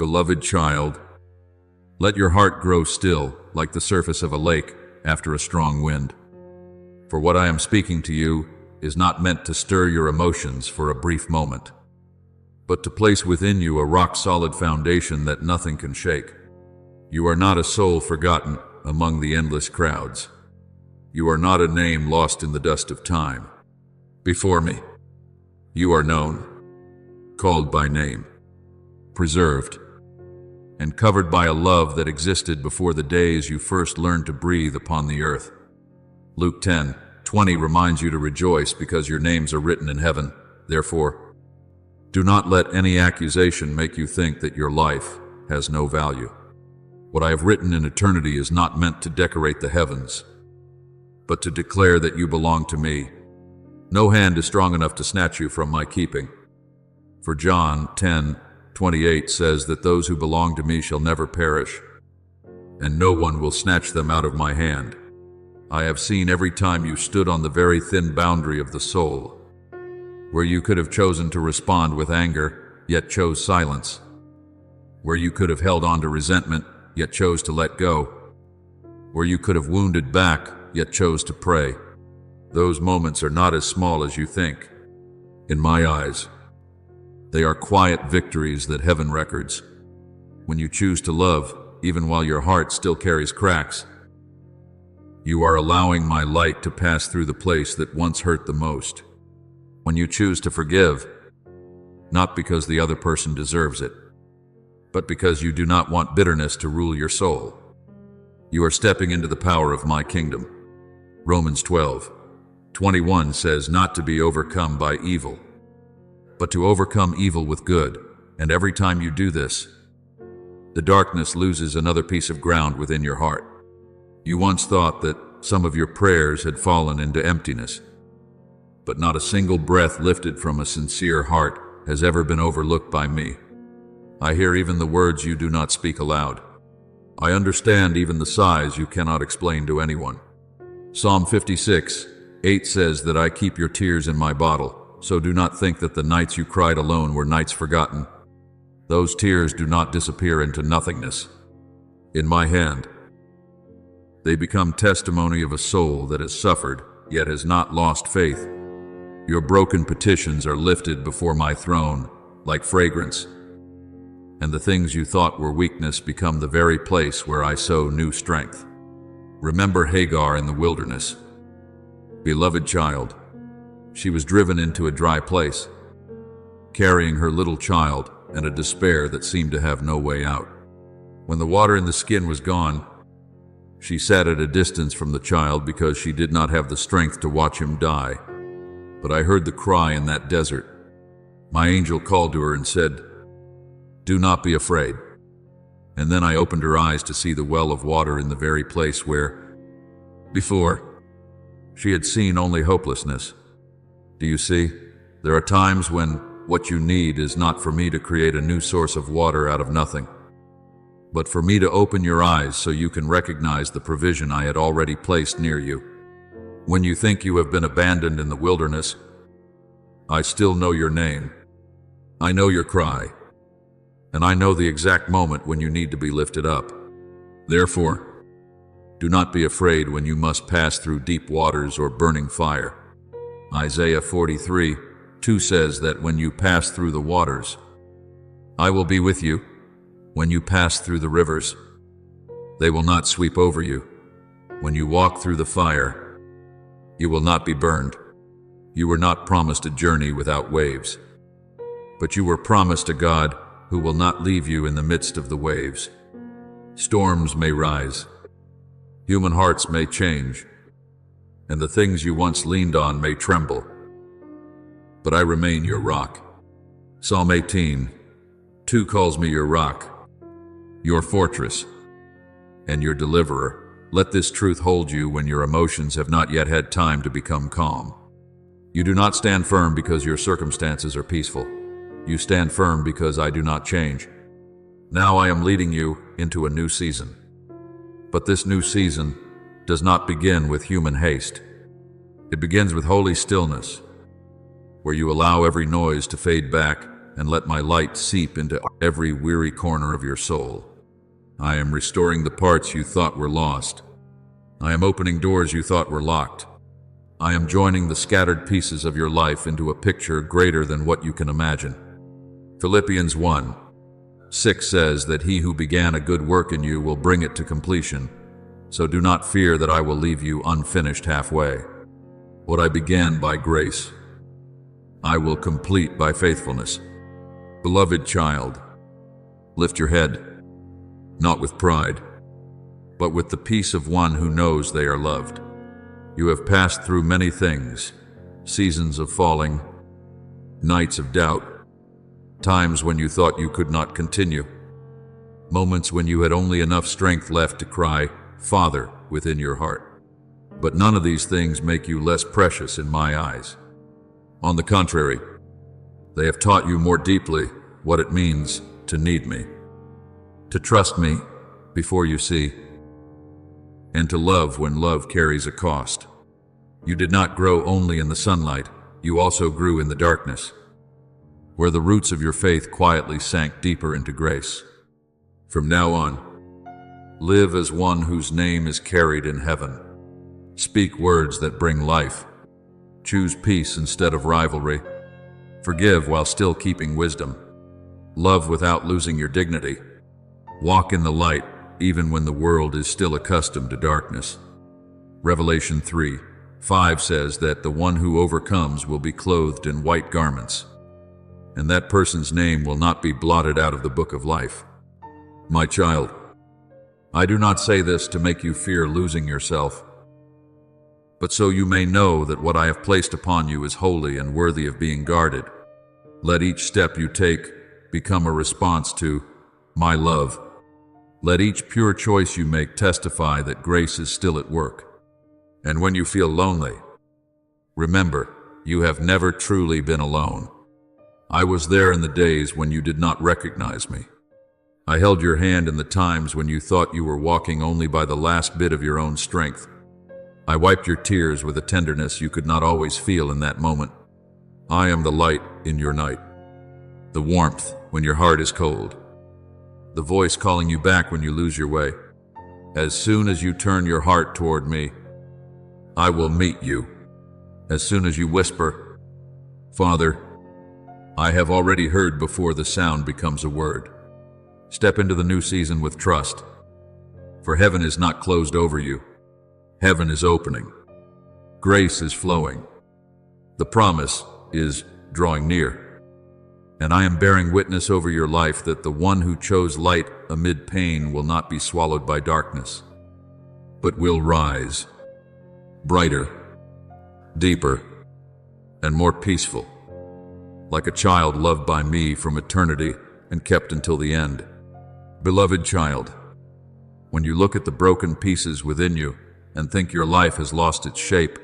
Beloved child, let your heart grow still like the surface of a lake after a strong wind. For what I am speaking to you is not meant to stir your emotions for a brief moment, but to place within you a rock-solid foundation that nothing can shake. You are not a soul forgotten among the endless crowds. You are not a name lost in the dust of time. Before me, you are known, called by name, preserved, and covered by a love that existed before the days you first learned to breathe upon the earth. Luke 10:20 reminds you to rejoice because your names are written in heaven. Therefore, do not let any accusation make you think that your life has no value. What I have written in eternity is not meant to decorate the heavens, but to declare that you belong to me. No hand is strong enough to snatch you from my keeping. For John 10:28 says that those who belong to me shall never perish, and no one will snatch them out of my hand. I have seen every time you stood on the very thin boundary of the soul, where you could have chosen to respond with anger, yet chose silence, where you could have held on to resentment, yet chose to let go, where you could have wounded back, yet chose to pray. Those moments are not as small as you think. In my eyes, they are quiet victories that heaven records. When you choose to love, even while your heart still carries cracks, you are allowing my light to pass through the place that once hurt the most. When you choose to forgive, not because the other person deserves it, but because you do not want bitterness to rule your soul, you are stepping into the power of my kingdom. Romans 12:21 says not to be overcome by evil, but to overcome evil with good. And every time you do this, the darkness loses another piece of ground within your heart. You once thought that some of your prayers had fallen into emptiness, but not a single breath lifted from a sincere heart has ever been overlooked by me. I hear even the words you do not speak aloud. I understand even the sighs you cannot explain to anyone. Psalm 56:8 says that I keep your tears in my bottle, so do not think that the nights you cried alone were nights forgotten. Those tears do not disappear into nothingness. In my hand, they become testimony of a soul that has suffered, yet has not lost faith. Your broken petitions are lifted before my throne like fragrance, and the things you thought were weakness become the very place where I sow new strength. Remember Hagar in the wilderness. Beloved child, she was driven into a dry place, carrying her little child and a despair that seemed to have no way out. When the water in the skin was gone, she sat at a distance from the child because she did not have the strength to watch him die. But I heard the cry in that desert. My angel called to her and said, "Do not be afraid." And then I opened her eyes to see the well of water in the very place where, before, she had seen only hopelessness. Do you see? There are times when what you need is not for me to create a new source of water out of nothing, but for me to open your eyes so you can recognize the provision I had already placed near you. When you think you have been abandoned in the wilderness, I still know your name. I know your cry, and I know the exact moment when you need to be lifted up. Therefore, do not be afraid when you must pass through deep waters or burning fire. Isaiah 43:2 says that when you pass through the waters, I will be with you. When you pass through the rivers, they will not sweep over you. When you walk through the fire, you will not be burned. You were not promised a journey without waves, but you were promised a God who will not leave you in the midst of the waves. Storms may rise, human hearts may change, and the things you once leaned on may tremble, but I remain your rock. Psalm 18:2 calls me your rock, your fortress, and your deliverer. Let this truth hold you when your emotions have not yet had time to become calm. You do not stand firm because your circumstances are peaceful. You stand firm because I do not change. Now I am leading you into a new season. But this new season does not begin with human haste. It begins with holy stillness, where you allow every noise to fade back and let my light seep into every weary corner of your soul. I am restoring the parts you thought were lost. I am opening doors you thought were locked. I am joining the scattered pieces of your life into a picture greater than what you can imagine. Philippians 1:6 says that he who began a good work in you will bring it to completion. So do not fear that I will leave you unfinished halfway. What I began by grace, I will complete by faithfulness. Beloved child, lift your head, not with pride, but with the peace of one who knows they are loved. You have passed through many things, seasons of falling, nights of doubt, times when you thought you could not continue, moments when you had only enough strength left to cry, Father, within your heart. But none of these things make you less precious in my eyes. On the contrary, they have taught you more deeply what it means to need me, to trust me before you see, and to love when love carries a cost. You did not grow only in the sunlight, you also grew in the darkness, where the roots of your faith quietly sank deeper into grace. From now on, live as one whose name is carried in heaven. Speak words that bring life. Choose peace instead of rivalry. Forgive while still keeping wisdom. Love without losing your dignity. Walk in the light even when the world is still accustomed to darkness. Revelation 3:5 says that the one who overcomes will be clothed in white garments, and that person's name will not be blotted out of the book of life. My child, I do not say this to make you fear losing yourself, but so you may know that what I have placed upon you is holy and worthy of being guarded. Let each step you take become a response to my love. Let each pure choice you make testify that grace is still at work. And when you feel lonely, remember, you have never truly been alone. I was there in the days when you did not recognize me. I held your hand in the times when you thought you were walking only by the last bit of your own strength. I wiped your tears with a tenderness you could not always feel in that moment. I am the light in your night, the warmth when your heart is cold, the voice calling you back when you lose your way. As soon as you turn your heart toward me, I will meet you. As soon as you whisper, Father, I have already heard before the sound becomes a word. Step into the new season with trust, for heaven is not closed over you. Heaven is opening. Grace is flowing. The promise is drawing near. And I am bearing witness over your life that the one who chose light amid pain will not be swallowed by darkness, but will rise, brighter, deeper, and more peaceful, like a child loved by me from eternity and kept until the end. Beloved child, when you look at the broken pieces within you and think your life has lost its shape,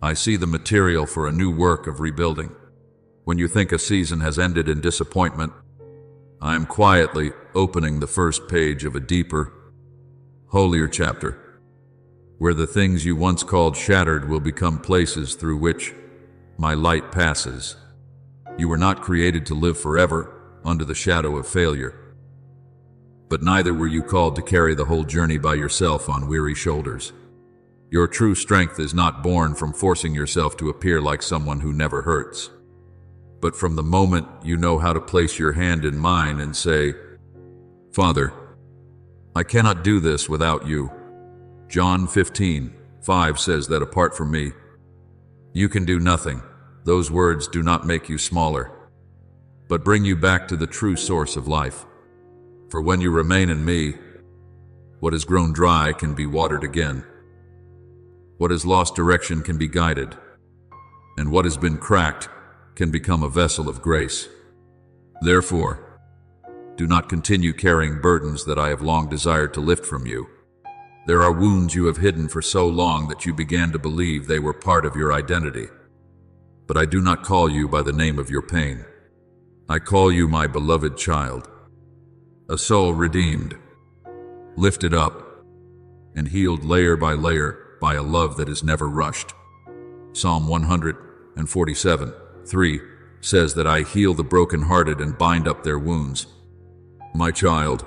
I see the material for a new work of rebuilding. When you think a season has ended in disappointment, I am quietly opening the first page of a deeper, holier chapter, where the things you once called shattered will become places through which my light passes. You were not created to live forever under the shadow of failure, but neither were you called to carry the whole journey by yourself on weary shoulders. Your true strength is not born from forcing yourself to appear like someone who never hurts, but from the moment you know how to place your hand in mine and say, Father, I cannot do this without you. John 15:5 says that apart from me, you can do nothing. Those words do not make you smaller, but bring you back to the true source of life. For when you remain in me, what has grown dry can be watered again. What has lost direction can be guided, and what has been cracked can become a vessel of grace. Therefore, do not continue carrying burdens that I have long desired to lift from you. There are wounds you have hidden for so long that you began to believe they were part of your identity. But I do not call you by the name of your pain. I call you my beloved child, a soul redeemed, lifted up, and healed layer by layer by a love that is never rushed. Psalm 147:3 says that I heal the brokenhearted and bind up their wounds. My child,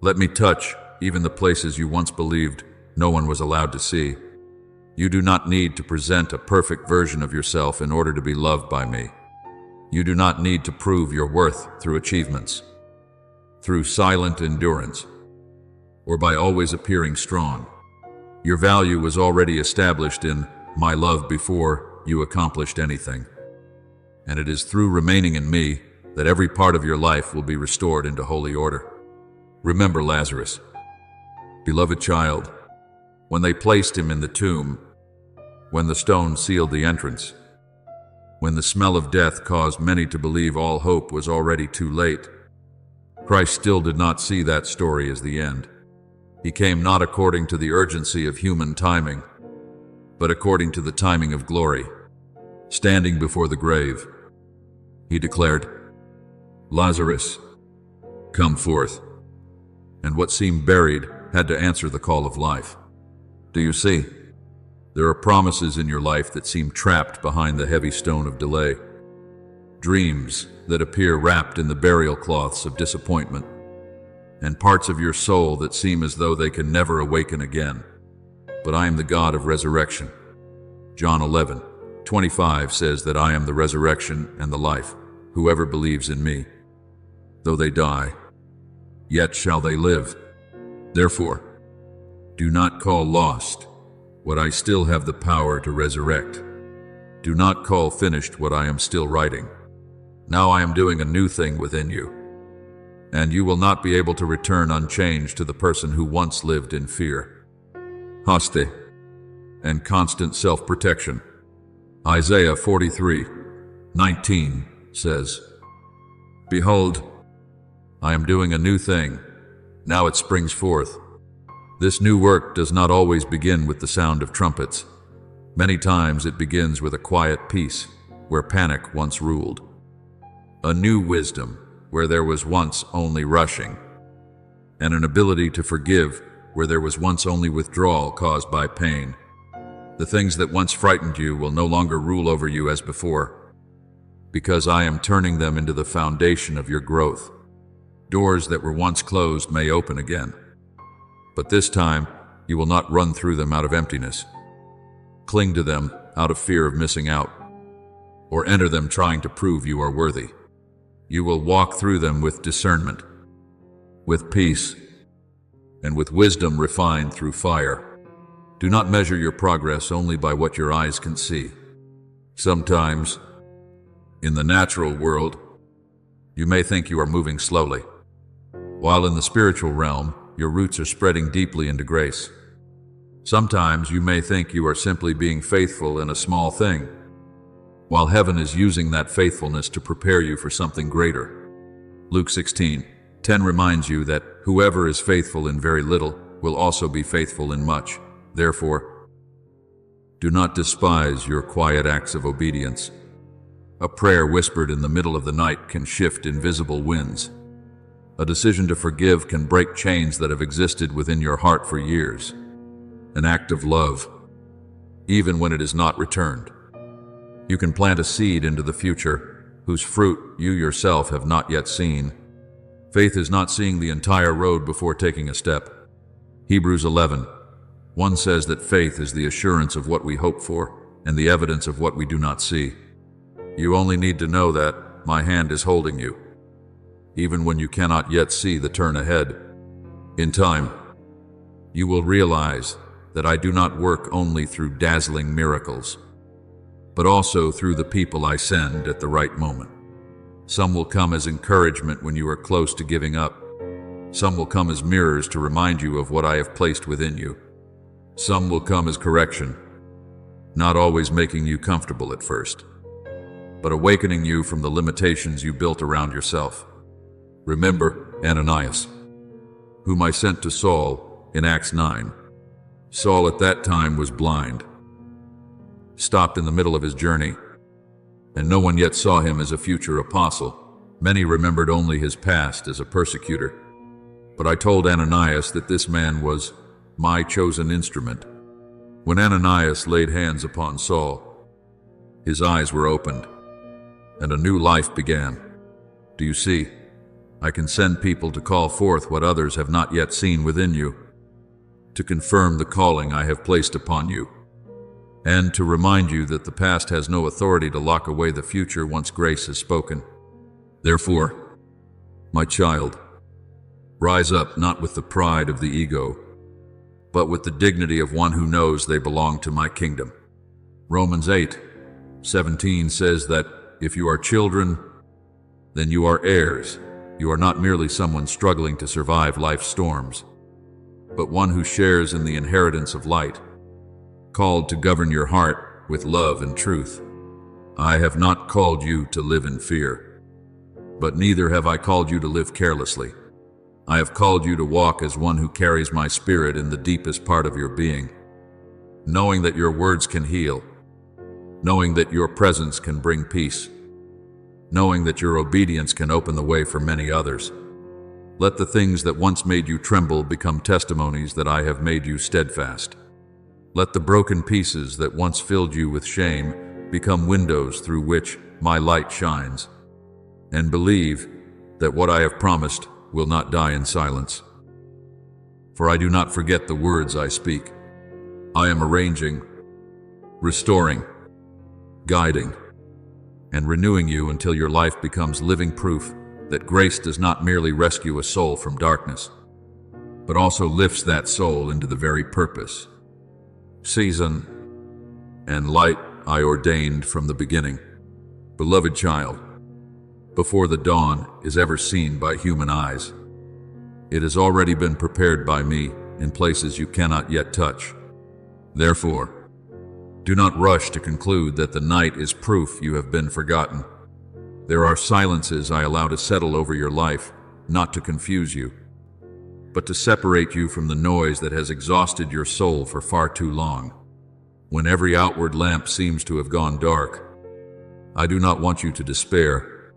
let me touch even the places you once believed no one was allowed to see. You do not need to present a perfect version of yourself in order to be loved by me. You do not need to prove your worth through achievements, through silent endurance, or by always appearing strong. Your value was already established in my love before you accomplished anything. And it is through remaining in me that every part of your life will be restored into holy order. Remember Lazarus, beloved child, when they placed him in the tomb, when the stone sealed the entrance, when the smell of death caused many to believe all hope was already too late, Christ still did not see that story as the end. He came not according to the urgency of human timing, but according to the timing of glory. Standing before the grave, he declared, Lazarus, come forth. And what seemed buried had to answer the call of life. Do you see? There are promises in your life that seem trapped behind the heavy stone of delay. Dreams that appear wrapped in the burial cloths of disappointment, and parts of your soul that seem as though they can never awaken again. But I am the God of resurrection. John 11:25 says that I am the resurrection and the life. Whoever believes in me, though they die, yet shall they live. Therefore, do not call lost what I still have the power to resurrect. Do not call finished what I am still writing. Now I am doing a new thing within you, and you will not be able to return unchanged to the person who once lived in fear, hostility, and constant self-protection. Isaiah 43:19 says, Behold, I am doing a new thing. Now it springs forth. This new work does not always begin with the sound of trumpets. Many times it begins with a quiet peace where panic once ruled. A new wisdom where there was once only rushing, and an ability to forgive where there was once only withdrawal caused by pain. The things that once frightened you will no longer rule over you as before, because I am turning them into the foundation of your growth. Doors that were once closed may open again, but this time you will not run through them out of emptiness, cling to them out of fear of missing out, or enter them trying to prove you are worthy. You will walk through them with discernment, with peace, and with wisdom refined through fire. Do not measure your progress only by what your eyes can see. Sometimes, in the natural world, you may think you are moving slowly, while in the spiritual realm, your roots are spreading deeply into grace. Sometimes you may think you are simply being faithful in a small thing, while heaven is using that faithfulness to prepare you for something greater. Luke 16:10 reminds you that whoever is faithful in very little will also be faithful in much. Therefore, do not despise your quiet acts of obedience. A prayer whispered in the middle of the night can shift invisible winds. A decision to forgive can break chains that have existed within your heart for years. An act of love, even when it is not returned. You can plant a seed into the future, whose fruit you yourself have not yet seen. Faith is not seeing the entire road before taking a step. Hebrews 11:1 says that faith is the assurance of what we hope for and the evidence of what we do not see. You only need to know that my hand is holding you, even when you cannot yet see the turn ahead. In time, you will realize that I do not work only through dazzling miracles, but also through the people I send at the right moment. Some will come as encouragement when you are close to giving up. Some will come as mirrors to remind you of what I have placed within you. Some will come as correction, not always making you comfortable at first, but awakening you from the limitations you built around yourself. Remember Ananias, whom I sent to Saul in Acts 9. Saul at that time was blind, stopped in the middle of his journey, and no one yet saw him as a future apostle. Many remembered only his past as a persecutor. But I told Ananias that this man was my chosen instrument. When Ananias laid hands upon Saul, his eyes were opened, and a new life began. Do you see? I can send people to call forth what others have not yet seen within you, to confirm the calling I have placed upon you, and to remind you that the past has no authority to lock away the future once grace has spoken. Therefore, my child, rise up not with the pride of the ego, but with the dignity of one who knows they belong to my kingdom. Romans 8:17 says that if you are children, then you are heirs. You are not merely someone struggling to survive life's storms, but one who shares in the inheritance of light, called to govern your heart with love and truth. I have not called you to live in fear, but neither have I called you to live carelessly. I have called you to walk as one who carries my spirit in the deepest part of your being, knowing that your words can heal, knowing that your presence can bring peace, knowing that your obedience can open the way for many others. Let the things that once made you tremble become testimonies that I have made you steadfast. Let the broken pieces that once filled you with shame become windows through which my light shines. And believe that what I have promised will not die in silence. For I do not forget the words I speak. I am arranging, restoring, guiding, and renewing you until your life becomes living proof that grace does not merely rescue a soul from darkness, but also lifts that soul into the very purpose, season, and light I ordained from the beginning. Beloved child, before the dawn is ever seen by human eyes, it has already been prepared by me in places you cannot yet touch. Therefore, do not rush to conclude that the night is proof you have been forgotten. There are silences I allow to settle over your life, not to confuse you, but to separate you from the noise that has exhausted your soul for far too long. When every outward lamp seems to have gone dark, I do not want you to despair.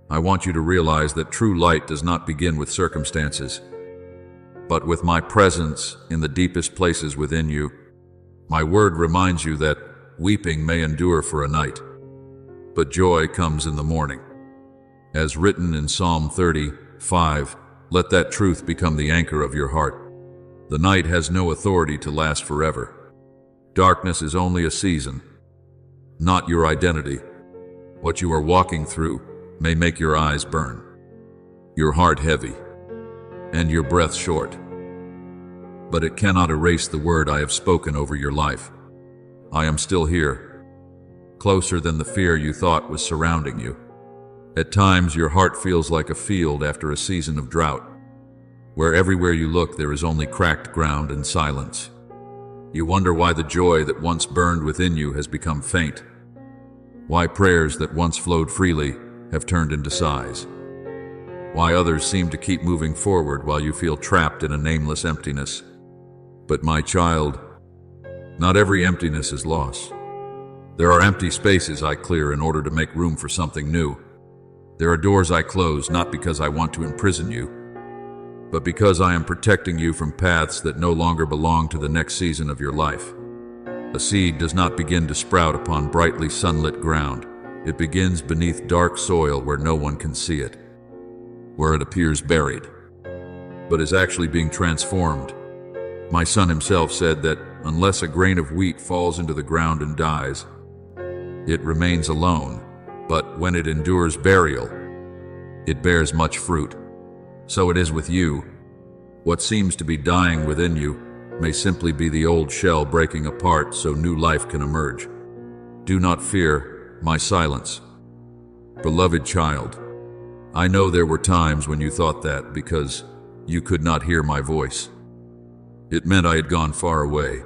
I want you to realize that true light does not begin with circumstances, but with my presence in the deepest places within you. My word reminds you that weeping may endure for a night, but joy comes in the morning. As written in Psalm 30:5, let that truth become the anchor of your heart. The night has no authority to last forever. Darkness is only a season, not your identity. What you are walking through may make your eyes burn, your heart heavy, and your breath short. But it cannot erase the word I have spoken over your life. I am still here, closer than the fear you thought was surrounding you. At times, your heart feels like a field after a season of drought, where everywhere you look there is only cracked ground and silence. You wonder why the joy that once burned within you has become faint, why prayers that once flowed freely have turned into sighs, why others seem to keep moving forward while you feel trapped in a nameless emptiness. But my child, not every emptiness is loss. There are empty spaces I clear in order to make room for something new. There are doors I close not because I want to imprison you, but because I am protecting you from paths that no longer belong to the next season of your life. A seed does not begin to sprout upon brightly sunlit ground. It begins beneath dark soil where no one can see it, where it appears buried, but is actually being transformed. My son himself said that unless a grain of wheat falls into the ground and dies, it remains alone, but when it endures burial, it bears much fruit. So it is with you. What seems to be dying within you may simply be the old shell breaking apart so new life can emerge. Do not fear my silence. Beloved child, I know there were times when you thought that because you could not hear my voice. It meant I had gone far away.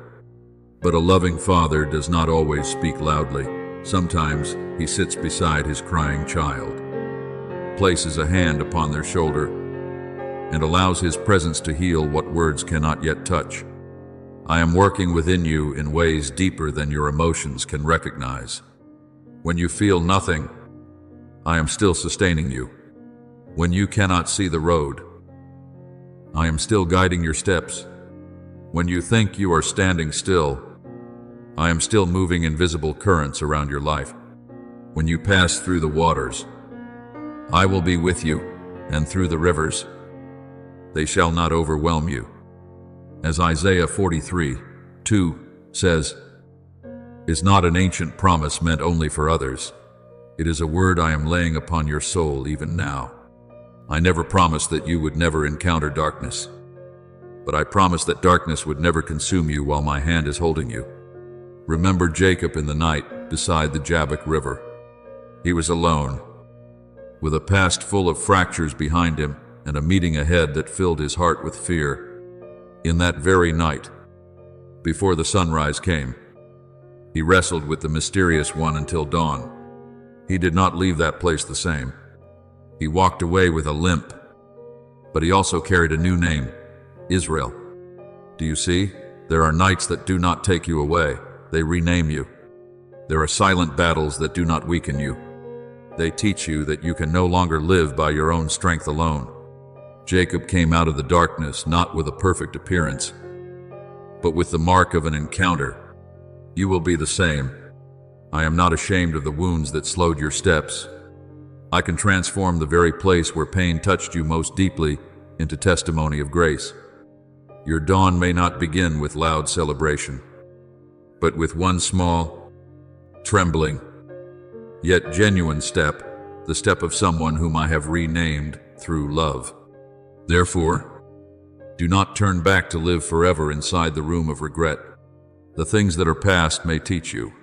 But a loving father does not always speak loudly. Sometimes he sits beside his crying child, places a hand upon their shoulder, and allows his presence to heal what words cannot yet touch. I am working within you in ways deeper than your emotions can recognize. When you feel nothing, I am still sustaining you. When you cannot see the road, I am still guiding your steps. When you think you are standing still, I am still moving invisible currents around your life. When you pass through the waters, I will be with you, and through the rivers, they shall not overwhelm you. As Isaiah 43:2 says, is not an ancient promise meant only for others. It is a word I am laying upon your soul even now. I never promised that you would never encounter darkness, but I promised that darkness would never consume you while my hand is holding you. Remember Jacob in the night beside the Jabbok River. He was alone, with a past full of fractures behind him and a meeting ahead that filled his heart with fear. In that very night, before the sunrise came, he wrestled with the mysterious one until dawn. He did not leave that place the same. He walked away with a limp, but he also carried a new name, Israel. Do you see? There are nights that do not take you away. They rename you. There are silent battles that do not weaken you. They teach you that you can no longer live by your own strength alone. Jacob came out of the darkness not with a perfect appearance, but with the mark of an encounter. You will be the same. I am not ashamed of the wounds that slowed your steps. I can transform the very place where pain touched you most deeply into testimony of grace. Your dawn may not begin with loud celebration, but with one small, trembling, yet genuine step, the step of someone whom I have renamed through love. Therefore, do not turn back to live forever inside the room of regret. The things that are past may teach you,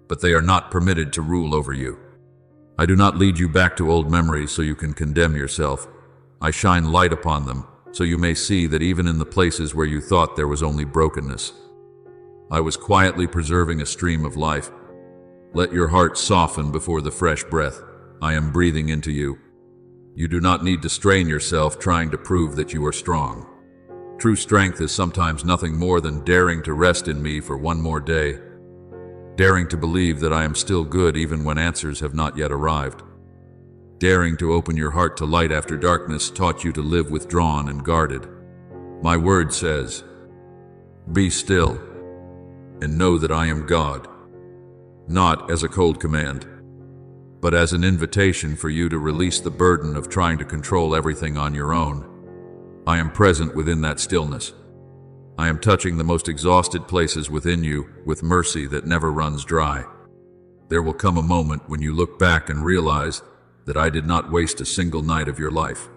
but they are not permitted to rule over you. I do not lead you back to old memories so you can condemn yourself. I shine light upon them so you may see that even in the places where you thought there was only brokenness, I was quietly preserving a stream of life. Let your heart soften before the fresh breath I am breathing into you. You do not need to strain yourself trying to prove that you are strong. True strength is sometimes nothing more than daring to rest in me for one more day, daring to believe that I am still good even when answers have not yet arrived. Daring to open your heart to light after darkness taught you to live withdrawn and guarded. My word says, be still and know that I am God. Not as a cold command, but as an invitation for you to release the burden of trying to control everything on your own. I am present within that stillness. I am touching the most exhausted places within you with mercy that never runs dry. There will come a moment when you look back and realize that I did not waste a single night of your life.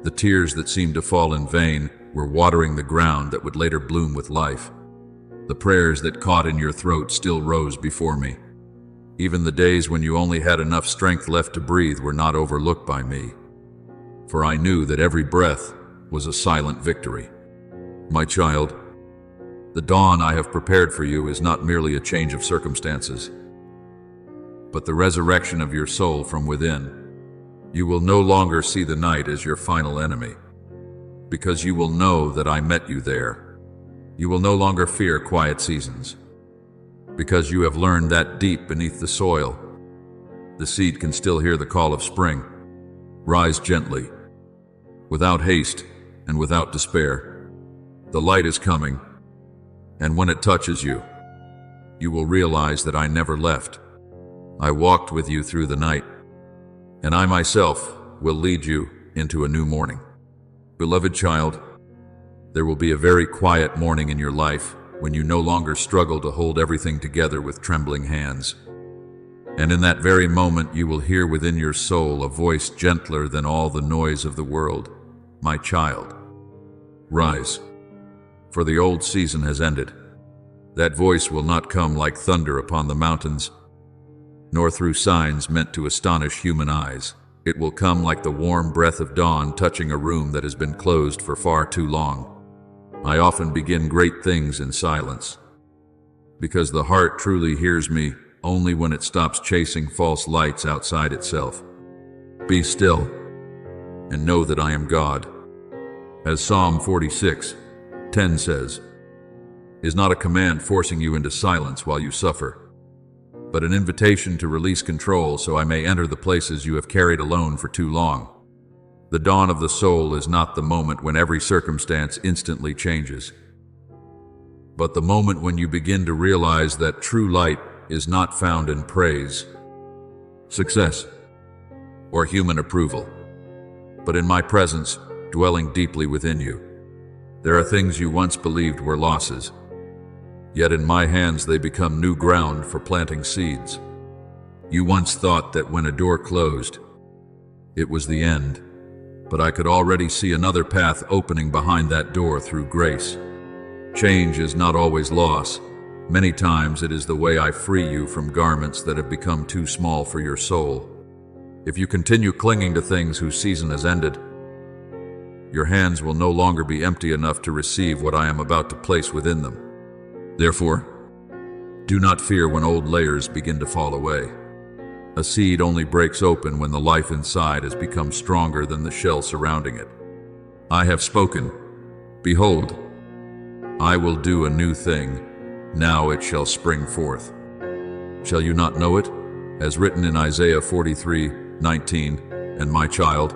The tears that seemed to fall in vain were watering the ground that would later bloom with life. The prayers that caught in your throat still rose before me. Even the days when you only had enough strength left to breathe were not overlooked by me, for I knew that every breath was a silent victory. My child, the dawn I have prepared for you is not merely a change of circumstances, but the resurrection of your soul from within. You will no longer see the night as your final enemy, because you will know that I met you there. You will no longer fear quiet seasons, because you have learned that deep beneath the soil, the seed can still hear the call of spring. Rise gently, without haste and without despair. The light is coming, and when it touches you, you will realize that I never left. I walked with you through the night, and I myself will lead you into a new morning. Beloved child, there will be a very quiet morning in your life when you no longer struggle to hold everything together with trembling hands. And in that very moment you will hear within your soul a voice gentler than all the noise of the world. My child, rise, for the old season has ended. That voice will not come like thunder upon the mountains, nor through signs meant to astonish human eyes. It will come like the warm breath of dawn touching a room that has been closed for far too long. I often begin great things in silence, because the heart truly hears me only when it stops chasing false lights outside itself. Be still and know that I am God. As Psalm 46:10 says, is not a command forcing you into silence while you suffer, but an invitation to release control so I may enter the places you have carried alone for too long. The dawn of the soul is not the moment when every circumstance instantly changes, but the moment when you begin to realize that true light is not found in praise, success, or human approval, but in my presence, dwelling deeply within you. There are things you once believed were losses, yet in my hands they become new ground for planting seeds. You once thought that when a door closed, it was the end, but I could already see another path opening behind that door through grace. Change is not always loss. Many times it is the way I free you from garments that have become too small for your soul. If you continue clinging to things whose season has ended, your hands will no longer be empty enough to receive what I am about to place within them. Therefore, do not fear when old layers begin to fall away. A seed only breaks open when the life inside has become stronger than the shell surrounding it. I have spoken. Behold, I will do a new thing. Now it shall spring forth. Shall you not know it? As written in Isaiah 43:19, and my child,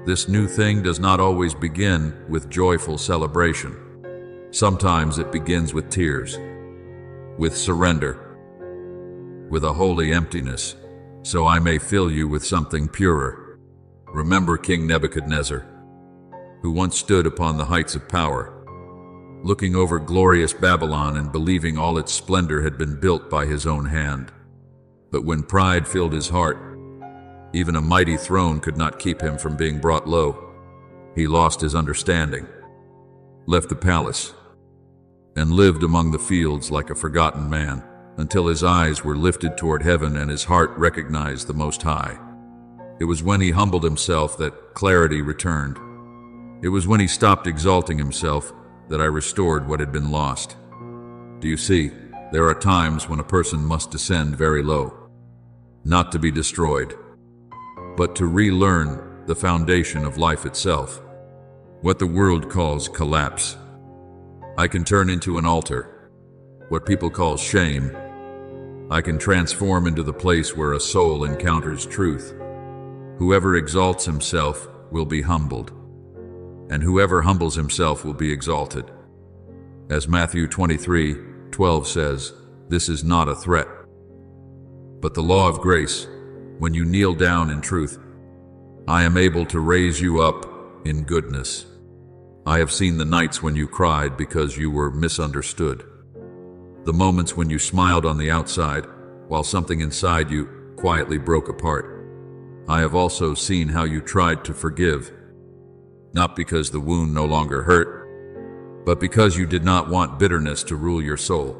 this new thing does not always begin with joyful celebration. Sometimes it begins with tears, with surrender, with a holy emptiness, so I may fill you with something purer. Remember King Nebuchadnezzar, who once stood upon the heights of power, looking over glorious Babylon and believing all its splendor had been built by his own hand. But when pride filled his heart, even a mighty throne could not keep him from being brought low. He lost his understanding, left the palace, and lived among the fields like a forgotten man, until his eyes were lifted toward heaven and his heart recognized the Most High. It was when he humbled himself that clarity returned. It was when he stopped exalting himself that I restored what had been lost. Do you see, there are times when a person must descend very low, not to be destroyed, but to relearn the foundation of life itself, what the world calls collapse. I can turn into an altar, what people call shame. I can transform into the place where a soul encounters truth. Whoever exalts himself will be humbled, and whoever humbles himself will be exalted. As Matthew 23:12 says, this is not a threat, but the law of grace. When you kneel down in truth, I am able to raise you up in goodness. I have seen the nights when you cried because you were misunderstood, the moments when you smiled on the outside while something inside you quietly broke apart. I have also seen how you tried to forgive, not because the wound no longer hurt, but because you did not want bitterness to rule your soul.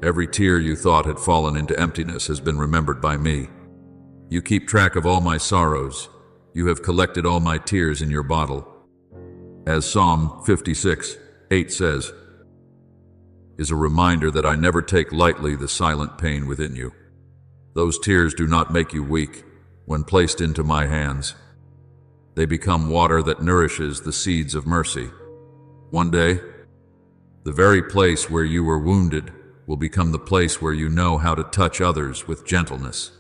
Every tear you thought had fallen into emptiness has been remembered by me. You keep track of all my sorrows. You have collected all my tears in your bottle. As Psalm 56:8 says, is a reminder that I never take lightly the silent pain within you. Those tears do not make you weak. When placed into my hands, they become water that nourishes the seeds of mercy. One day, the very place where you were wounded will become the place where you know how to touch others with gentleness.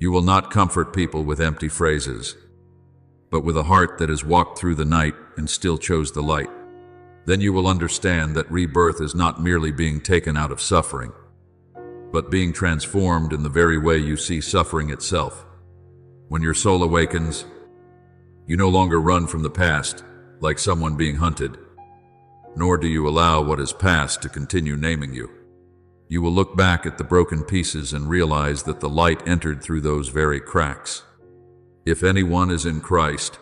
You will not comfort people with empty phrases, but with a heart that has walked through the night and still chose the light. Then you will understand that rebirth is not merely being taken out of suffering, but being transformed in the very way you see suffering itself. When your soul awakens, you no longer run from the past like someone being hunted, nor do you allow what is past to continue naming you. You will look back at the broken pieces and realize that the light entered through those very cracks. If anyone is in Christ,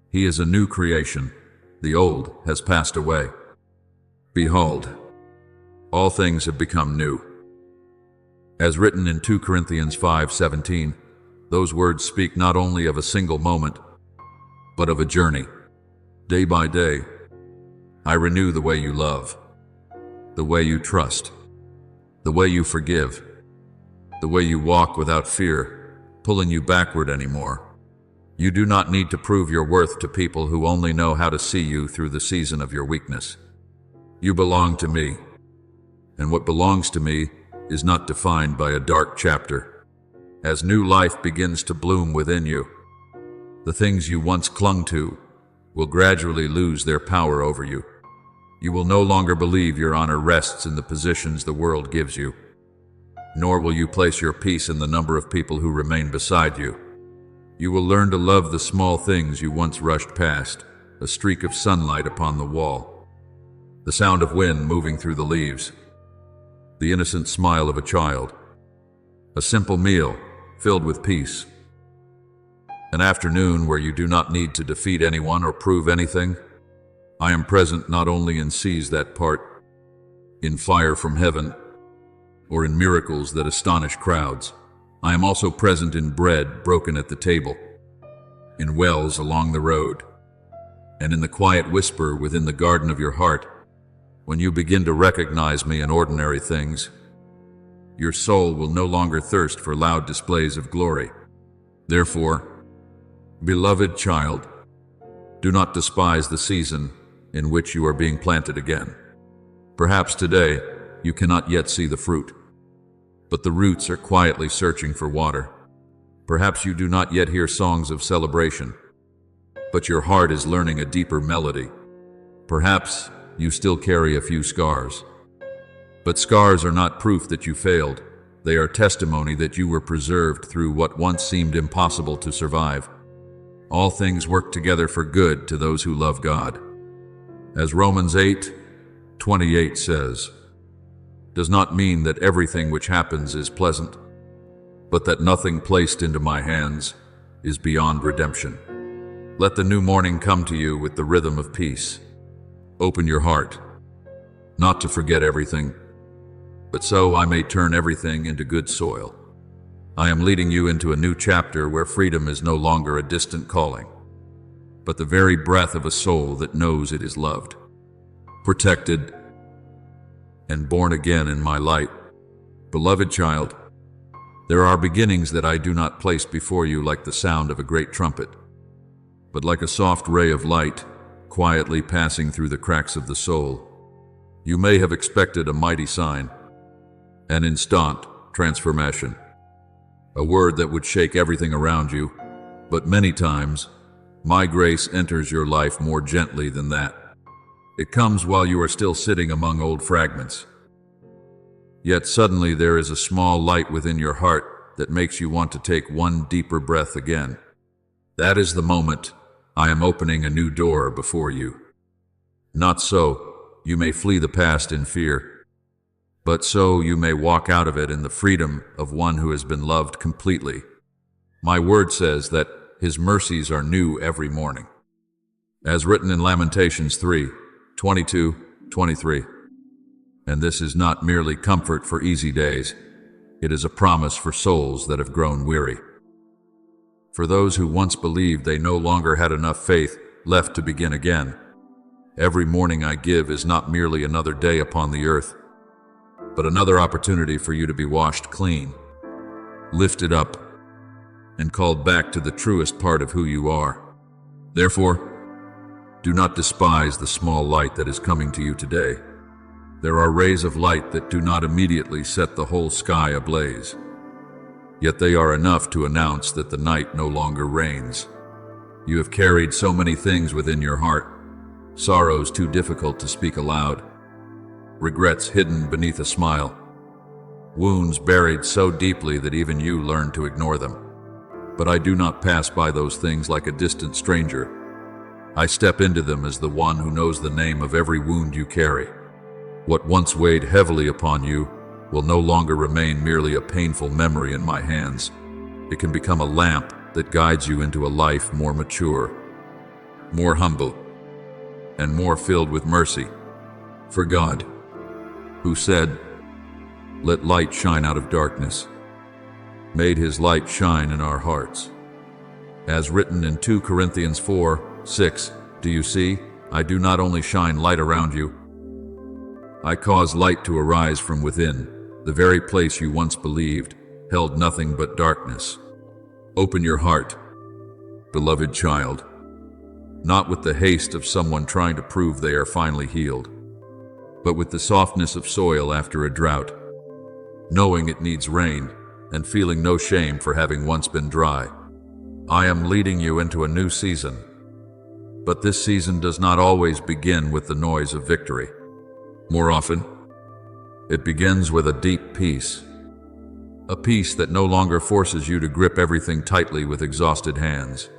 he is a new creation. The old has passed away. Behold, all things have become new. As written in 2 Corinthians 5:17, those words speak not only of a single moment, but of a journey. Day by day, I renew the way you love, the way you trust, the way you forgive, the way you walk without fear, pulling you backward anymore. You do not need to prove your worth to people who only know how to see you through the season of your weakness. You belong to me, and what belongs to me is not defined by a dark chapter. As new life begins to bloom within you, the things you once clung to will gradually lose their power over you. You will no longer believe your honor rests in the positions the world gives you. nor will you place your peace in the number of people who remain beside you. You will learn to love the small things you once rushed past, a streak of sunlight upon the wall, the sound of wind moving through the leaves, the innocent smile of a child, a simple meal filled with peace, an afternoon where you do not need to defeat anyone or prove anything. I am present not only in seas that part, in fire from heaven, or in miracles that astonish crowds. I am also present in bread broken at the table, in wells along the road, and in the quiet whisper within the garden of your heart. When you begin to recognize me in ordinary things, your soul will no longer thirst for loud displays of glory. Therefore, beloved child, do not despise the season in which you are being planted again. Perhaps today you cannot yet see the fruit, but the roots are quietly searching for water. Perhaps you do not yet hear songs of celebration, but your heart is learning a deeper melody. Perhaps you still carry a few scars, but scars are not proof that you failed. They are testimony that you were preserved through what once seemed impossible to survive. All things work together for good to those who love God. As Romans 8:28 says, does not mean that everything which happens is pleasant, but that nothing placed into my hands is beyond redemption. Let the new morning come to you with the rhythm of peace. Open your heart, not to forget everything, but so I may turn everything into good soil. I am leading you into a new chapter where freedom is no longer a distant calling, but the very breath of a soul that knows it is loved, protected, and born again in my light. Beloved child, there are beginnings that I do not place before you like the sound of a great trumpet, but like a soft ray of light, quietly passing through the cracks of the soul. You may have expected a mighty sign, an instant transformation, a word that would shake everything around you, but many times, my grace enters your life more gently than that. It comes while you are still sitting among old fragments. Yet suddenly there is a small light within your heart that makes you want to take one deeper breath again. That is the moment I am opening a new door before you. Not so you may flee the past in fear, but so you may walk out of it in the freedom of one who has been loved completely. My word says that His mercies are new every morning, as written in Lamentations 3:22-23. And this is not merely comfort for easy days, it is a promise for souls that have grown weary. For those who once believed they no longer had enough faith left to begin again, every morning I give is not merely another day upon the earth, but another opportunity for you to be washed clean, lifted up, and called back to the truest part of who you are. Therefore, do not despise the small light that is coming to you today. There are rays of light that do not immediately set the whole sky ablaze, yet they are enough to announce that the night no longer reigns. You have carried so many things within your heart, sorrows too difficult to speak aloud, regrets hidden beneath a smile, wounds buried so deeply that even you learn to ignore them. But I do not pass by those things like a distant stranger. I step into them as the one who knows the name of every wound you carry. What once weighed heavily upon you will no longer remain merely a painful memory in my hands. It can become a lamp that guides you into a life more mature, more humble, and more filled with mercy. For God, who said, "Let light shine out of darkness," made His light shine in our hearts. As written in 2 Corinthians 4:6, do you see, I do not only shine light around you, I cause light to arise from within, the very place you once believed held nothing but darkness. Open your heart, beloved child, not with the haste of someone trying to prove they are finally healed, but with the softness of soil after a drought, knowing it needs rain and feeling no shame for having once been dry. I am leading you into a new season, but this season does not always begin with the noise of victory. More often, it begins with a deep peace, A peace that no longer forces you to grip everything tightly with exhausted hands.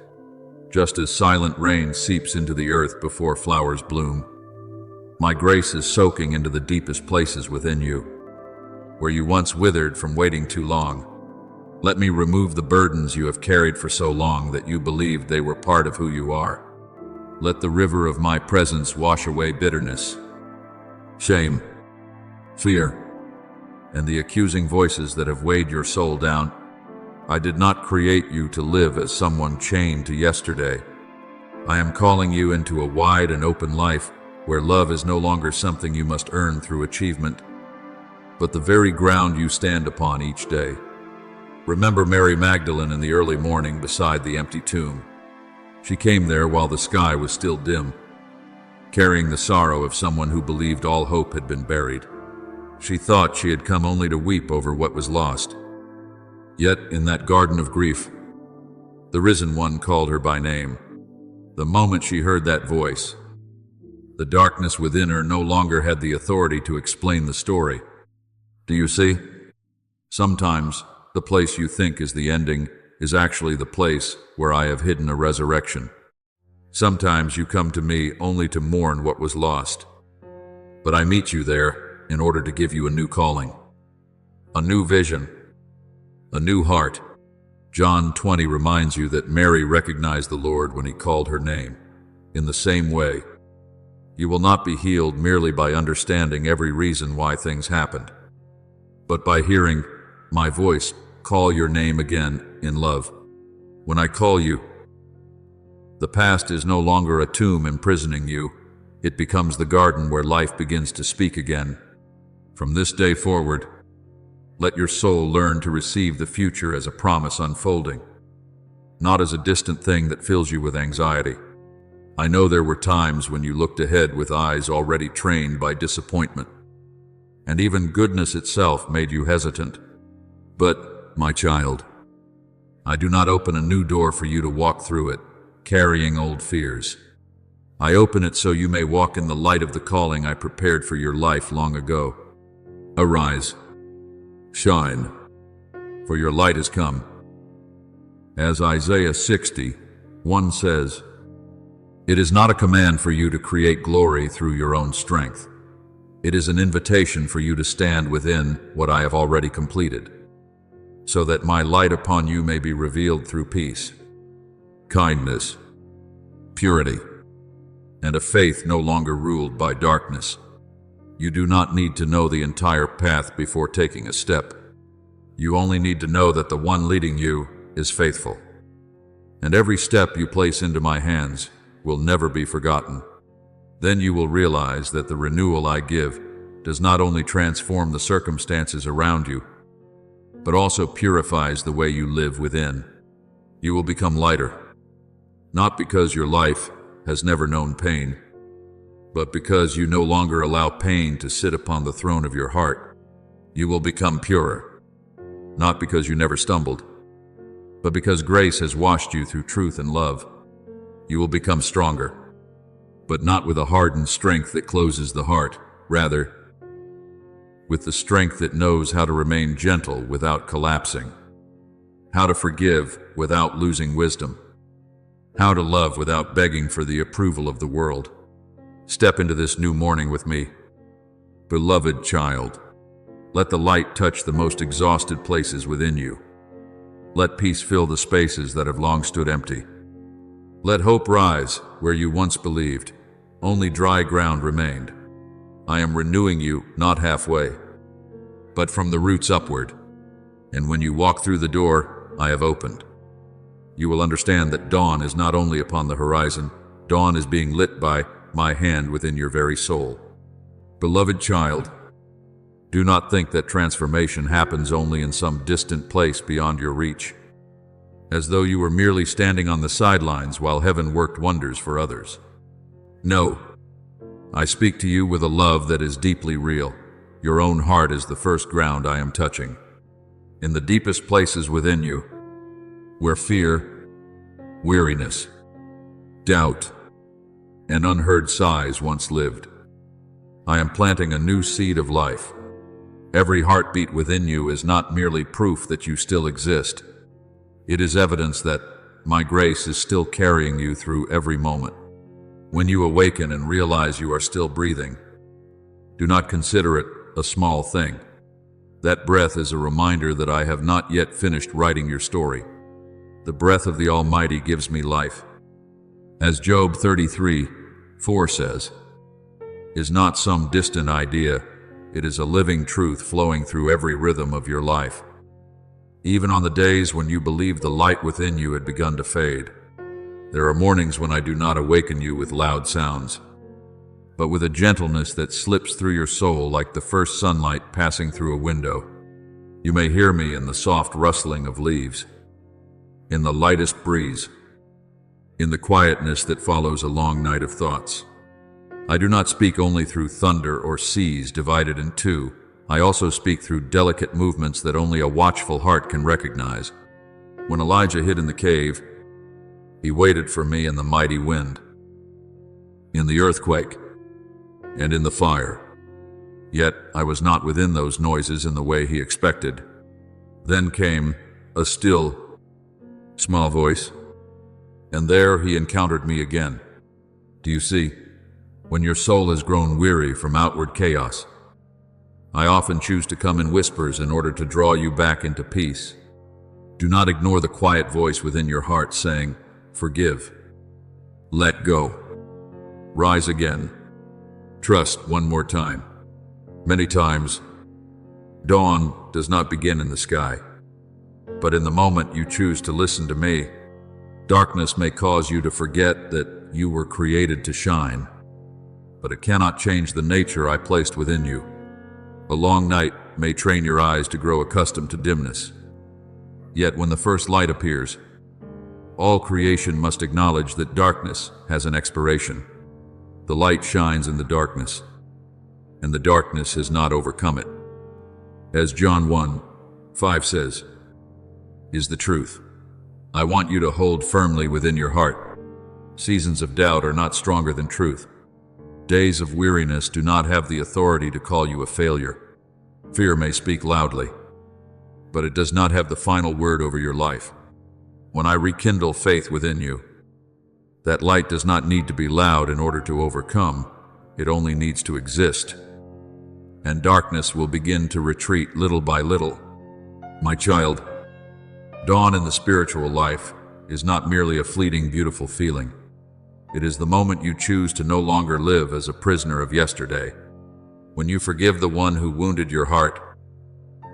Just as silent rain seeps into the earth before flowers bloom, my grace is soaking into the deepest places within you, where you once withered from waiting too long. Let me remove the burdens you have carried for so long that you believed they were part of who you are. Let the river of my presence wash away bitterness, shame, fear, and the accusing voices that have weighed your soul down. I did not create you to live as someone chained to yesterday. I am calling you into a wide and open life where love is no longer something you must earn through achievement, but the very ground you stand upon each day. Remember Mary Magdalene in the early morning beside the empty tomb. She came there while the sky was still dim, carrying the sorrow of someone who believed all hope had been buried. She thought she had come only to weep over what was lost. Yet, in that garden of grief, the risen one called her by name. The moment she heard that voice, the darkness within her no longer had the authority to explain the story. Do you see? Sometimes, the place you think is the ending is actually the place where I have hidden a resurrection. Sometimes you come to me only to mourn what was lost, but I meet you there in order to give you a new calling, a new vision, a new heart. John 20 reminds you that Mary recognized the Lord when he called her name. In the same way, you will not be healed merely by understanding every reason why things happened, but by hearing my voice call your name again in love. When I call you, the past is no longer a tomb imprisoning you. It becomes the garden where life begins to speak again. From this day forward, let your soul learn to receive the future as a promise unfolding, not as a distant thing that fills you with anxiety. I know there were times when you looked ahead with eyes already trained by disappointment, and even goodness itself made you hesitant. But, my child, I do not open a new door for you to walk through it, carrying old fears. I open it so you may walk in the light of the calling I prepared for your life long ago. Arise, shine, for your light has come. As Isaiah 60:1 says, it is not a command for you to create glory through your own strength. It is an invitation for you to stand within what I have already completed, so that my light upon you may be revealed through peace, kindness, purity, and a faith no longer ruled by darkness. You do not need to know the entire path before taking a step. You only need to know that the one leading you is faithful. And every step you place into my hands will never be forgotten. Then you will realize that the renewal I give does not only transform the circumstances around you, but also purifies the way you live within. You will become lighter, not because your life has never known pain, but because you no longer allow pain to sit upon the throne of your heart. You will become purer, not because you never stumbled, but because grace has washed you through truth and love. You will become stronger, but not with a hardened strength that closes the heart, rather, with the strength that knows how to remain gentle without collapsing, how to forgive without losing wisdom, how to love without begging for the approval of the world. Step into this new morning with me. Beloved child, let the light touch the most exhausted places within you. Let peace fill the spaces that have long stood empty. Let hope rise where you once believed only dry ground remained. I am renewing you not halfway, but from the roots upward. And when you walk through the door I have opened, you will understand that dawn is not only upon the horizon, dawn is being lit by my hand within your very soul. Beloved child, do not think that transformation happens only in some distant place beyond your reach, as though you were merely standing on the sidelines while heaven worked wonders for others. No, I speak to you with a love that is deeply real. Your own heart is the first ground I am touching. In the deepest places within you, where fear, weariness, doubt, and unheard sighs once lived, I am planting a new seed of life, Every heartbeat within you is not merely proof that you still exist. It is evidence that my grace is still carrying you through every moment. When you awaken and realize you are still breathing, do not consider it a small thing. That breath is a reminder that I have not yet finished writing your story. The breath of the Almighty gives me life. As Job 33:4 says, is not some distant idea, it is a living truth flowing through every rhythm of your life. Even on the days when you believed the light within you had begun to fade, there are mornings when I do not awaken you with loud sounds, but with a gentleness that slips through your soul like the first sunlight passing through a window. You may hear me in the soft rustling of leaves, in the lightest breeze, in the quietness that follows a long night of thoughts. I do not speak only through thunder or seas divided in two. I also speak through delicate movements that only a watchful heart can recognize. When Elijah hid in the cave, he waited for me in the mighty wind, in the earthquake, and in the fire. Yet I was not within those noises in the way he expected. Then came a still, small voice, and there he encountered me again. Do you see? When your soul has grown weary from outward chaos, I often choose to come in whispers in order to draw you back into peace. Do not ignore the quiet voice within your heart saying, forgive, let go, rise again, trust one more time. Many times, dawn does not begin in the sky, but in the moment you choose to listen to me. Darkness may cause you to forget that you were created to shine, but it cannot change the nature I placed within you. A long night may train your eyes to grow accustomed to dimness. Yet when the first light appears, all creation must acknowledge that darkness has an expiration. The light shines in the darkness, and the darkness has not overcome it. As John 1:5 says, is the truth. I want you to hold firmly within your heart. Seasons of doubt are not stronger than truth. Days of weariness do not have the authority to call you a failure. Fear may speak loudly, but it does not have the final word over your life. When I rekindle faith within you, that light does not need to be loud in order to overcome. It only needs to exist. And darkness will begin to retreat little by little. My child, dawn in the spiritual life is not merely a fleeting, beautiful feeling. It is the moment you choose to no longer live as a prisoner of yesterday. When you forgive the one who wounded your heart,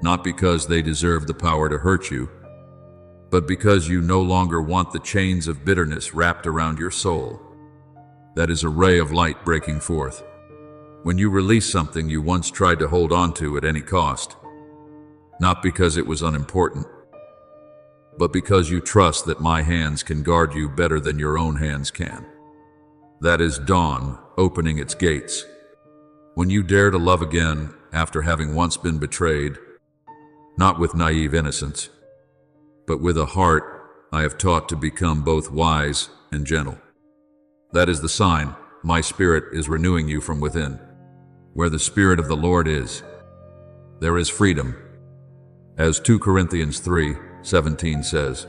not because they deserve the power to hurt you, but because you no longer want the chains of bitterness wrapped around your soul. That is a ray of light breaking forth. When you release something you once tried to hold on to at any cost, not because it was unimportant, but because you trust that my hands can guard you better than your own hands can. That is dawn opening its gates. When you dare to love again after having once been betrayed, not with naive innocence, but with a heart I have taught to become both wise and gentle. That is the sign my Spirit is renewing you from within. Where the Spirit of the Lord is, there is freedom. As 2 Corinthians 3:17 says,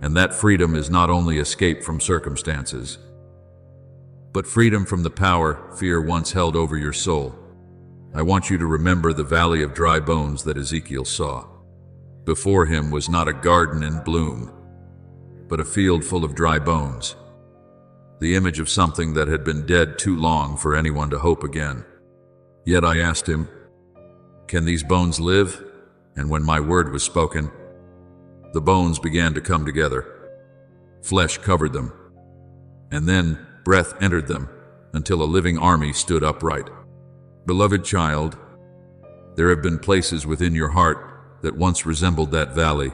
and that freedom is not only escape from circumstances, but freedom from the power fear once held over your soul. I want you to remember the valley of dry bones that Ezekiel saw. Before him was not a garden in bloom, but a field full of dry bones, the image of something that had been dead too long for anyone to hope again. Yet I asked him, can these bones live? And when my word was spoken, the bones began to come together. Flesh covered them, and then breath entered them until a living army stood upright. Beloved child, there have been places within your heart that once resembled that valley,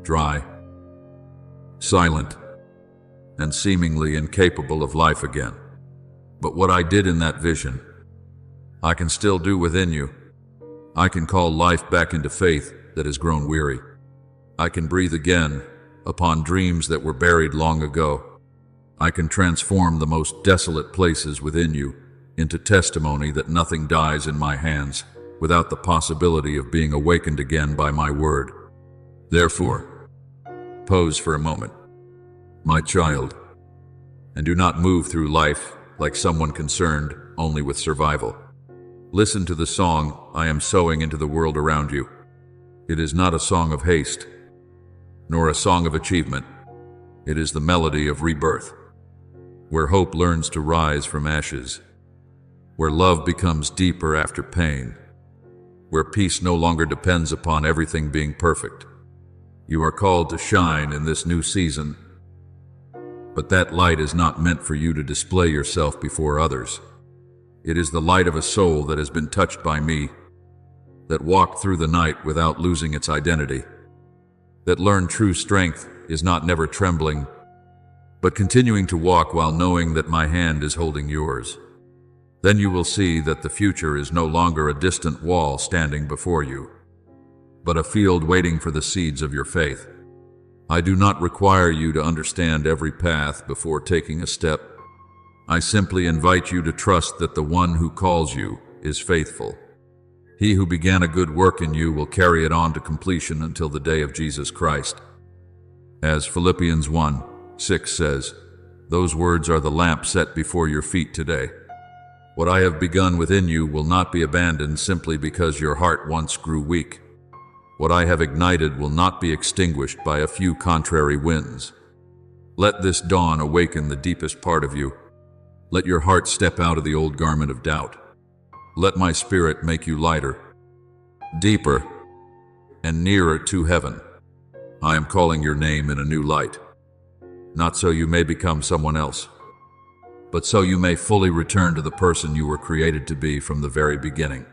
dry, silent, and seemingly incapable of life again. But what I did in that vision, I can still do within you. I can call life back into faith that has grown weary. I can breathe again upon dreams that were buried long ago. I can transform the most desolate places within you into testimony that nothing dies in my hands. without the possibility of being awakened again by my word. Therefore, pause for a moment, my child, and do not move through life like someone concerned only with survival. Listen to the song I am sowing into the world around you. It is not a song of haste, nor a song of achievement. It is the melody of rebirth, where hope learns to rise from ashes, where love becomes deeper after pain, where peace no longer depends upon everything being perfect. You are called to shine in this new season, but that light is not meant for you to display yourself before others. It is the light of a soul that has been touched by me, that walked through the night without losing its identity, that learned true strength is not never trembling, but continuing to walk while knowing that my hand is holding yours. Then you will see that the future is no longer a distant wall standing before you, but a field waiting for the seeds of your faith. I do not require you to understand every path before taking a step. I simply invite you to trust that the one who calls you is faithful. He who began a good work in you will carry it on to completion until the day of Jesus Christ. As Philippians 1:6 says, those words are the lamp set before your feet today. What I have begun within you will not be abandoned simply because your heart once grew weak. What I have ignited will not be extinguished by a few contrary winds. Let this dawn awaken the deepest part of you. Let your heart step out of the old garment of doubt. Let my spirit make you lighter, deeper, and nearer to heaven. I am calling your name in a new light, not so you may become someone else, but so you may fully return to the person you were created to be from the very beginning.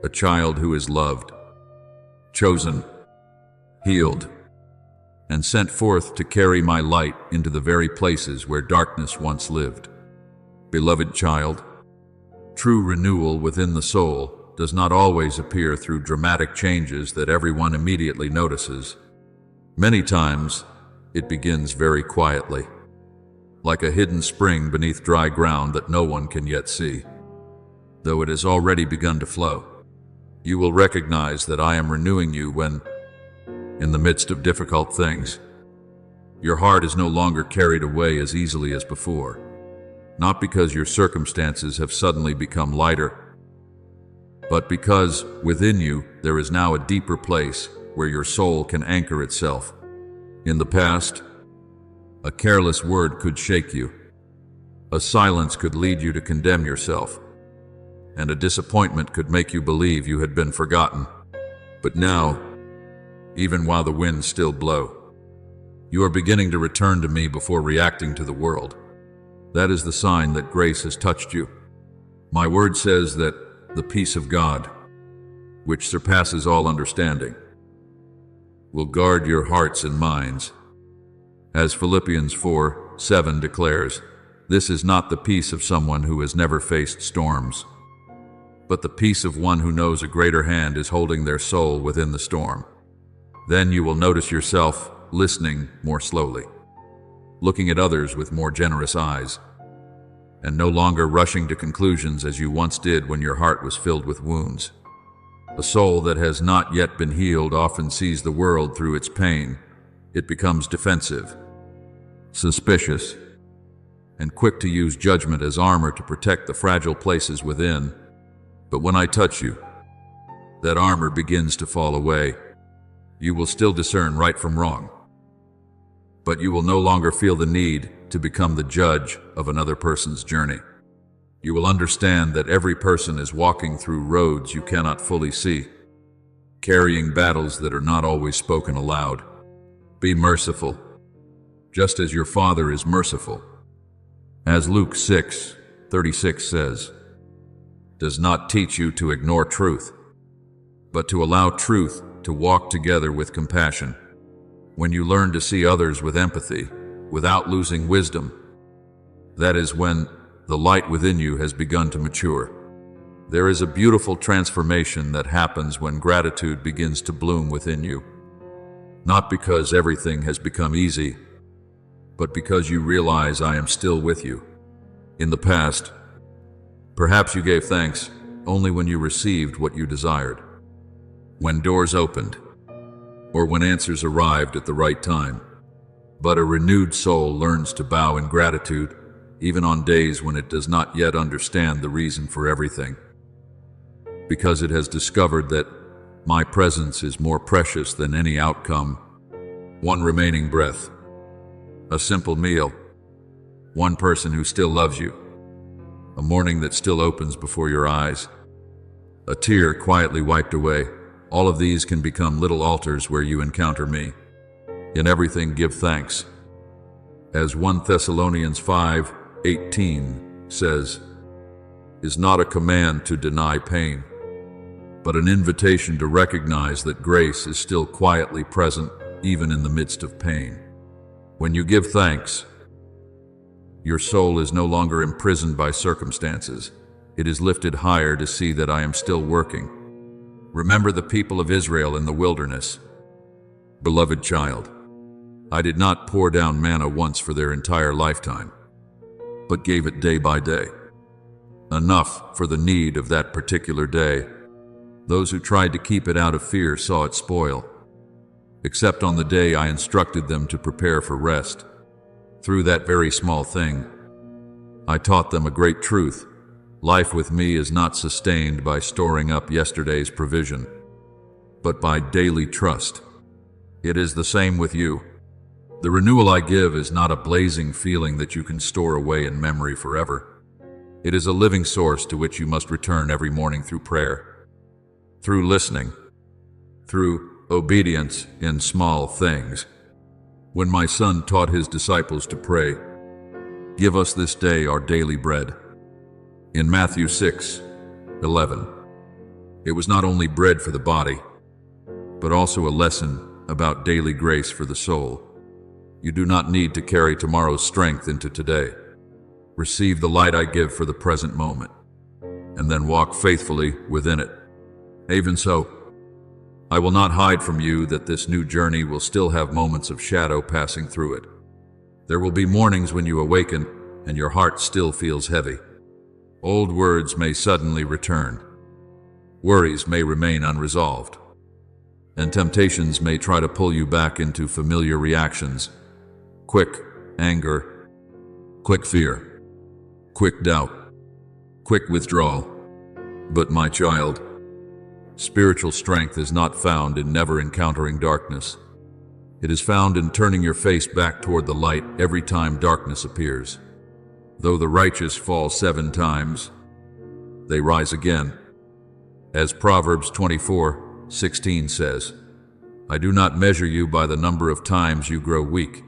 A child who is loved, chosen, healed, and sent forth to carry my light into the very places where darkness once lived. Beloved child, true renewal within the soul does not always appear through dramatic changes that everyone immediately notices. Many times, it begins very quietly, like a hidden spring beneath dry ground that no one can yet see. Though it has already begun to flow, you will recognize that I am renewing you when, in the midst of difficult things, your heart is no longer carried away as easily as before. Not because your circumstances have suddenly become lighter, but because within you there is now a deeper place where your soul can anchor itself. In the past, a careless word could shake you, a silence could lead you to condemn yourself, and a disappointment could make you believe you had been forgotten. But now, even while the winds still blow, you are beginning to return to me before reacting to the world. That is the sign that grace has touched you. My word says that the peace of God, which surpasses all understanding, will guard your hearts and minds. As Philippians 4:7 declares, this is not the peace of someone who has never faced storms, but the peace of one who knows a greater hand is holding their soul within the storm. Then you will notice yourself listening more slowly, looking at others with more generous eyes, and no longer rushing to conclusions as you once did when your heart was filled with wounds. A soul that has not yet been healed often sees the world through its pain. It becomes defensive, suspicious, and quick to use judgment as armor to protect the fragile places within. But when I touch you, that armor begins to fall away. You will still discern right from wrong, but you will no longer feel the need to become the judge of another person's journey. You will understand that every person is walking through roads you cannot fully see, carrying battles that are not always spoken aloud. Be merciful, just as your Father is merciful. As Luke 6:36 says, does not teach you to ignore truth, but to allow truth to walk together with compassion. When you learn to see others with empathy, without losing wisdom, that is when the light within you has begun to mature. There is a beautiful transformation that happens when gratitude begins to bloom within you. Not because everything has become easy, but because you realize I am still with you. In the past, perhaps you gave thanks only when you received what you desired, when doors opened, or when answers arrived at the right time. But a renewed soul learns to bow in gratitude, even on days when it does not yet understand the reason for everything, because it has discovered that my presence is more precious than any outcome. One remaining breath, a simple meal, one person who still loves you, a morning that still opens before your eyes, a tear quietly wiped away. All of these can become little altars where you encounter me. In everything give thanks. As 1 Thessalonians 5:18 says, is not a command to deny pain, but an invitation to recognize that grace is still quietly present even in the midst of pain. When you give thanks, your soul is no longer imprisoned by circumstances. It is lifted higher to see that I am still working. Remember the people of Israel in the wilderness. Beloved child, I did not pour down manna once for their entire lifetime, but gave it day by day, enough for the need of that particular day. Those who tried to keep it out of fear saw it spoil, except on the day I instructed them to prepare for rest. Through that very small thing, I taught them a great truth. Life with me is not sustained by storing up yesterday's provision, but by daily trust. It is the same with you. The renewal I give is not a blazing feeling that you can store away in memory forever. It is a living source to which you must return every morning through prayer, through listening, through obedience in small things. When my son taught his disciples to pray, "Give us this day our daily bread," in Matthew 6:11, it was not only bread for the body, but also a lesson about daily grace for the soul. You do not need to carry tomorrow's strength into today. Receive the light I give for the present moment, and then walk faithfully within it. Even so, I will not hide from you that this new journey will still have moments of shadow passing through it. There will be mornings when you awaken and your heart still feels heavy. Old words may suddenly return. Worries may remain unresolved, and temptations may try to pull you back into familiar reactions. Quick anger, quick fear, quick doubt, quick withdrawal. But my child, spiritual strength is not found in never encountering darkness. It is found in turning your face back toward the light every time darkness appears. Though the righteous fall 7 times, they rise again. As Proverbs 24:16 says, I do not measure you by the number of times you grow weak,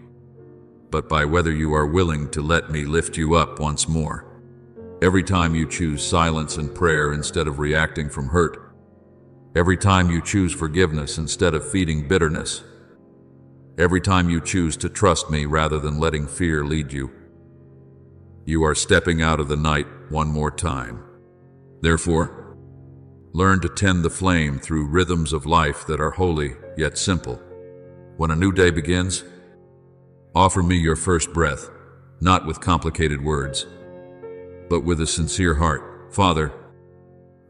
but by whether you are willing to let me lift you up once more. Every time you choose silence and prayer instead of reacting from hurt, every time you choose forgiveness instead of feeding bitterness, every time you choose to trust me rather than letting fear lead you, you are stepping out of the night one more time. Therefore, learn to tend the flame through rhythms of life that are holy yet simple. When a new day begins, offer me your first breath, not with complicated words, but with a sincere heart. Father,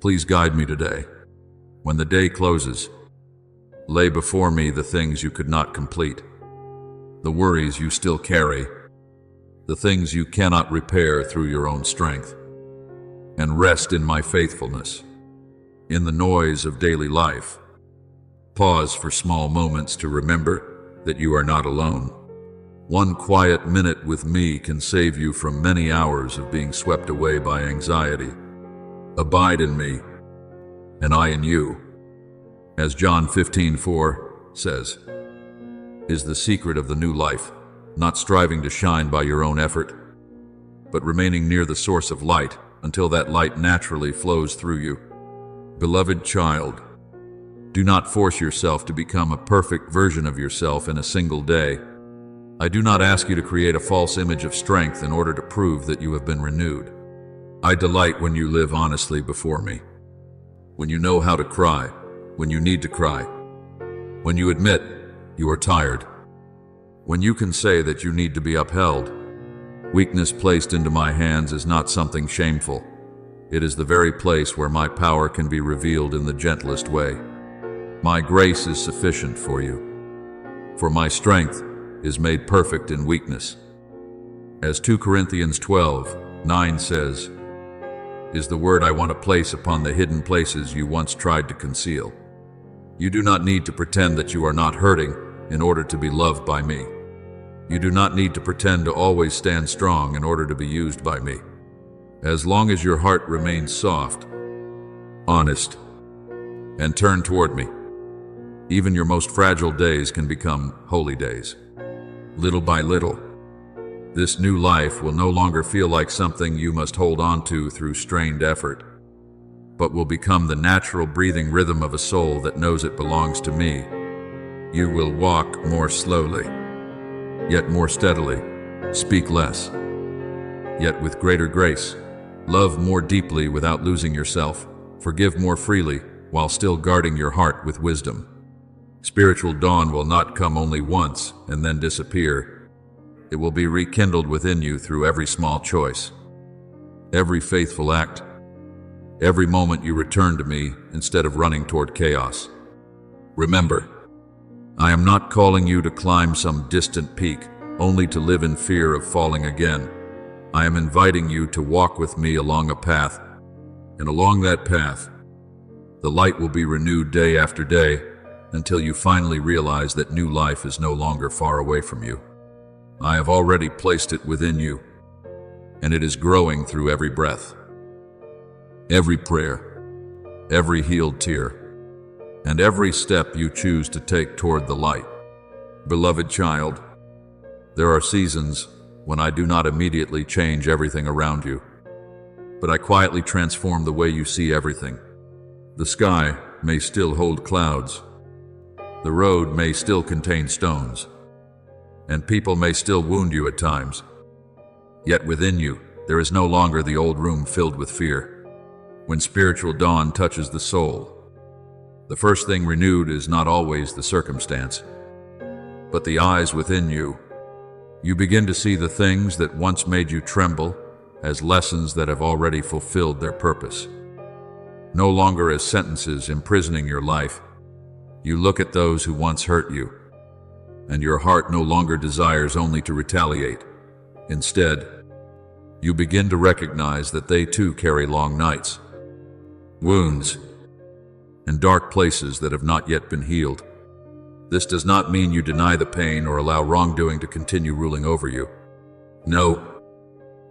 please guide me today. When the day closes, lay before me the things you could not complete, the worries you still carry, the things you cannot repair through your own strength, and rest in my faithfulness. In the noise of daily life, pause for small moments to remember that you are not alone. One quiet minute with me can save you from many hours of being swept away by anxiety. Abide in me, and I in you. As John 15:4 says, is the secret of the new life, not striving to shine by your own effort, but remaining near the source of light until that light naturally flows through you. Beloved child, do not force yourself to become a perfect version of yourself in a single day. I do not ask you to create a false image of strength in order to prove that you have been renewed. I delight when you live honestly before me, when you know how to cry, when you need to cry, when you admit you are tired, when you can say that you need to be upheld. Weakness placed into my hands is not something shameful. It is the very place where my power can be revealed in the gentlest way. My grace is sufficient for you, for my strength is made perfect in weakness. As 2 Corinthians 12:9 says, is the word I want to place upon the hidden places you once tried to conceal. You do not need to pretend that you are not hurting in order to be loved by me. You do not need to pretend to always stand strong in order to be used by me. As long as your heart remains soft, honest, and turned toward me, even your most fragile days can become holy days. Little by little, this new life will no longer feel like something you must hold on to through strained effort, but will become the natural breathing rhythm of a soul that knows it belongs to me. You will walk more slowly, yet more steadily, speak less, yet with greater grace, love more deeply without losing yourself, forgive more freely while still guarding your heart with wisdom. Spiritual dawn will not come only once and then disappear. It will be rekindled within you through every small choice, every faithful act, every moment you return to me instead of running toward chaos. Remember, I am not calling you to climb some distant peak only to live in fear of falling again. I am inviting you to walk with me along a path, and along that path, the light will be renewed day after day until you finally realize that new life is no longer far away from you. I have already placed it within you, and it is growing through every breath, every prayer, every healed tear, and every step you choose to take toward the light. Beloved child, there are seasons when I do not immediately change everything around you, but I quietly transform the way you see everything. The sky may still hold clouds, the road may still contain stones, and people may still wound you at times. Yet within you, there is no longer the old room filled with fear. When spiritual dawn touches the soul, the first thing renewed is not always the circumstance, but the eyes within you. You begin to see the things that once made you tremble as lessons that have already fulfilled their purpose. No longer as sentences imprisoning your life, you look at those who once hurt you, and your heart no longer desires only to retaliate. Instead, you begin to recognize that they too carry long nights, wounds, and dark places that have not yet been healed. This does not mean you deny the pain or allow wrongdoing to continue ruling over you. No,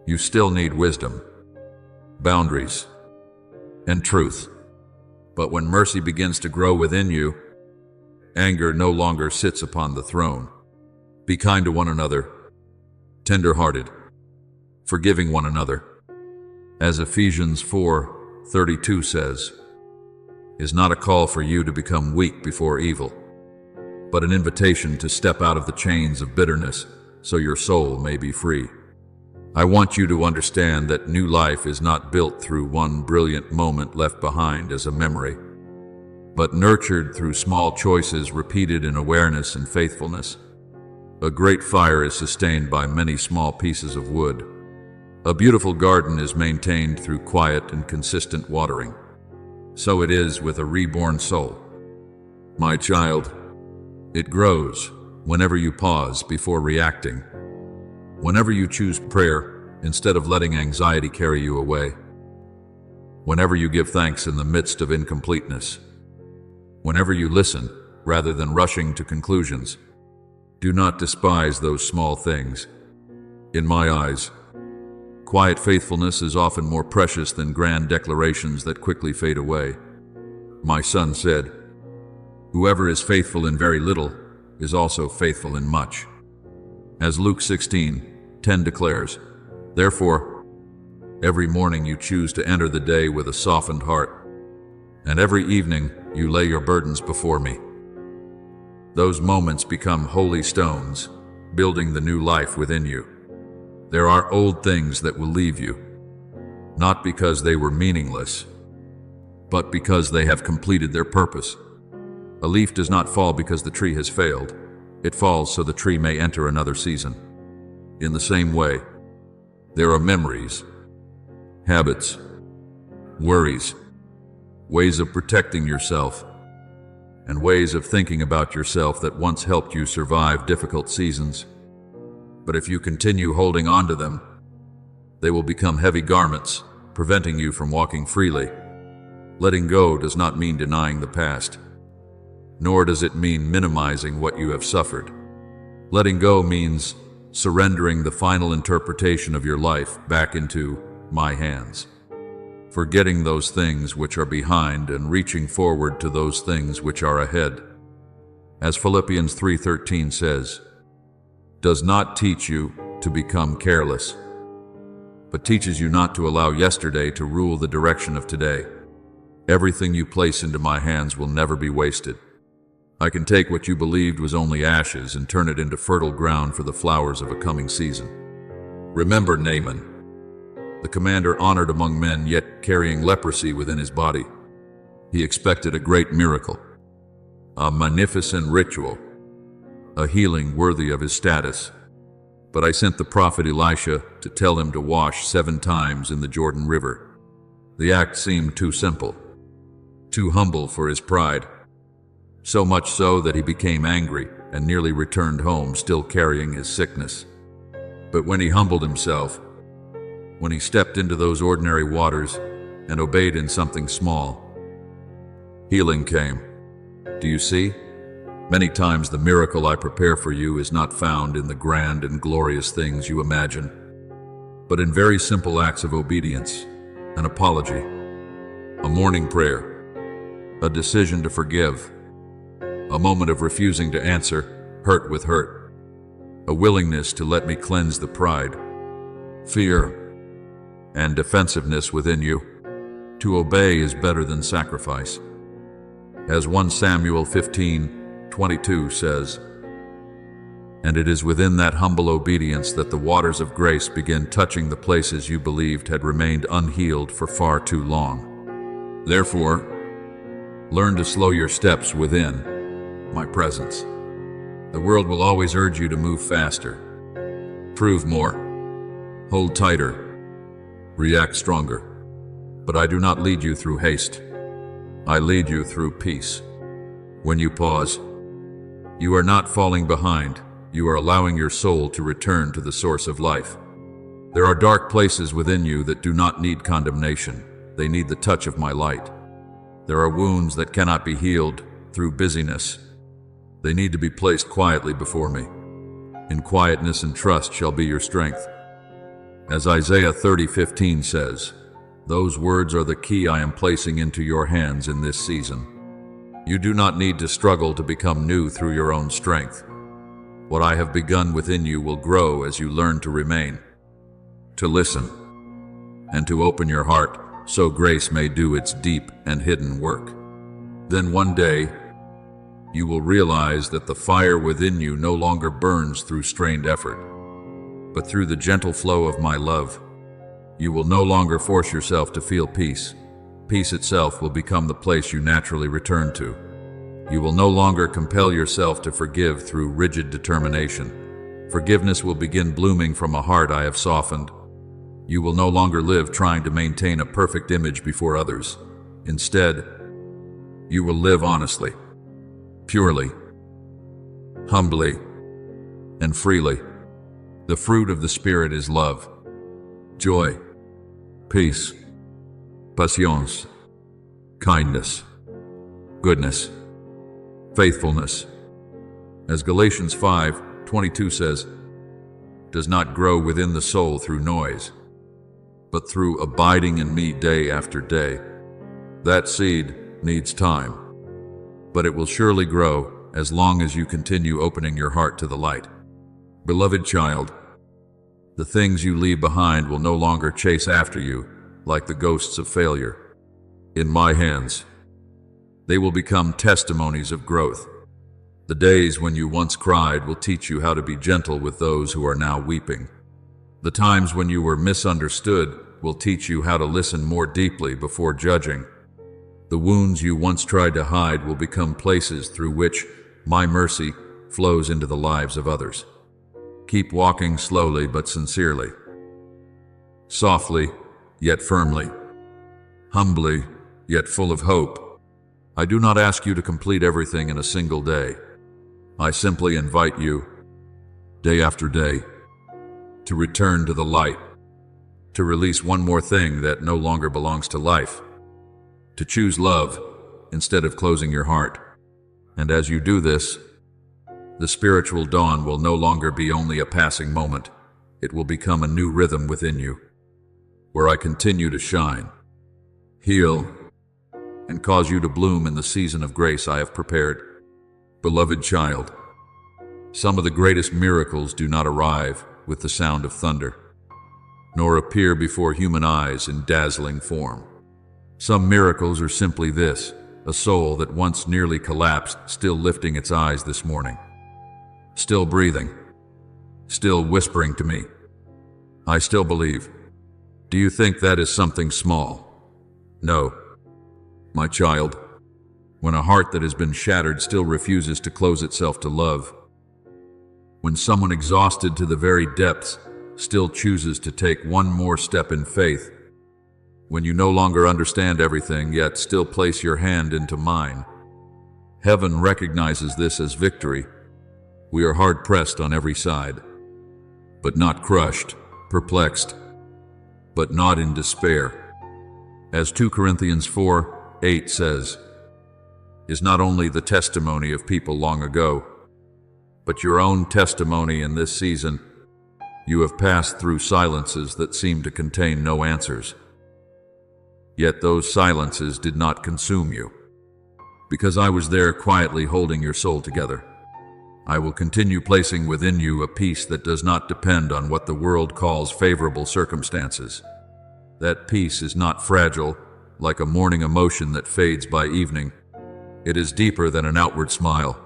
you still need wisdom, boundaries, and truth. But when mercy begins to grow within you, anger no longer sits upon the throne. Be kind to one another, tender-hearted, forgiving one another. As Ephesians 4:32 says, is not a call for you to become weak before evil, but an invitation to step out of the chains of bitterness so your soul may be free. I want you to understand that new life is not built through one brilliant moment left behind as a memory, but nurtured through small choices repeated in awareness and faithfulness. A great fire is sustained by many small pieces of wood. A beautiful garden is maintained through quiet and consistent watering. So it is with a reborn soul. My child, it grows whenever you pause before reacting, whenever you choose prayer instead of letting anxiety carry you away, whenever you give thanks in the midst of incompleteness, whenever you listen rather than rushing to conclusions. Do not despise those small things. In my eyes, quiet faithfulness is often more precious than grand declarations that quickly fade away. My son said, "Whoever is faithful in very little is also faithful in much." As Luke 16:10 declares, therefore, every morning you choose to enter the day with a softened heart, and every evening you lay your burdens before me. Those moments become holy stones, building the new life within you. There are old things that will leave you, not because they were meaningless, but because they have completed their purpose. A leaf does not fall because the tree has failed. It falls so the tree may enter another season. In the same way, there are memories, habits, worries, ways of protecting yourself, and ways of thinking about yourself that once helped you survive difficult seasons. But if you continue holding on to them, they will become heavy garments, preventing you from walking freely. Letting go does not mean denying the past, nor does it mean minimizing what you have suffered. Letting go means surrendering the final interpretation of your life back into my hands, forgetting those things which are behind and reaching forward to those things which are ahead. As Philippians 3:13 says, does not teach you to become careless, but teaches you not to allow yesterday to rule the direction of today. Everything you place into my hands will never be wasted. I can take what you believed was only ashes and turn it into fertile ground for the flowers of a coming season. Remember Naaman, the commander honored among men, yet carrying leprosy within his body. He expected a great miracle, a magnificent ritual, a healing worthy of his status. But I sent the prophet Elisha to tell him to wash 7 times in the Jordan River. The act seemed too simple, too humble for his pride, so much so that he became angry and nearly returned home still carrying his sickness. But when he humbled himself, when he stepped into those ordinary waters and obeyed in something small, healing came. Do you see? Many times the miracle I prepare for you is not found in the grand and glorious things you imagine, but in very simple acts of obedience, an apology, a morning prayer, a decision to forgive, a moment of refusing to answer hurt with hurt, a willingness to let me cleanse the pride, fear, and defensiveness within you. To obey is better than sacrifice. As 1 Samuel 15:22 says, and it is within that humble obedience that the waters of grace begin touching the places you believed had remained unhealed for far too long. Therefore, learn to slow your steps within my presence. The world will always urge you to move faster, prove more, hold tighter, react stronger. But I do not lead you through haste. I lead you through peace. When you pause, you are not falling behind. You are allowing your soul to return to the source of life. There are dark places within you that do not need condemnation. They need the touch of my light. There are wounds that cannot be healed through busyness. They need to be placed quietly before me. In quietness and trust shall be your strength. As Isaiah 30:15 says, those words are the key I am placing into your hands in this season. You do not need to struggle to become new through your own strength. What I have begun within you will grow as you learn to remain, to listen, and to open your heart so grace may do its deep and hidden work. Then one day, you will realize that the fire within you no longer burns through strained effort, but through the gentle flow of my love. You will no longer force yourself to feel peace. Peace itself will become the place you naturally return to. You will no longer compel yourself to forgive through rigid determination. Forgiveness will begin blooming from a heart I have softened. You will no longer live trying to maintain a perfect image before others. Instead, you will live honestly, purely, humbly, and freely. The fruit of the Spirit is love, joy, peace, patience, kindness, goodness, faithfulness. As Galatians 5:22 says, does not grow within the soul through noise, but through abiding in me day after day. That seed needs time, but it will surely grow as long as you continue opening your heart to the light. Beloved child, the things you leave behind will no longer chase after you like the ghosts of failure. In my hands, they will become testimonies of growth. The days when you once cried will teach you how to be gentle with those who are now weeping. The times when you were misunderstood will teach you how to listen more deeply before judging. The wounds you once tried to hide will become places through which my mercy flows into the lives of others. Keep walking slowly but sincerely, softly yet firmly, humbly, yet full of hope. I do not ask you to complete everything in a single day. I simply invite you, day after day, to return to the light, to release one more thing that no longer belongs to life, to choose love instead of closing your heart. And as you do this, the spiritual dawn will no longer be only a passing moment. It will become a new rhythm within you, where I continue to shine, heal, and cause you to bloom in the season of grace I have prepared. Beloved child, some of the greatest miracles do not arrive with the sound of thunder, nor appear before human eyes in dazzling form. Some miracles are simply this: a soul that once nearly collapsed, still lifting its eyes this morning, still breathing, still whispering to me, "I still believe." Do you think that is something small? No, my child. When a heart that has been shattered still refuses to close itself to love, when someone exhausted to the very depths still chooses to take one more step in faith, when you no longer understand everything yet still place your hand into mine, heaven recognizes this as victory. We are hard-pressed on every side, but not crushed, perplexed, but not in despair. As 2 Corinthians 4:8 says, is not only the testimony of people long ago, but your own testimony in this season. You have passed through silences that seem to contain no answers. Yet those silences did not consume you, because I was there quietly holding your soul together. I will continue placing within you a peace that does not depend on what the world calls favorable circumstances. That peace is not fragile, like a morning emotion that fades by evening. It is deeper than an outward smile,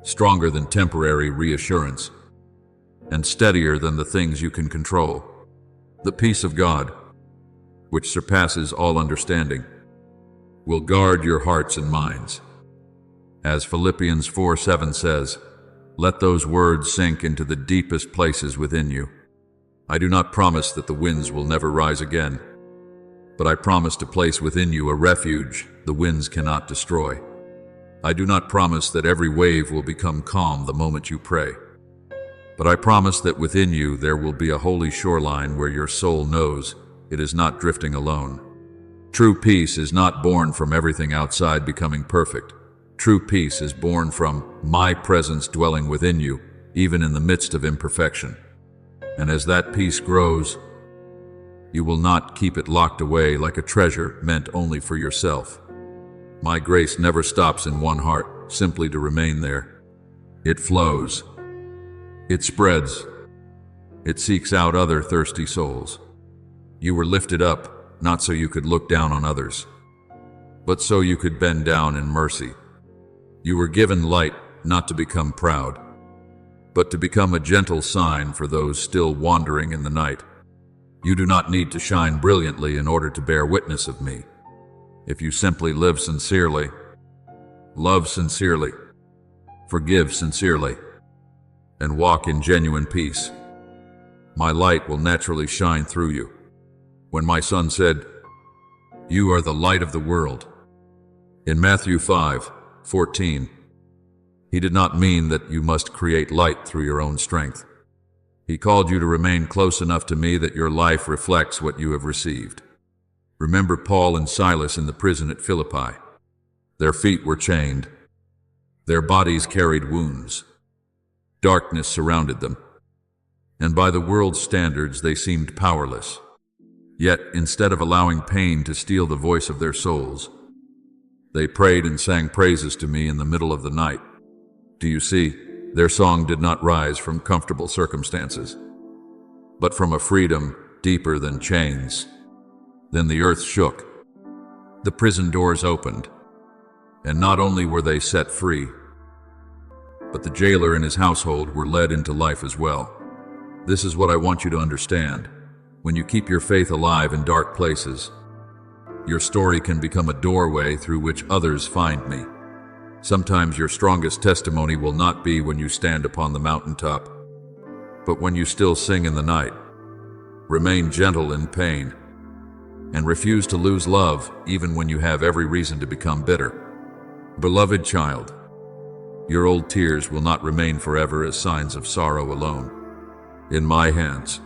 stronger than temporary reassurance, and steadier than the things you can control. The peace of God, which surpasses all understanding, will guard your hearts and minds. As Philippians 4:7 says, let those words sink into the deepest places within you. I do not promise that the winds will never rise again, but I promise to place within you a refuge the winds cannot destroy. I do not promise that every wave will become calm the moment you pray, but I promise that within you there will be a holy shoreline where your soul knows it is not drifting alone. True peace is not born from everything outside becoming perfect. True peace is born from my presence dwelling within you, even in the midst of imperfection. And as that peace grows, you will not keep it locked away like a treasure meant only for yourself. My grace never stops in one heart, simply to remain there. It flows. It spreads. It seeks out other thirsty souls. You were lifted up, not so you could look down on others, but so you could bend down in mercy. You were given light not to become proud, but to become a gentle sign for those still wandering in the night. You do not need to shine brilliantly in order to bear witness of me. If you simply live sincerely, love sincerely, forgive sincerely, and walk in genuine peace, my light will naturally shine through you. When my son said, "You are the light of the world," in Matthew 5:14, he did not mean that you must create light through your own strength. He called you to remain close enough to me that your life reflects what you have received. Remember Paul and Silas in the prison at Philippi. Their feet were chained. Their bodies carried wounds. Darkness surrounded them, and by the world's standards they seemed powerless. Yet, instead of allowing pain to steal the voice of their souls, they prayed and sang praises to me in the middle of the night. Do you see? Their song did not rise from comfortable circumstances, but from a freedom deeper than chains. Then the earth shook. The prison doors opened, and not only were they set free, but the jailer and his household were led into life as well. This is what I want you to understand. When you keep your faith alive in dark places, your story can become a doorway through which others find me. Sometimes your strongest testimony will not be when you stand upon the mountaintop, but when you still sing in the night. Remain gentle in pain. and refuse to lose love even when you have every reason to become bitter. Beloved child, your old tears will not remain forever as signs of sorrow alone. In my hands,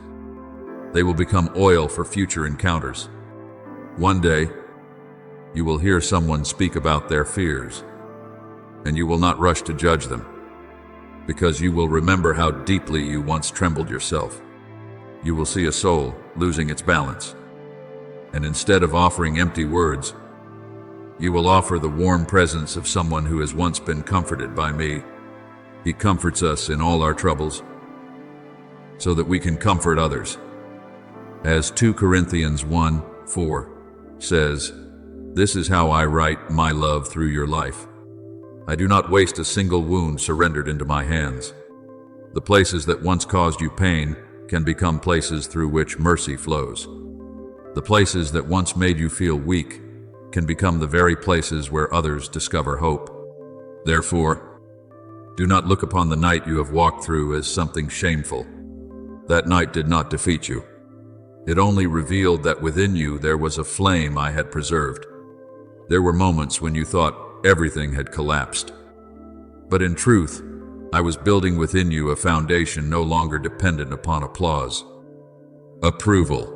they will become oil for future encounters. One day, you will hear someone speak about their fears, and you will not rush to judge them, because you will remember how deeply you once trembled yourself. You will see a soul losing its balance, and instead of offering empty words, you will offer the warm presence of someone who has once been comforted by me. He comforts us in all our troubles, so that we can comfort others. As 2 Corinthians 1:4 says, "This is how I write my love through your life. I do not waste a single wound surrendered into my hands." The places that once caused you pain can become places through which mercy flows. The places that once made you feel weak can become the very places where others discover hope. Therefore, do not look upon the night you have walked through as something shameful. That night did not defeat you. It only revealed that within you there was a flame I had preserved. There were moments when you thought everything had collapsed. But in truth, I was building within you a foundation no longer dependent upon applause, approval,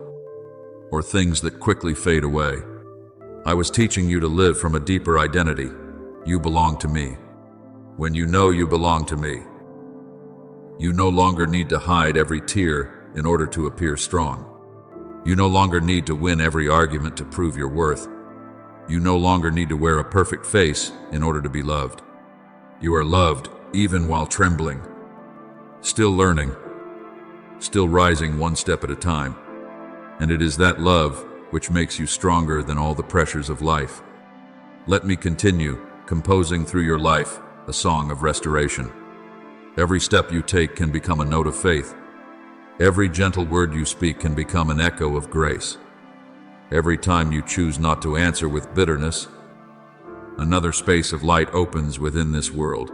or things that quickly fade away. I was teaching you to live from a deeper identity. You belong to me. When you know you belong to me, you no longer need to hide every tear in order to appear strong. You no longer need to win every argument to prove your worth. You no longer need to wear a perfect face in order to be loved. You are loved even while trembling, still learning, still rising one step at a time. And it is that love which makes you stronger than all the pressures of life. Let me continue composing through your life a song of restoration. Every step you take can become a note of faith. Every gentle word you speak can become an echo of grace. Every time you choose not to answer with bitterness, another space of light opens within this world.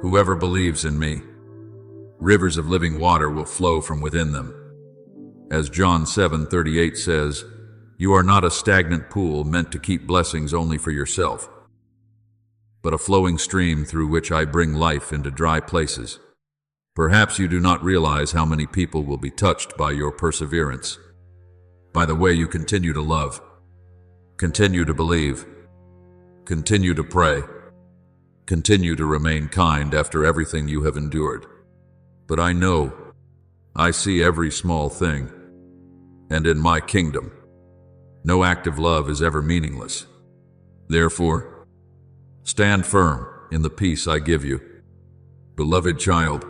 Whoever believes in me, rivers of living water will flow from within them. As John 7:38 says, "You are not a stagnant pool meant to keep blessings only for yourself, but a flowing stream through which I bring life into dry places." Perhaps you do not realize how many people will be touched by your perseverance, by the way you continue to love, continue to believe, continue to pray, continue to remain kind after everything you have endured. But I know, I see every small thing, and in my kingdom, no act of love is ever meaningless. Therefore, stand firm in the peace I give you. Beloved child,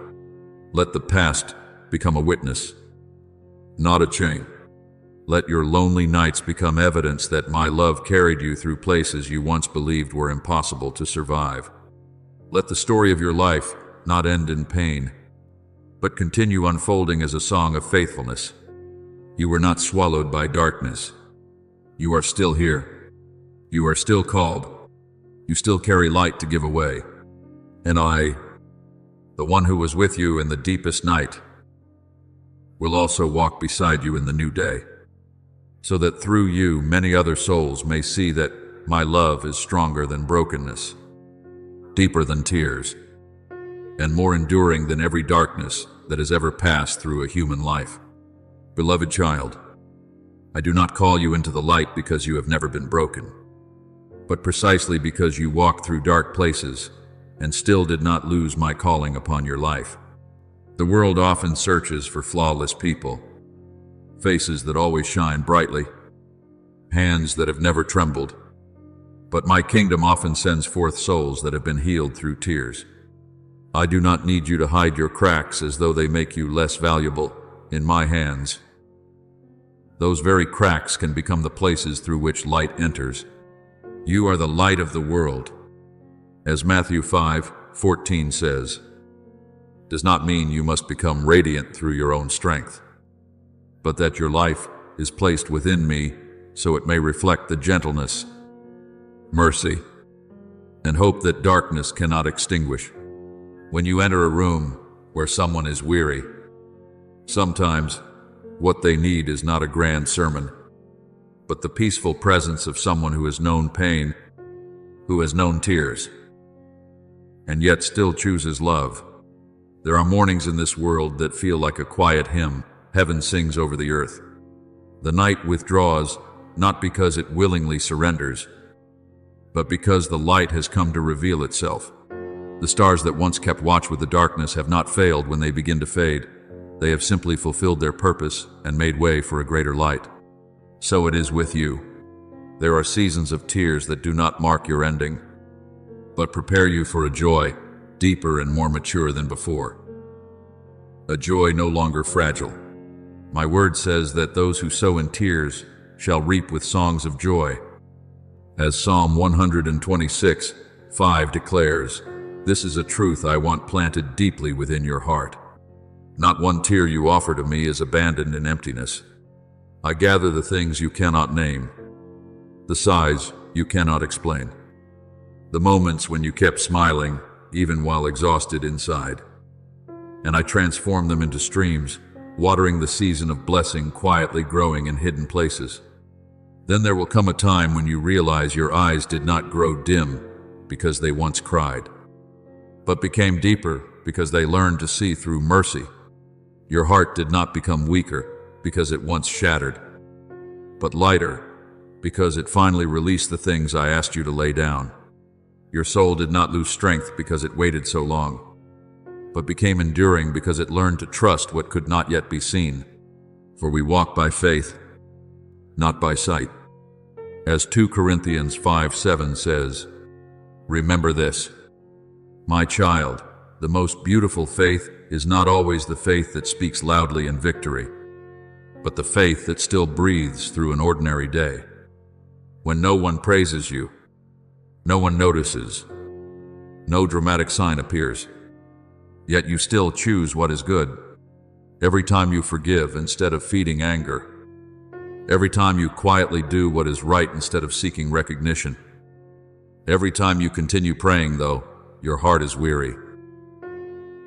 let the past become a witness, not a chain. Let your lonely nights become evidence that my love carried you through places you once believed were impossible to survive. Let the story of your life not end in pain, but continue unfolding as a song of faithfulness. You were not swallowed by darkness. You are still here. You are still called. You still carry light to give away. And I, the one who was with you in the deepest night, will also walk beside you in the new day, so that through you many other souls may see that my love is stronger than brokenness, deeper than tears, and more enduring than every darkness that has ever passed through a human life. Beloved child, I do not call you into the light because you have never been broken, but precisely because you walked through dark places and still did not lose my calling upon your life. The world often searches for flawless people, faces that always shine brightly, hands that have never trembled. But my kingdom often sends forth souls that have been healed through tears. I do not need you to hide your cracks as though they make you less valuable. In my hands, those very cracks can become the places through which light enters. You are the light of the world. As Matthew 5:14 says, does not mean you must become radiant through your own strength, but that your life is placed within me so it may reflect the gentleness, mercy, and hope that darkness cannot extinguish. When you enter a room where someone is weary, sometimes what they need is not a grand sermon, but the peaceful presence of someone who has known pain, who has known tears, and yet still chooses love. There are mornings in this world that feel like a quiet hymn heaven sings over the earth. The night withdraws, not because it willingly surrenders, but because the light has come to reveal itself. The stars that once kept watch with the darkness have not failed when they begin to fade. They have simply fulfilled their purpose and made way for a greater light. So it is with you. There are seasons of tears that do not mark your ending, but prepare you for a joy deeper and more mature than before. A joy no longer fragile. My word says that those who sow in tears shall reap with songs of joy. As Psalm 126:5 declares, this is a truth I want planted deeply within your heart. Not one tear you offer to me is abandoned in emptiness. I gather the things you cannot name, the sighs you cannot explain, the moments when you kept smiling even while exhausted inside, and I transform them into streams, watering the season of blessing quietly growing in hidden places. Then there will come a time when you realize your eyes did not grow dim because they once cried, but became deeper because they learned to see through mercy. Your heart did not become weaker because it once shattered, but lighter because it finally released the things I asked you to lay down. Your soul did not lose strength because it waited so long, but became enduring because it learned to trust what could not yet be seen. For we walk by faith, not by sight. As 2 Corinthians 5:7 says, remember this, my child, the most beautiful faith is not always the faith that speaks loudly in victory, but the faith that still breathes through an ordinary day. When no one praises you, no one notices, no dramatic sign appears, yet you still choose what is good. Every time you forgive instead of feeding anger, every time you quietly do what is right instead of seeking recognition, every time you continue praying though your heart is weary,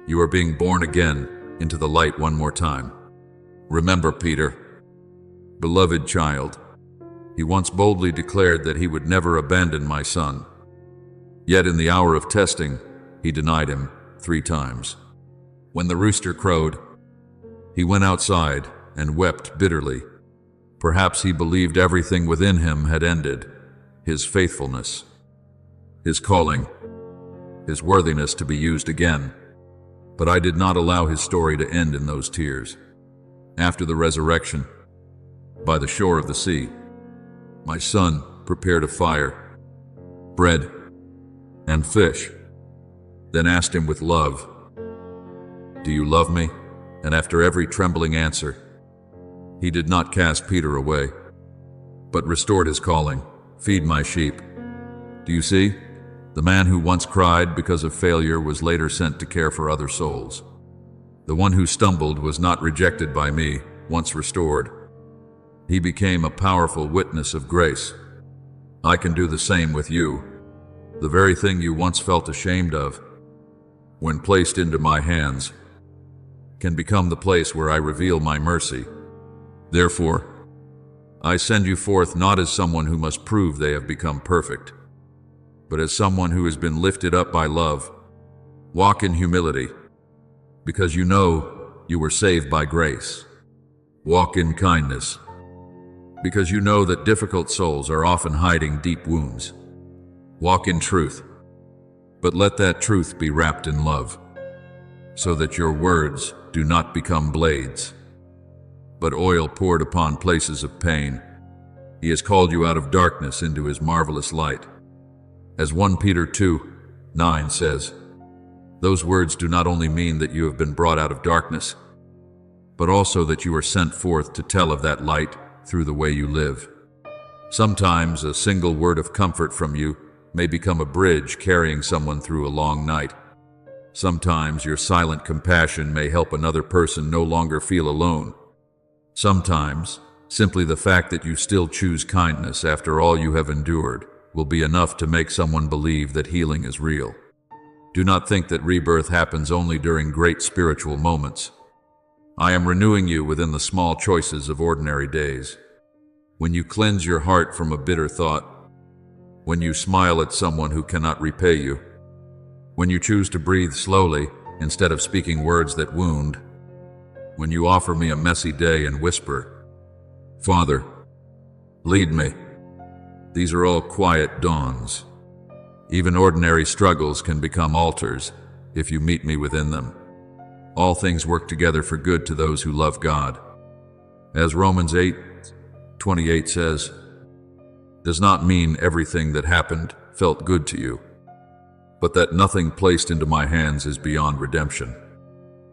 you are being born again into the light one more time. Remember Peter, beloved child, he once boldly declared that he would never abandon my son. Yet in the hour of testing, he denied him 3 times. When the rooster crowed, he went outside and wept bitterly. Perhaps he believed everything within him had ended, his faithfulness, his calling, his worthiness to be used again. But I did not allow his story to end in those tears. After the resurrection, by the shore of the sea, my son prepared a fire, bread, and fish, then asked him with love, do you love me? And after every trembling answer, he did not cast Peter away, but restored his calling, feed my sheep. Do you see? The man who once cried because of failure was later sent to care for other souls. The one who stumbled was not rejected by me, once restored. He became a powerful witness of grace. I can do the same with you. The very thing you once felt ashamed of, when placed into my hands, can become the place where I reveal my mercy. Therefore, I send you forth not as someone who must prove they have become perfect, but as someone who has been lifted up by love. Walk in humility, because you know you were saved by grace. Walk in kindness, because you know that difficult souls are often hiding deep wounds. Walk in truth, but let that truth be wrapped in love, so that your words do not become blades, but oil poured upon places of pain. He has called you out of darkness into his marvelous light. As 1 Peter 2:9 says, those words do not only mean that you have been brought out of darkness, but also that you are sent forth to tell of that light through the way you live. Sometimes a single word of comfort from you may become a bridge carrying someone through a long night. Sometimes your silent compassion may help another person no longer feel alone. Sometimes, simply the fact that you still choose kindness after all you have endured will be enough to make someone believe that healing is real. Do not think that rebirth happens only during great spiritual moments. I am renewing you within the small choices of ordinary days. when you cleanse your heart from a bitter thought, when you smile at someone who cannot repay you, when you choose to breathe slowly instead of speaking words that wound, when you offer me a messy day and whisper, "Father, lead me." These are all quiet dawns. Even ordinary struggles can become altars if you meet me within them. All things work together for good to those who love God. As Romans 8:28 says, does not mean everything that happened felt good to you, but that nothing placed into my hands is beyond redemption.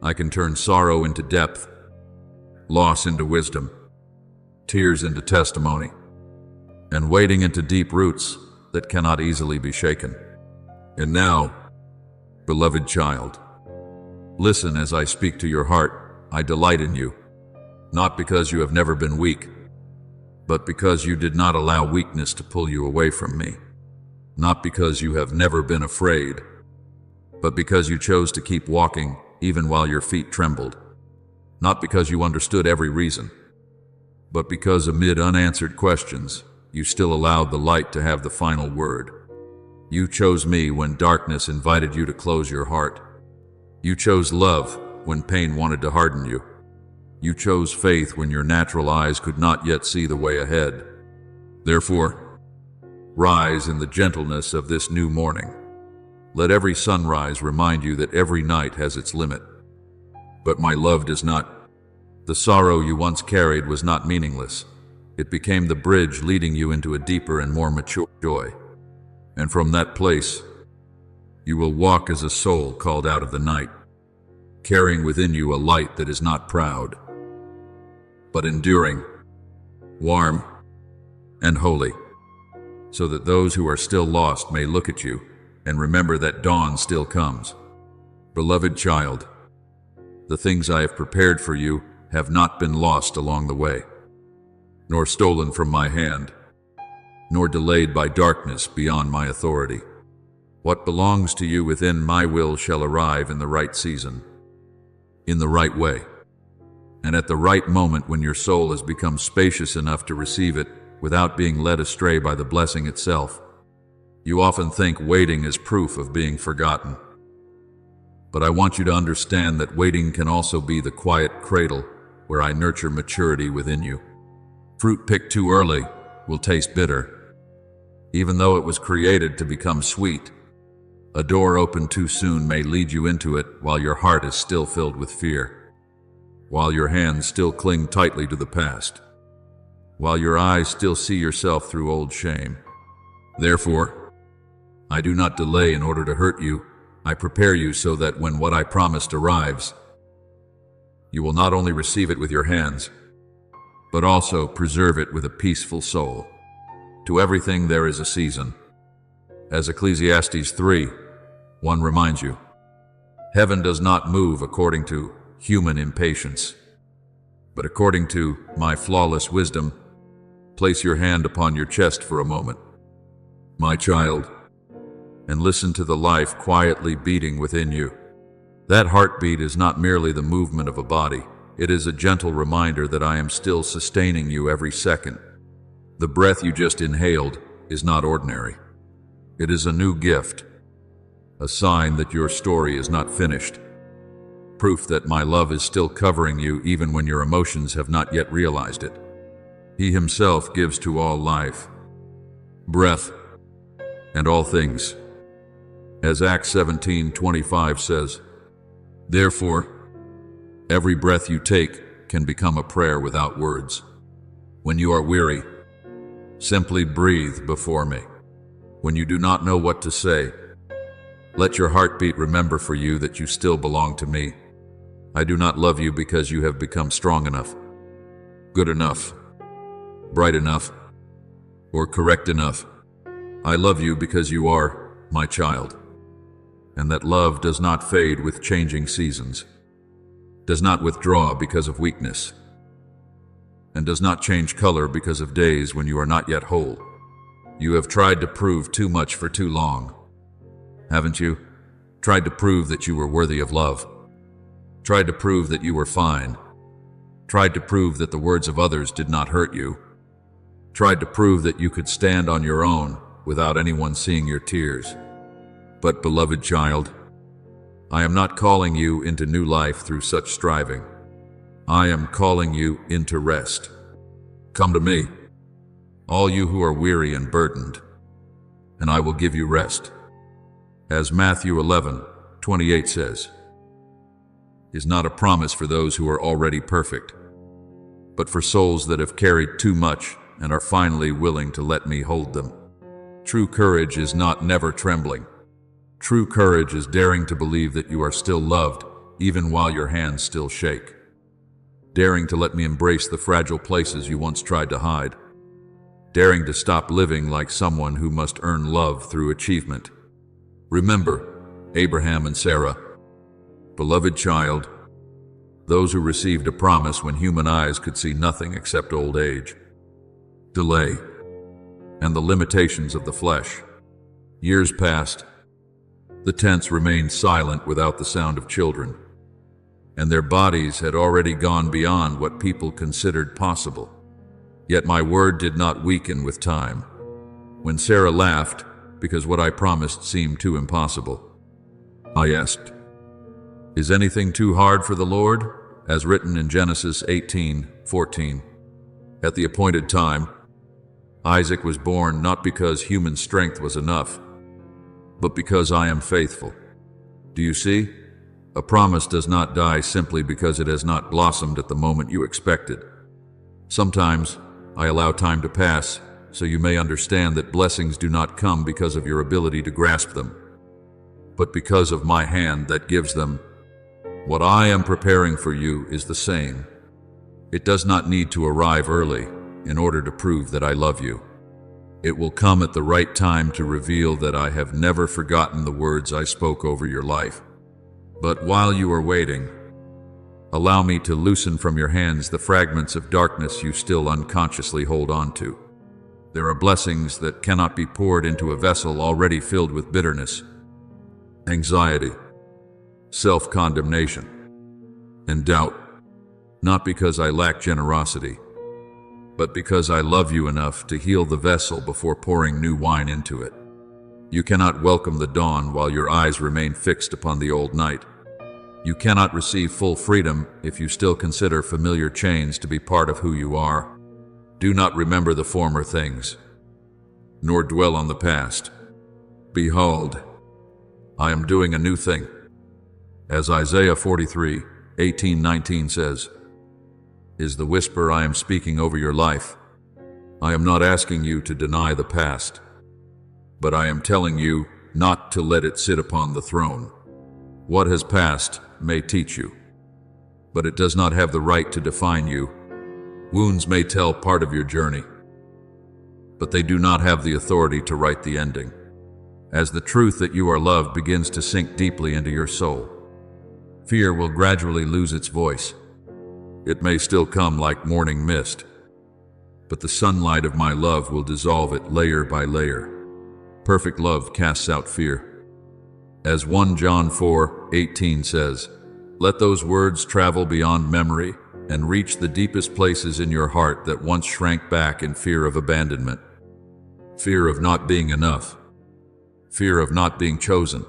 I can turn sorrow into depth, loss into wisdom, tears into testimony, and waiting into deep roots that cannot easily be shaken. And now, beloved child, listen as I speak to your heart. I delight in you, not because you have never been weak, but because you did not allow weakness to pull you away from me. Not because you have never been afraid, but because you chose to keep walking even while your feet trembled. Not because you understood every reason, but because amid unanswered questions, you still allowed the light to have the final word. You chose me when darkness invited you to close your heart. You chose love when pain wanted to harden you. You chose faith when your natural eyes could not yet see the way ahead. Therefore, rise in the gentleness of this new morning. Let every sunrise remind you that every night has its limit. But my love does not. The sorrow you once carried was not meaningless. It became the bridge leading you into a deeper and more mature joy. And from that place, you will walk as a soul called out of the night, carrying within you a light that is not proud, but enduring, warm, and holy, so that those who are still lost may look at you and remember that dawn still comes. Beloved child, the things I have prepared for you have not been lost along the way, nor stolen from my hand, nor delayed by darkness beyond my authority. What belongs to you within my will shall arrive in the right season, in the right way, and at the right moment when your soul has become spacious enough to receive it without being led astray by the blessing itself. You often think waiting is proof of being forgotten. But I want you to understand that waiting can also be the quiet cradle where I nurture maturity within you. Fruit picked too early will taste bitter, even though it was created to become sweet. A door opened too soon may lead you into it while your heart is still filled with fear, while your hands still cling tightly to the past, while your eyes still see yourself through old shame. Therefore, I do not delay in order to hurt you. I prepare you so that when what I promised arrives, you will not only receive it with your hands, but also preserve it with a peaceful soul. To everything there is a season. As Ecclesiastes 3:1 reminds you, heaven does not move according to human impatience, but according to my flawless wisdom. Place your hand upon your chest for a moment, my child, and listen to the life quietly beating within you. That heartbeat is not merely the movement of a body. It is a gentle reminder that I am still sustaining you every second. The breath you just inhaled is not ordinary. It is a new gift, a sign that your story is not finished, proof that my love is still covering you even when your emotions have not yet realized it. He himself gives to all life, breath, and all things. As Acts 17:25 says, therefore, every breath you take can become a prayer without words. When you are weary, simply breathe before me. When you do not know what to say, let your heartbeat remember for you that you still belong to me. I do not love you because you have become strong enough, good enough, bright enough, or correct enough. I love you because you are my child, and that love does not fade with changing seasons, does not withdraw because of weakness, and does not change color because of days when you are not yet whole. You have tried to prove too much for too long, haven't you? Tried to prove that you were worthy of love, tried to prove that you were fine, tried to prove that the words of others did not hurt you. tried to prove that you could stand on your own without anyone seeing your tears. But, beloved child, I am not calling you into new life through such striving. I am calling you into rest. Come to me, all you who are weary and burdened, and I will give you rest. As Matthew 11:28 says, is not a promise for those who are already perfect, but for souls that have carried too much and are finally willing to let me hold them. True courage is not never trembling. True courage is daring to believe that you are still loved, even while your hands still shake. Daring to let me embrace the fragile places you once tried to hide. Daring to stop living like someone who must earn love through achievement. Remember Abraham and Sarah. Beloved child, those who received a promise when human eyes could see nothing except old age, delay, and the limitations of the flesh. Years passed. The tents remained silent without the sound of children, and their bodies had already gone beyond what people considered possible. Yet my word did not weaken with time. When Sarah laughed because what I promised seemed too impossible, I asked, "Is anything too hard for the Lord?" As written in Genesis 18:14. At the appointed time, Isaac was born not because human strength was enough, but because I am faithful. Do you see? A promise does not die simply because it has not blossomed at the moment you expected. Sometimes I allow time to pass so you may understand that blessings do not come because of your ability to grasp them, but because of my hand that gives them. What I am preparing for you is the same. It does not need to arrive early in order to prove that I love you. It will come at the right time to reveal that I have never forgotten the words I spoke over your life. But while you are waiting, allow me to loosen from your hands the fragments of darkness you still unconsciously hold on to. There are blessings that cannot be poured into a vessel already filled with bitterness, anxiety, self-condemnation, and doubt, not because I lack generosity, but because I love you enough to heal the vessel before pouring new wine into it. You cannot welcome the dawn while your eyes remain fixed upon the old night. You cannot receive full freedom if you still consider familiar chains to be part of who you are. Do not remember the former things, nor dwell on the past. Behold, I am doing a new thing. As Isaiah 43:18-19 says, is the whisper I am speaking over your life. I am not asking you to deny the past, but I am telling you not to let it sit upon the throne. What has passed may teach you, but it does not have the right to define you. Wounds may tell part of your journey, but they do not have the authority to write the ending. As the truth that you are loved begins to sink deeply into your soul, fear will gradually lose its voice. It may still come like morning mist, but the sunlight of my love will dissolve it layer by layer. Perfect love casts out fear. As 1 John 4:18 says, let those words travel beyond memory and reach the deepest places in your heart that once shrank back in fear of abandonment, fear of not being enough, fear of not being chosen,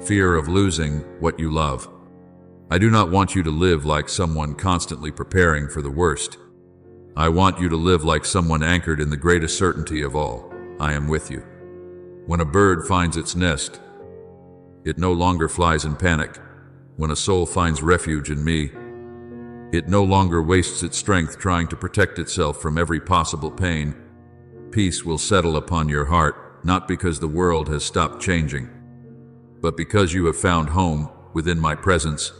fear of losing what you love. I do not want you to live like someone constantly preparing for the worst. I want you to live like someone anchored in the greatest certainty of all. I am with you. When a bird finds its nest, it no longer flies in panic. When a soul finds refuge in me, it no longer wastes its strength trying to protect itself from every possible pain. Peace will settle upon your heart, not because the world has stopped changing, but because you have found home within my presence.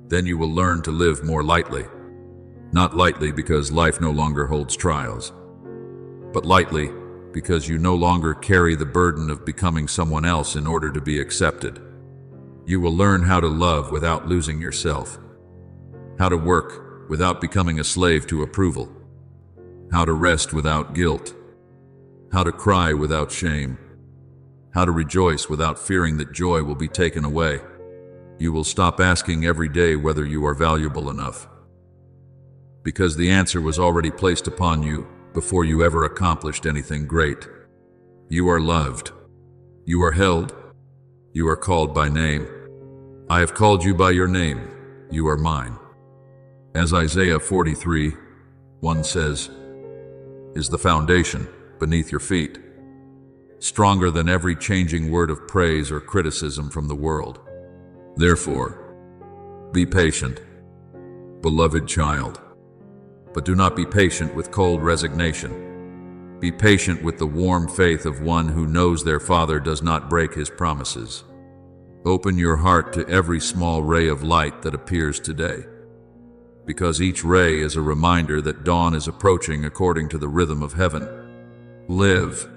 Then you will learn to live more lightly. Not lightly because life no longer holds trials, but lightly because you no longer carry the burden of becoming someone else in order to be accepted. You will learn how to love without losing yourself, how to work without becoming a slave to approval, how to rest without guilt, how to cry without shame, how to rejoice without fearing that joy will be taken away. You will stop asking every day whether you are valuable enough, because the answer was already placed upon you before you ever accomplished anything great. You are loved. You are held. You are called by name. I have called you by your name. You are mine. As Isaiah 43:1 says, is the foundation beneath your feet, stronger than every changing word of praise or criticism from the world. Therefore, be patient, beloved child, but do not be patient with cold resignation. Be patient with the warm faith of one who knows their Father does not break his promises. Open your heart to every small ray of light that appears today, because each ray is a reminder that dawn is approaching according to the rhythm of heaven. Live,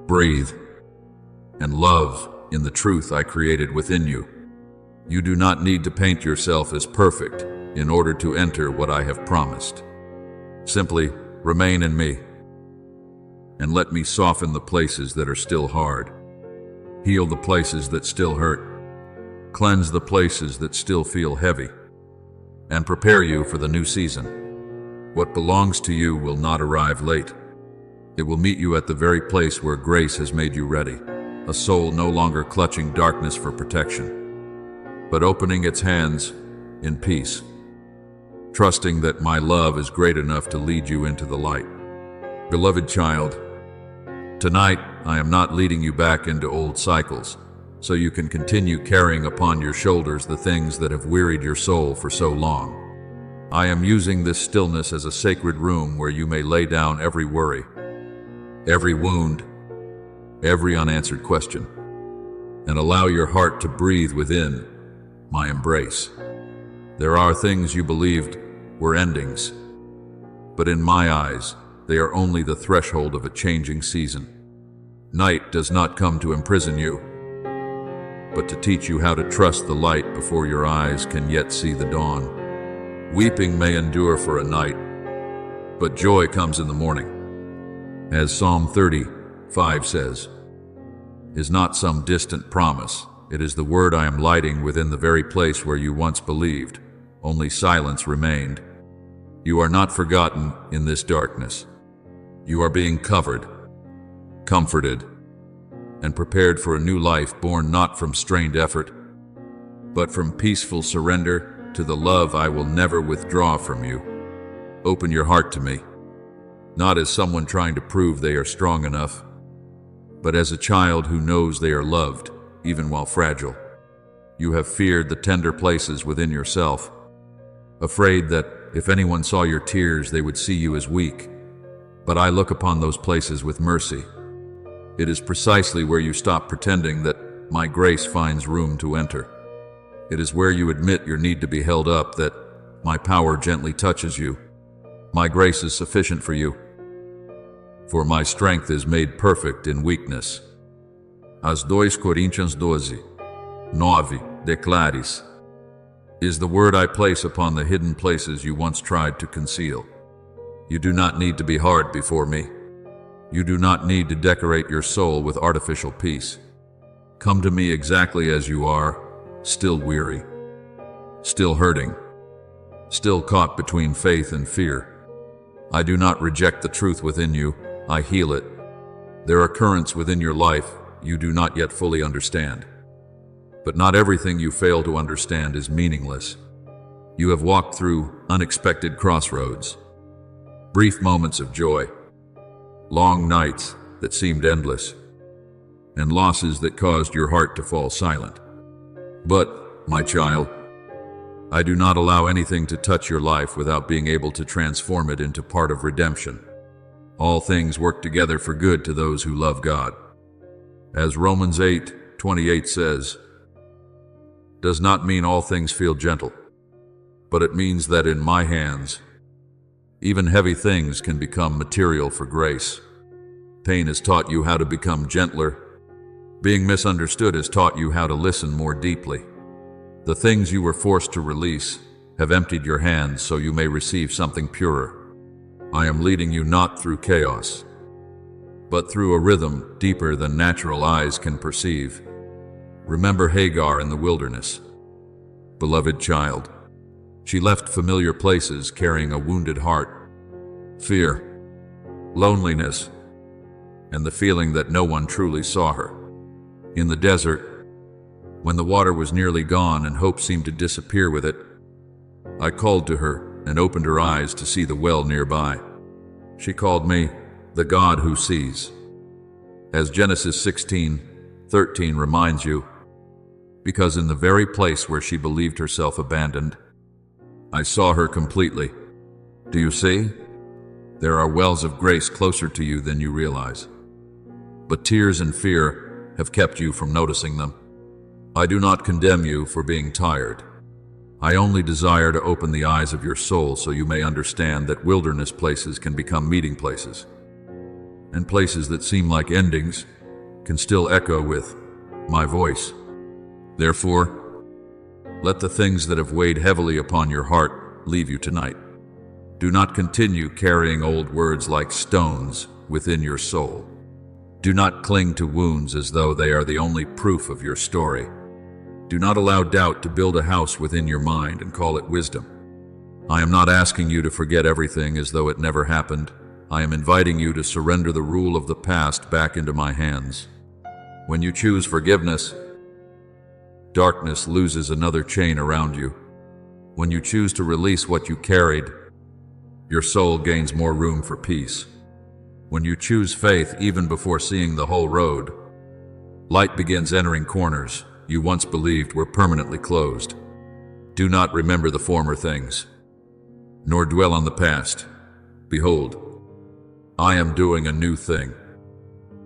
breathe, and love in the truth I created within you. You do not need to paint yourself as perfect in order to enter what I have promised. Simply remain in me, and let me soften the places that are still hard. Heal the places that still hurt. Cleanse the places that still feel heavy, and prepare you for the new season. What belongs to you will not arrive late. It will meet you at the very place where grace has made you ready, a soul no longer clutching darkness for protection, but opening its hands in peace, trusting that my love is great enough to lead you into the light. Beloved child, tonight I am not leading you back into old cycles, so you can continue carrying upon your shoulders the things that have wearied your soul for so long. I am using this stillness as a sacred room where you may lay down every worry, every wound, every unanswered question, and allow your heart to breathe within my embrace. There are things you believed were endings, but in my eyes, they are only the threshold of a changing season. Night does not come to imprison you, but to teach you how to trust the light before your eyes can yet see the dawn. Weeping may endure for a night, but joy comes in the morning. As Psalm 30:5 says, is not some distant promise. It is the word I am lighting within the very place where you once believed. Only silence remained. You are not forgotten in this darkness. You are being covered, comforted, and prepared for a new life born not from strained effort, but from peaceful surrender to the love I will never withdraw from you. Open your heart to me, not as someone trying to prove they are strong enough, but as a child who knows they are loved, even while fragile. You have feared the tender places within yourself, afraid that if anyone saw your tears, they would see you as weak. But I look upon those places with mercy. It is precisely where you stop pretending that my grace finds room to enter. It is where you admit your need to be held up that my power gently touches you. My grace is sufficient for you, for my strength is made perfect in weakness. As 2 Coríntios 12:9 declares, is the word I place upon the hidden places you once tried to conceal. You do not need to be hard before me. You do not need to decorate your soul with artificial peace. Come to me exactly as you are, still weary, still hurting, still caught between faith and fear. I do not reject the truth within you, I heal it. There are currents within your life you do not yet fully understand. But not everything you fail to understand is meaningless. You have walked through unexpected crossroads, brief moments of joy, long nights that seemed endless, and losses that caused your heart to fall silent. But, my child, I do not allow anything to touch your life without being able to transform it into part of redemption. All things work together for good to those who love God. As Romans 8:28 says, does not mean all things feel gentle, but it means that in my hands, even heavy things can become material for grace. Pain has taught you how to become gentler. Being misunderstood has taught you how to listen more deeply. The things you were forced to release have emptied your hands so you may receive something purer. I am leading you not through chaos, but through a rhythm deeper than natural eyes can perceive. Remember Hagar in the wilderness. Beloved child, she left familiar places carrying a wounded heart. Fear, loneliness, and the feeling that no one truly saw her. In the desert, when the water was nearly gone and hope seemed to disappear with it, I called to her and opened her eyes to see the well nearby. She called me the God who sees. As Genesis 16:13 reminds you, because in the very place where she believed herself abandoned, I saw her completely. Do you see? There are wells of grace closer to you than you realize. But tears and fear have kept you from noticing them. I do not condemn you for being tired. I only desire to open the eyes of your soul so you may understand that wilderness places can become meeting places, and places that seem like endings can still echo with my voice. Therefore, let the things that have weighed heavily upon your heart leave you tonight. Do not continue carrying old words like stones within your soul. Do not cling to wounds as though they are the only proof of your story. Do not allow doubt to build a house within your mind and call it wisdom. I am not asking you to forget everything as though it never happened. I am inviting you to surrender the rule of the past back into my hands. When you choose forgiveness, darkness loses another chain around you. When you choose to release what you carried, your soul gains more room for peace. When you choose faith even before seeing the whole road, light begins entering corners you once believed were permanently closed. Do not remember the former things, nor dwell on the past. Behold, I am doing a new thing.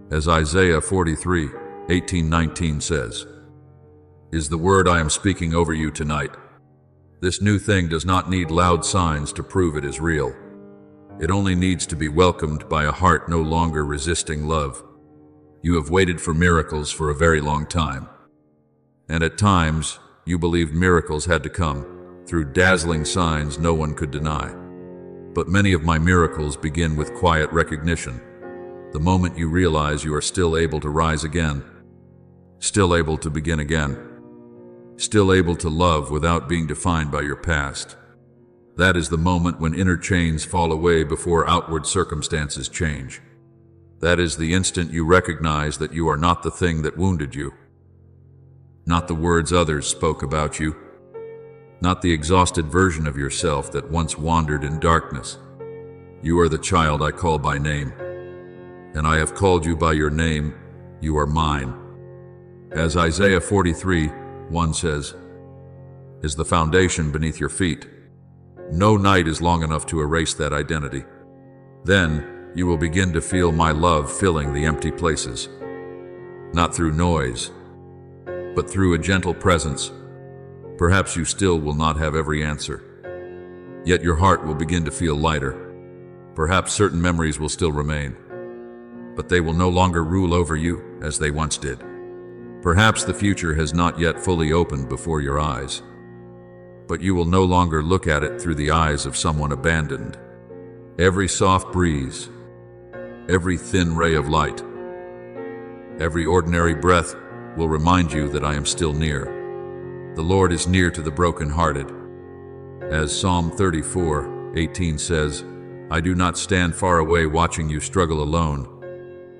As Isaiah 43:18-19 says, is the word I am speaking over you tonight. This new thing does not need loud signs to prove it is real. It only needs to be welcomed by a heart no longer resisting love. You have waited for miracles for a very long time. And at times, you believed miracles had to come through dazzling signs no one could deny. But many of my miracles begin with quiet recognition. The moment you realize you are still able to rise again, still able to begin again, still able to love without being defined by your past. That is the moment when inner chains fall away before outward circumstances change. That is the instant you recognize that you are not the thing that wounded you, not the words others spoke about you, not the exhausted version of yourself that once wandered in darkness. You are the child I call by name, and I have called you by your name. You are mine. As Isaiah 43:1 says, is the foundation beneath your feet. No night is long enough to erase that identity. Then you will begin to feel my love filling the empty places, not through noise, but through a gentle presence. Perhaps you still will not have every answer, yet your heart will begin to feel lighter. Perhaps certain memories will still remain, but they will no longer rule over you as they once did. Perhaps the future has not yet fully opened before your eyes, but you will no longer look at it through the eyes of someone abandoned. Every soft breeze, every thin ray of light, every ordinary breath will remind you that I am still near. The Lord is near to the brokenhearted. As Psalm 34:18 says, I do not stand far away watching you struggle alone.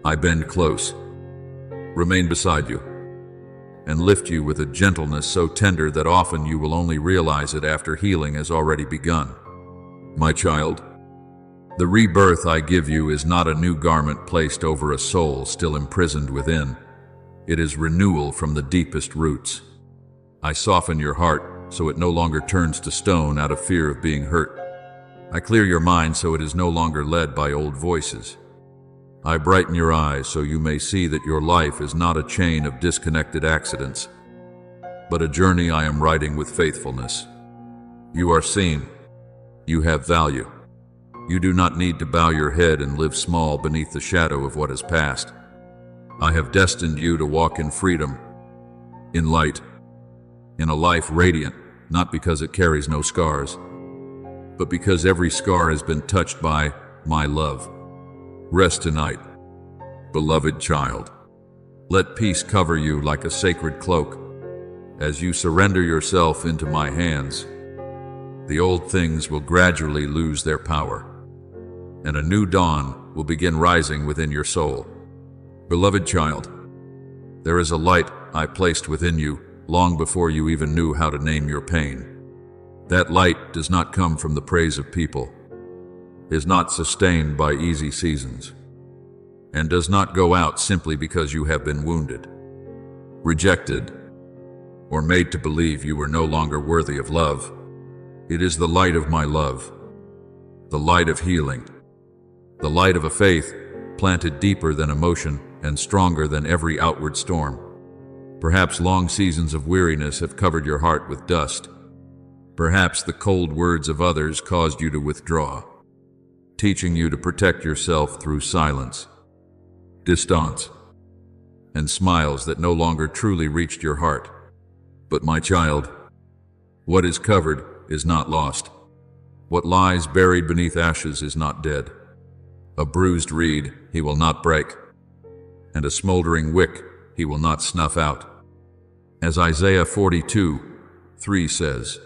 I bend close, remain beside you, and lift you with a gentleness so tender that often you will only realize it after healing has already begun. My child, the rebirth I give you is not a new garment placed over a soul still imprisoned within. It is renewal from the deepest roots. I soften your heart so it no longer turns to stone out of fear of being hurt. I clear your mind so it is no longer led by old voices. I brighten your eyes so you may see that your life is not a chain of disconnected accidents, but a journey I am writing with faithfulness. You are seen. You have value. You do not need to bow your head and live small beneath the shadow of what has passed. I have destined you to walk in freedom, in light, in a life radiant, not because it carries no scars, but because every scar has been touched by my love. Rest tonight, beloved child. Let peace cover you like a sacred cloak. As you surrender yourself into my hands, the old things will gradually lose their power. and a new dawn will begin rising within your soul. Beloved child, there is a light I placed within you long before you even knew how to name your pain. That light does not come from the praise of people, is not sustained by easy seasons, and does not go out simply because you have been wounded, rejected, or made to believe you were no longer worthy of love. It is the light of my love, the light of healing, the light of a faith planted deeper than emotion and stronger than every outward storm. Perhaps long seasons of weariness have covered your heart with dust. Perhaps the cold words of others caused you to withdraw, teaching you to protect yourself through silence, distance, and smiles that no longer truly reached your heart. But my child, what is covered is not lost. What lies buried beneath ashes is not dead. A bruised reed he will not break, and a smoldering wick he will not snuff out. As Isaiah 42:3 says,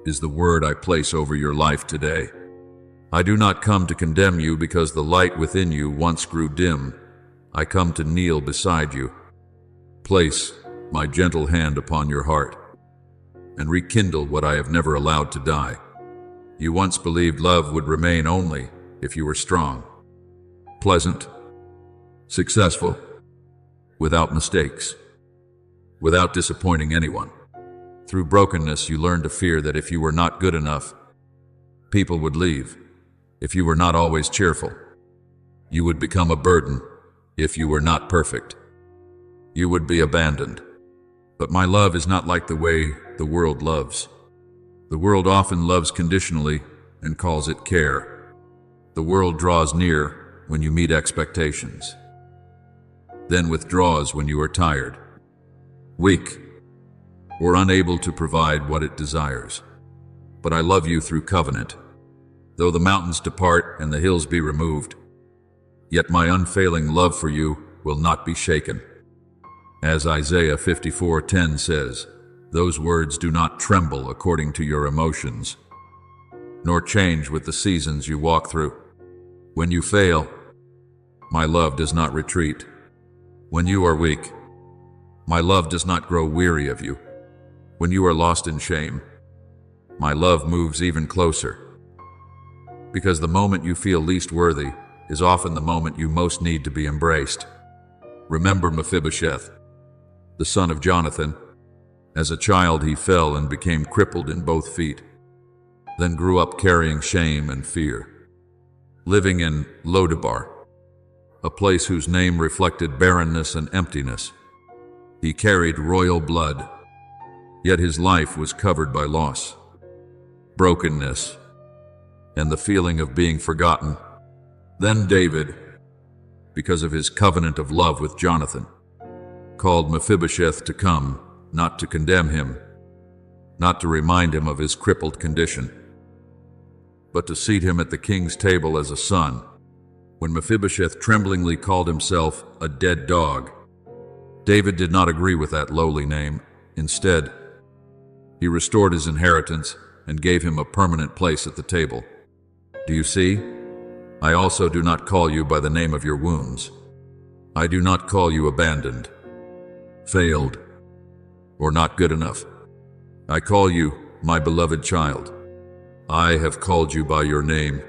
is the word I place over your life today. I do not come to condemn you because the light within you once grew dim. I come to kneel beside you, place my gentle hand upon your heart, and rekindle what I have never allowed to die. You once believed love would remain only if you were strong, pleasant, successful, without mistakes, without disappointing anyone. Through brokenness, you learned to fear that if you were not good enough, people would leave. If you were not always cheerful, you would become a burden. If you were not perfect, you would be abandoned. But my love is not like the way the world loves. The world often loves conditionally and calls it care. The world draws near when you meet expectations, then withdraws when you are tired, weak, or unable to provide what it desires. But I love you through covenant. Though the mountains depart and the hills be removed, yet my unfailing love for you will not be shaken. As Isaiah 54:10 says, those words do not tremble according to your emotions, nor change with the seasons you walk through. When you fail, my love does not retreat. When you are weak, my love does not grow weary of you. When you are lost in shame, my love moves even closer. Because the moment you feel least worthy is often the moment you most need to be embraced. Remember Mephibosheth, the son of Jonathan. As a child he fell and became crippled in both feet, then grew up carrying shame and fear. Living in Lodabar, a place whose name reflected barrenness and emptiness, he carried royal blood, yet his life was covered by loss, brokenness, and the feeling of being forgotten. Then David, because of his covenant of love with Jonathan, called Mephibosheth to come, not to condemn him, not to remind him of his crippled condition, but to seat him at the king's table as a son. When Mephibosheth tremblingly called himself a dead dog, David did not agree with that lowly name. Instead, he restored his inheritance and gave him a permanent place at the table. Do you see? I also do not call you by the name of your wounds. I do not call you abandoned, failed, or not good enough. I call you my beloved child. I have called you by your name.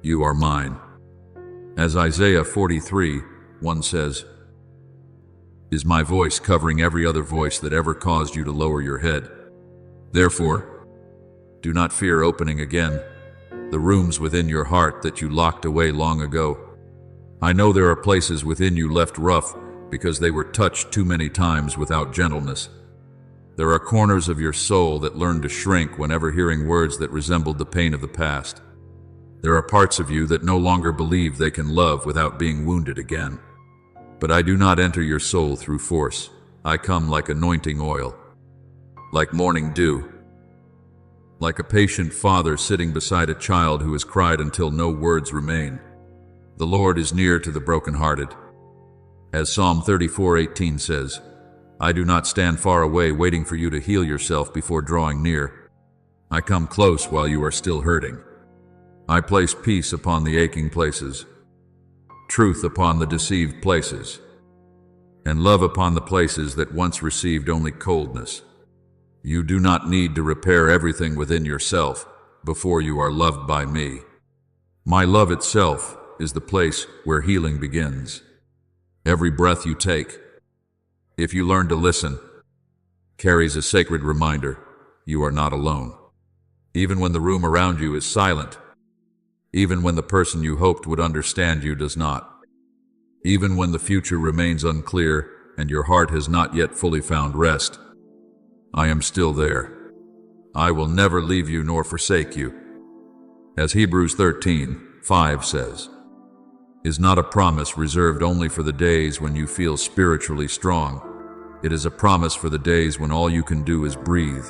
You are mine. As Isaiah 43:1 says, is my voice covering every other voice that ever caused you to lower your head. Therefore, do not fear opening again the rooms within your heart that you locked away long ago. I know there are places within you left rough because they were touched too many times without gentleness. There are corners of your soul that learned to shrink whenever hearing words that resembled the pain of the past. There are parts of you that no longer believe they can love without being wounded again. But I do not enter your soul through force. I come like anointing oil, like morning dew, like a patient father sitting beside a child who has cried until no words remain. The Lord is near to the brokenhearted. As Psalm 34:18 says, I do not stand far away waiting for you to heal yourself before drawing near. I come close while you are still hurting. I place peace upon the aching places, truth upon the deceived places, and love upon the places that once received only coldness. You do not need to repair everything within yourself before you are loved by me. My love itself is the place where healing begins. Every breath you take, if you learn to listen, carries a sacred reminder you are not alone. Even when the room around you is silent, even when the person you hoped would understand you does not, even when the future remains unclear and your heart has not yet fully found rest, I am still there. I will never leave you nor forsake you. As Hebrews 13:5 says, is not a promise reserved only for the days when you feel spiritually strong. It is a promise for the days when all you can do is breathe.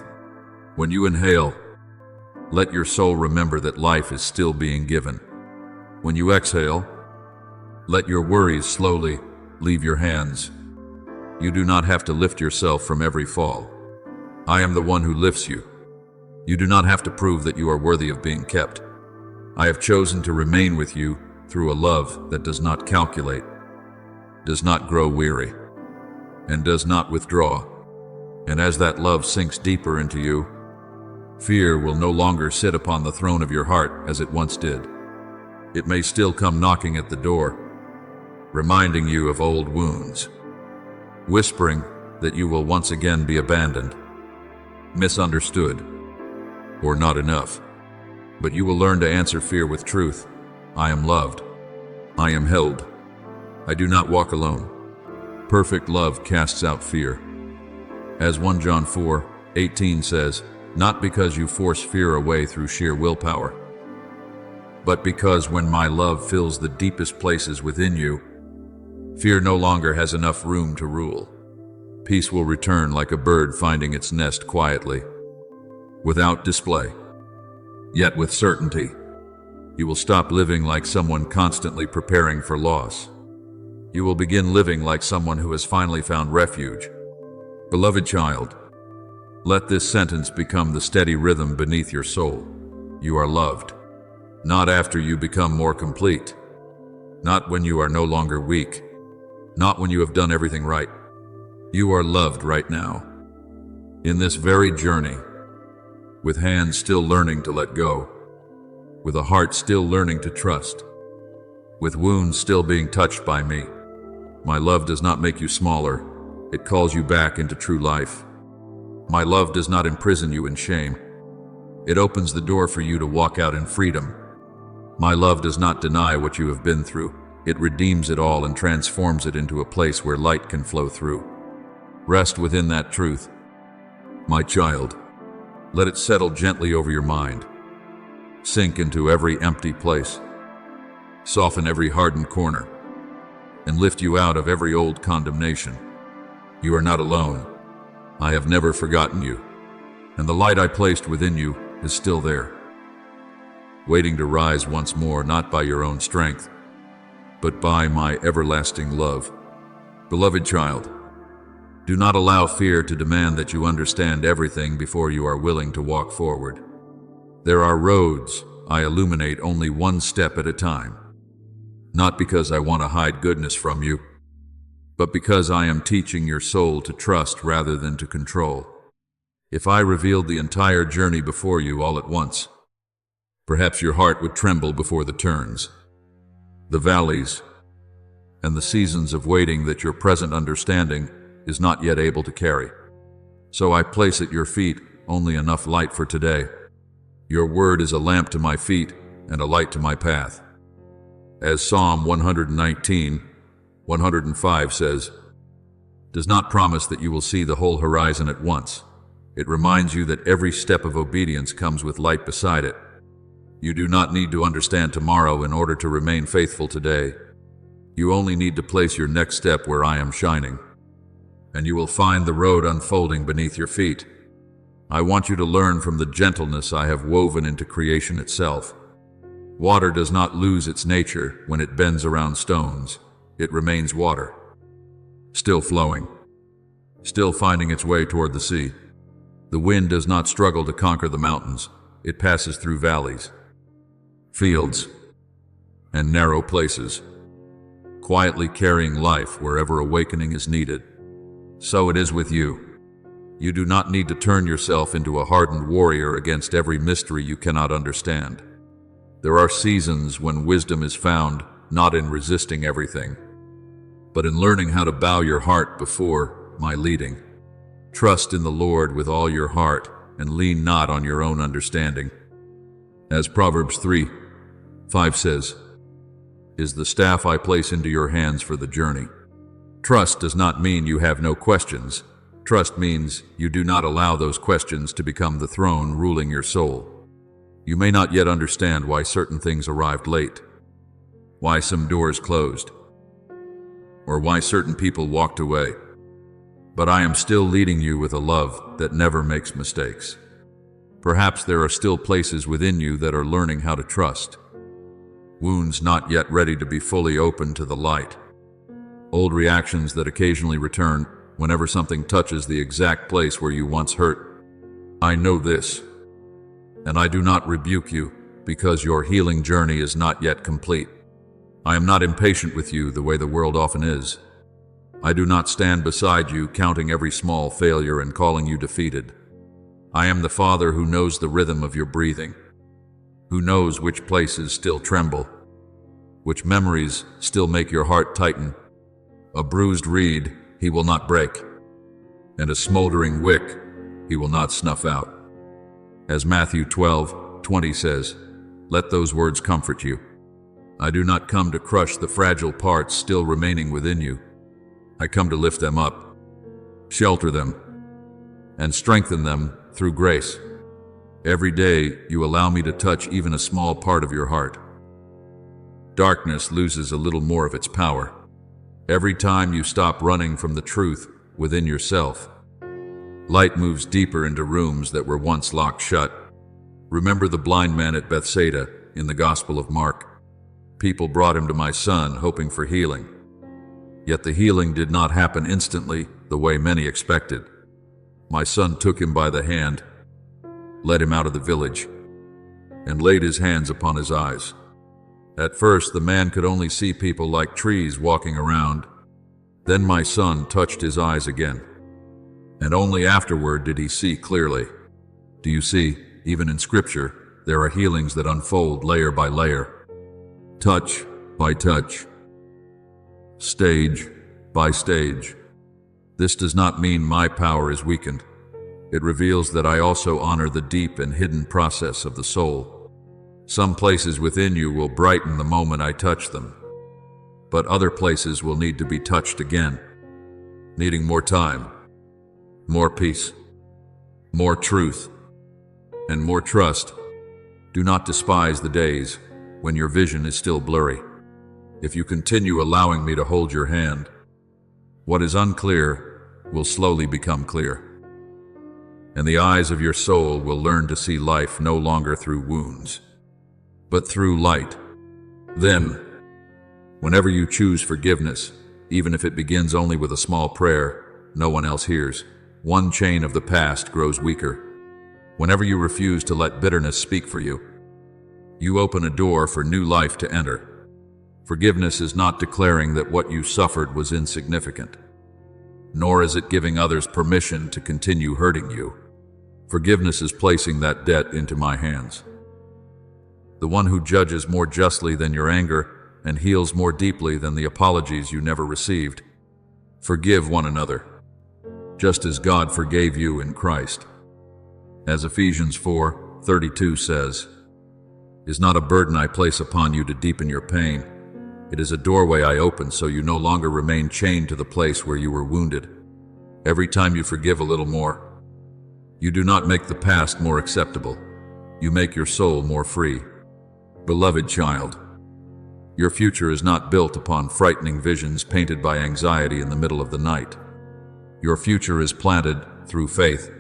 When you inhale, let your soul remember that life is still being given. When you exhale, let your worries slowly leave your hands. You do not have to lift yourself from every fall. I am the one who lifts you. You do not have to prove that you are worthy of being kept. I have chosen to remain with you through a love that does not calculate, does not grow weary, and does not withdraw. And as that love sinks deeper into you, fear will no longer sit upon the throne of your heart as it once did. It may still come knocking at the door, reminding you of old wounds, whispering that you will once again be abandoned, misunderstood, or not enough. But you will learn to answer fear with truth. I am loved. I am held. I do not walk alone. Perfect love casts out fear. As 1 John 4:18 says, not because you force fear away through sheer willpower, but because when my love fills the deepest places within you, fear no longer has enough room to rule. Peace will return like a bird finding its nest quietly, without display, yet with certainty. You will stop living like someone constantly preparing for loss. You will begin living like someone who has finally found refuge. Beloved child, let this sentence become the steady rhythm beneath your soul. You are loved, not after you become more complete, not when you are no longer weak, not when you have done everything right. You are loved right now, in this very journey, with hands still learning to let go, with a heart still learning to trust, with wounds still being touched by me. My love does not make you smaller, it calls you back into true life. My love does not imprison you in shame, it opens the door for you to walk out in freedom. My love does not deny what you have been through, it redeems it all and transforms it into a place where light can flow through. Rest within that truth, my child. Let it settle gently over your mind. Sink into every empty place. Soften every hardened corner. And lift you out of every old condemnation. You are not alone. I have never forgotten you. And the light I placed within you is still there, waiting to rise once more, not by your own strength, but by my everlasting love. Beloved child, do not allow fear to demand that you understand everything before you are willing to walk forward. There are roads I illuminate only one step at a time, not because I want to hide goodness from you, but because I am teaching your soul to trust rather than to control. If I revealed the entire journey before you all at once, perhaps your heart would tremble before the turns, the valleys, and the seasons of waiting that your present understanding is not yet able to carry. So I place at your feet only enough light for today. Your word is a lamp to my feet and a light to my path. As Psalm 119:105 says, does not promise that you will see the whole horizon at once. It reminds you that every step of obedience comes with light beside it. You do not need to understand tomorrow in order to remain faithful today. You only need to place your next step where I am shining, and you will find the road unfolding beneath your feet. I want you to learn from the gentleness I have woven into creation itself. Water does not lose its nature when it bends around stones. It remains water, still flowing, still finding its way toward the sea. The wind does not struggle to conquer the mountains. It passes through valleys. fields, and narrow places, quietly carrying life wherever awakening is needed. So it is with you. You do not need to turn yourself into a hardened warrior against every mystery you cannot understand. There are seasons when wisdom is found not in resisting everything, but in learning how to bow your heart before my leading. Trust in the Lord with all your heart and lean not on your own understanding. As Proverbs 3:5 says, is the staff I place into your hands for the journey. Trust does not mean you have no questions. Trust means you do not allow those questions to become the throne ruling your soul. You may not yet understand why certain things arrived late, why some doors closed, or why certain people walked away. But I am still leading you with a love that never makes mistakes. Perhaps there are still places within you that are learning how to trust. Wounds not yet ready to be fully open to the light. Old reactions that occasionally return whenever something touches the exact place where you once hurt. I know this, and I do not rebuke you because your healing journey is not yet complete. I am not impatient with you the way the world often is. I do not stand beside you counting every small failure and calling you defeated. I am the Father who knows the rhythm of your breathing, who knows which places still tremble, which memories still make your heart tighten. A bruised reed he will not break, and a smoldering wick he will not snuff out. As Matthew 12:20 says, let those words comfort you. I do not come to crush the fragile parts still remaining within you. I come to lift them up, shelter them, and strengthen them through grace. Every day you allow me to touch even a small part of your heart. Darkness loses a little more of its power. Every time you stop running from the truth within yourself, light moves deeper into rooms that were once locked shut. Remember the blind man at Bethsaida in the Gospel of Mark. People brought him to my son hoping for healing. Yet the healing did not happen instantly the way many expected. My son took him by the hand, led him out of the village, and laid his hands upon his eyes. At first, the man could only see people like trees walking around. Then my son touched his eyes again, and only afterward did he see clearly. Do you see, even in Scripture, there are healings that unfold layer by layer, touch by touch, stage by stage. This does not mean my power is weakened. It reveals that I also honor the deep and hidden process of the soul. Some places within you will brighten the moment I touch them, but other places will need to be touched again, needing more time, more peace, more truth, and more trust. Do not despise the days when your vision is still blurry. If you continue allowing me to hold your hand, what is unclear will slowly become clear, and the eyes of your soul will learn to see life no longer through wounds, but through light. Then, whenever you choose forgiveness, even if it begins only with a small prayer no one else hears, one chain of the past grows weaker. Whenever you refuse to let bitterness speak for you, you open a door for new life to enter. Forgiveness is not declaring that what you suffered was insignificant, nor is it giving others permission to continue hurting you. Forgiveness is placing that debt into my hands. The one who judges more justly than your anger and heals more deeply than the apologies you never received. Forgive one another, just as God forgave you in Christ. As Ephesians 4:32 says, is not a burden I place upon you to deepen your pain. It is a doorway I open so you no longer remain chained to the place where you were wounded. Every time you forgive a little more, you do not make the past more acceptable. You make your soul more free. Beloved child, your future is not built upon frightening visions painted by anxiety in the middle of the night. Your future is planted through faith,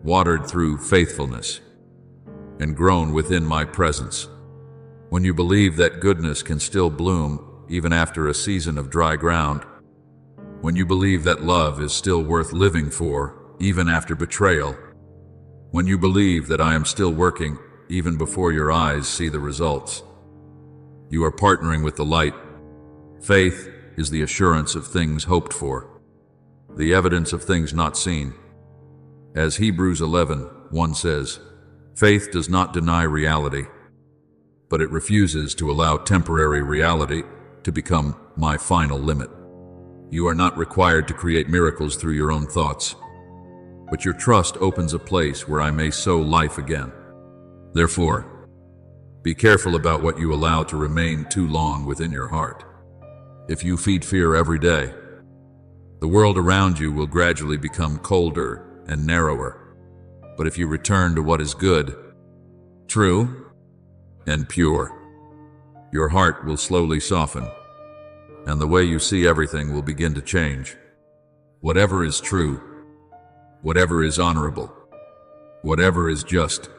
watered through faithfulness, and grown within my presence. When you believe that goodness can still bloom even after a season of dry ground, when you believe that love is still worth living for even after betrayal, when you believe that I am still working even before your eyes see the results. You are partnering with the light. Faith is the assurance of things hoped for, the evidence of things not seen. As Hebrews 11:1 says, faith does not deny reality, but it refuses to allow temporary reality to become my final limit. You are not required to create miracles through your own thoughts, but your trust opens a place where I may sow life again. Therefore, be careful about what you allow to remain too long within your heart. If you feed fear every day, the world around you will gradually become colder and narrower. But if you return to what is good, true, and pure, your heart will slowly soften, and the way you see everything will begin to change. Whatever is true, whatever is honorable, whatever is just,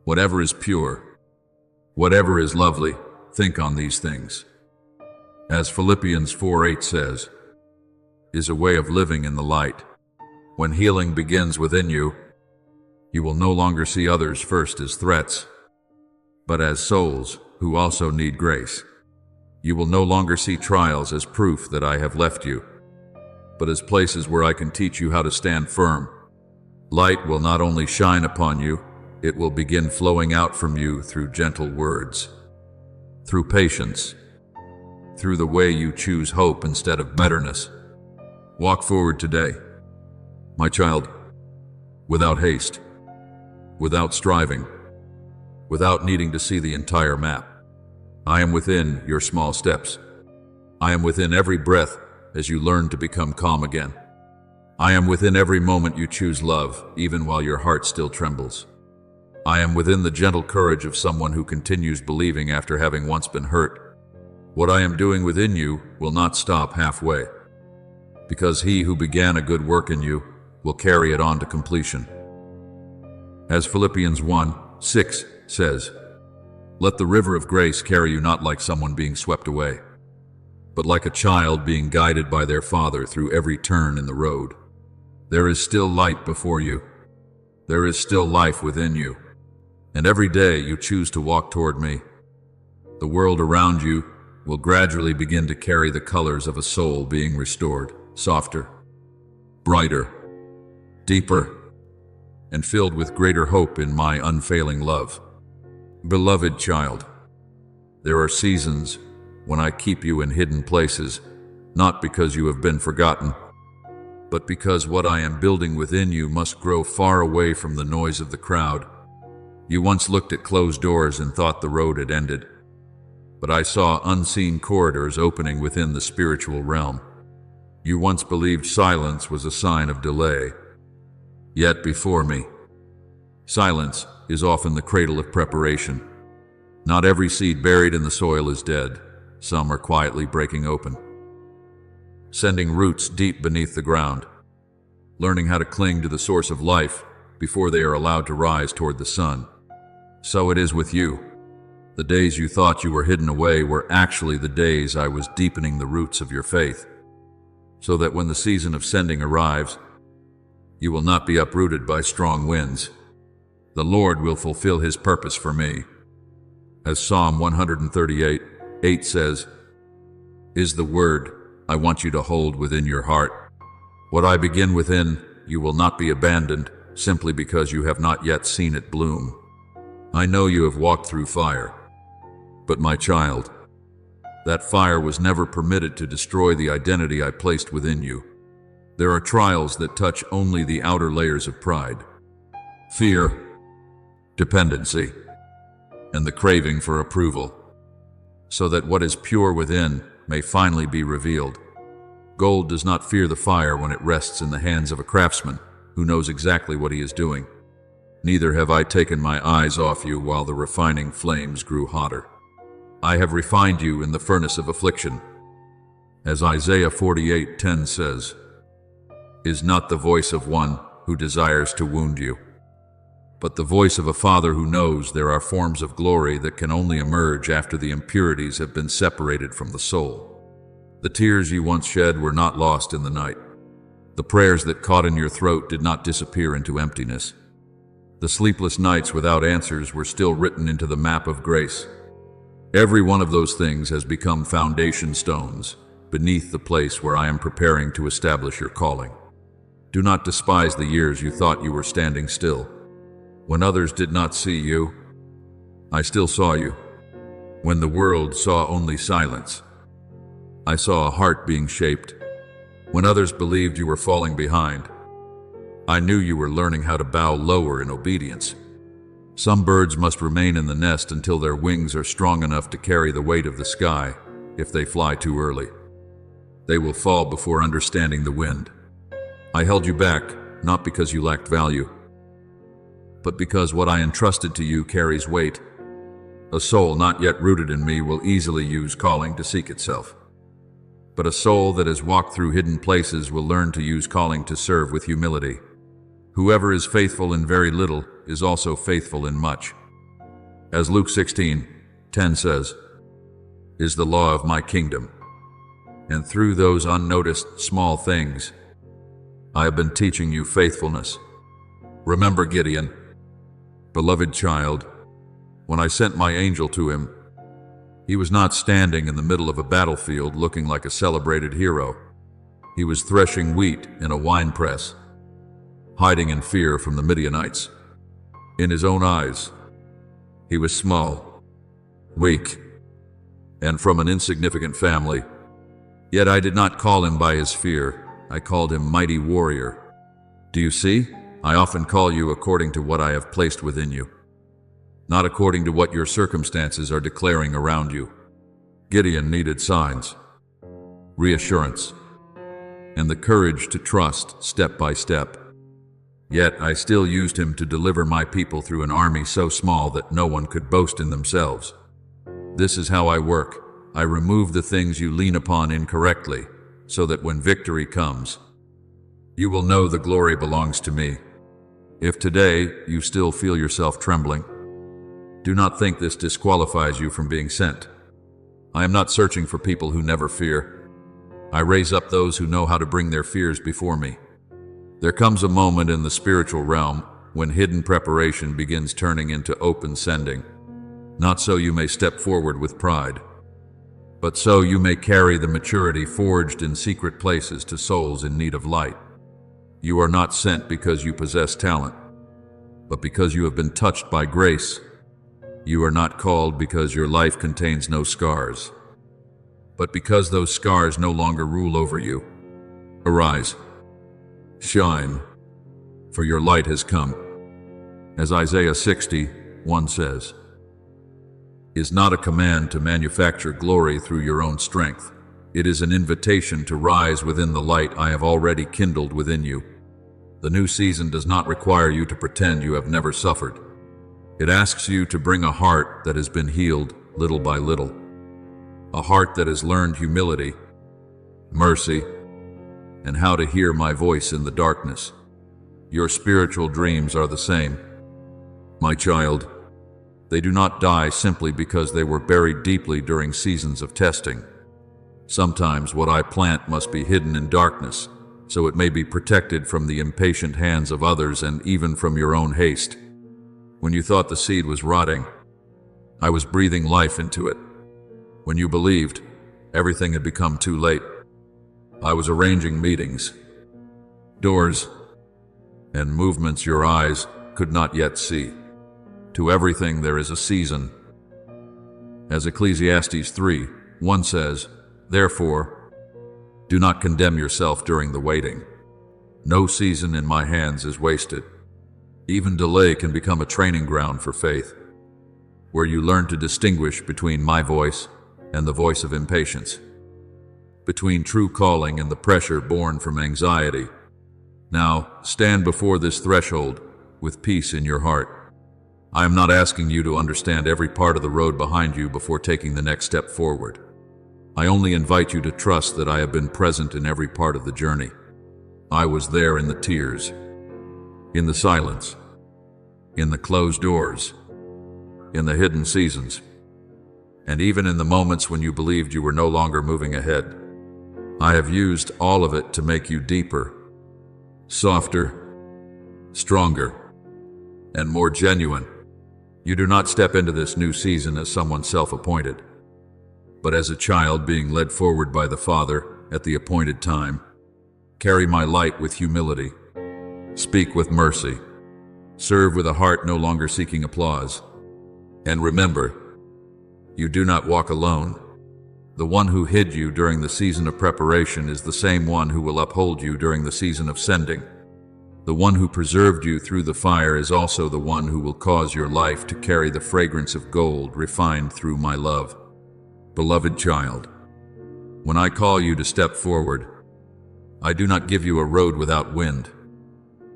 whatever is pure, whatever is lovely, think on these things. As Philippians 4:8 says, is a way of living in the light. When healing begins within you, you will no longer see others first as threats, but as souls who also need grace. You will no longer see trials as proof that I have left you, but as places where I can teach you how to stand firm. Light will not only shine upon you, it will begin flowing out from you through gentle words, through patience, through the way you choose hope instead of bitterness. Walk forward today, my child, without haste, without striving, without needing to see the entire map. I am within your small steps. I am within every breath as you learn to become calm again. I am within every moment you choose love, even while your heart still trembles. I am within the gentle courage of someone who continues believing after having once been hurt. What I am doing within you will not stop halfway, because he who began a good work in you will carry it on to completion. As Philippians 1:6 says, let the river of grace carry you not like someone being swept away, but like a child being guided by their father through every turn in the road. There is still light before you. There is still life within you. And every day you choose to walk toward me, the world around you will gradually begin to carry the colors of a soul being restored, softer, brighter, deeper, and filled with greater hope in my unfailing love. Beloved child, there are seasons when I keep you in hidden places, not because you have been forgotten, but because what I am building within you must grow far away from the noise of the crowd. You once looked at closed doors and thought the road had ended, but I saw unseen corridors opening within the spiritual realm. You once believed silence was a sign of delay, yet before me, silence is often the cradle of preparation. Not every seed buried in the soil is dead. Some are quietly breaking open, sending roots deep beneath the ground, learning how to cling to the source of life before they are allowed to rise toward the sun. So it is with you. The days you thought you were hidden away were actually the days I was deepening the roots of your faith, so that when the season of sending arrives, you will not be uprooted by strong winds. The Lord will fulfill his purpose for me. As Psalm 138:8 says, is the word I want you to hold within your heart. What I begin within, you will not be abandoned simply because you have not yet seen it bloom. I know you have walked through fire, but my child, that fire was never permitted to destroy the identity I placed within you. There are trials that touch only the outer layers of pride, fear, dependency, and the craving for approval, so that what is pure within may finally be revealed. Gold does not fear the fire when it rests in the hands of a craftsman who knows exactly what he is doing. Neither have I taken my eyes off you while the refining flames grew hotter. I have refined you in the furnace of affliction. As Isaiah 48:10 says, is not the voice of one who desires to wound you, but the voice of a father who knows there are forms of glory that can only emerge after the impurities have been separated from the soul. The tears you once shed were not lost in the night. The prayers that caught in your throat did not disappear into emptiness. The sleepless nights without answers were still written into the map of grace. Every one of those things has become foundation stones beneath the place where I am preparing to establish your calling. Do not despise the years you thought you were standing still. When others did not see you, I still saw you. When the world saw only silence, I saw a heart being shaped. When others believed you were falling behind, I knew you were learning how to bow lower in obedience. Some birds must remain in the nest until their wings are strong enough to carry the weight of the sky. If they fly too early, they will fall before understanding the wind. I held you back, not because you lacked value, but because what I entrusted to you carries weight. A soul not yet rooted in me will easily use calling to seek itself. But a soul that has walked through hidden places will learn to use calling to serve with humility. Whoever is faithful in very little is also faithful in much. As Luke 16:10 says, is the law of my kingdom. And through those unnoticed small things, I have been teaching you faithfulness. Remember Gideon, beloved child, when I sent my angel to him, he was not standing in the middle of a battlefield looking like a celebrated hero. He was threshing wheat in a winepress, hiding in fear from the Midianites. In his own eyes, he was small, weak, and from an insignificant family. Yet I did not call him by his fear. I called him mighty warrior. Do you see? I often call you according to what I have placed within you, not according to what your circumstances are declaring around you. Gideon needed signs, reassurance, and the courage to trust step by step. Yet I still used him to deliver my people through an army so small that no one could boast in themselves. This is how I work. I remove the things you lean upon incorrectly, so that when victory comes, you will know the glory belongs to me. If today you still feel yourself trembling, do not think this disqualifies you from being sent. I am not searching for people who never fear. I raise up those who know how to bring their fears before me. There comes a moment in the spiritual realm when hidden preparation begins turning into open sending. Not so you may step forward with pride, but so you may carry the maturity forged in secret places to souls in need of light. You are not sent because you possess talent, but because you have been touched by grace. You are not called because your life contains no scars, but because those scars no longer rule over you. Arise, shine, for your light has come. As Isaiah 60:1 says, is not a command to manufacture glory through your own strength. It is an invitation to rise within the light I have already kindled within you. The new season does not require you to pretend you have never suffered. It asks you to bring a heart that has been healed little by little, a heart that has learned humility, mercy, and how to hear my voice in the darkness. Your spiritual dreams are the same, my child. They do not die simply because they were buried deeply during seasons of testing. Sometimes what I plant must be hidden in darkness, so it may be protected from the impatient hands of others and even from your own haste. When you thought the seed was rotting, I was breathing life into it. When you believed everything had become too late, I was arranging meetings, doors, and movements your eyes could not yet see. To everything there is a season. As Ecclesiastes 3:1 says, therefore, do not condemn yourself during the waiting. No season in my hands is wasted. Even delay can become a training ground for faith, where you learn to distinguish between my voice and the voice of impatience, between true calling and the pressure born from anxiety. Now, stand before this threshold with peace in your heart. I am not asking you to understand every part of the road behind you before taking the next step forward. I only invite you to trust that I have been present in every part of the journey. I was there in the tears, in the silence, in the closed doors, in the hidden seasons, and even in the moments when you believed you were no longer moving ahead. I have used all of it to make you deeper, softer, stronger, and more genuine. You do not step into this new season as someone self-appointed, but as a child being led forward by the Father at the appointed time. Carry my light with humility. Speak with mercy. Serve with a heart no longer seeking applause. And remember, you do not walk alone. The one who hid you during the season of preparation is the same one who will uphold you during the season of sending. The one who preserved you through the fire is also the one who will cause your life to carry the fragrance of gold refined through my love. Beloved child, when I call you to step forward, I do not give you a road without wind,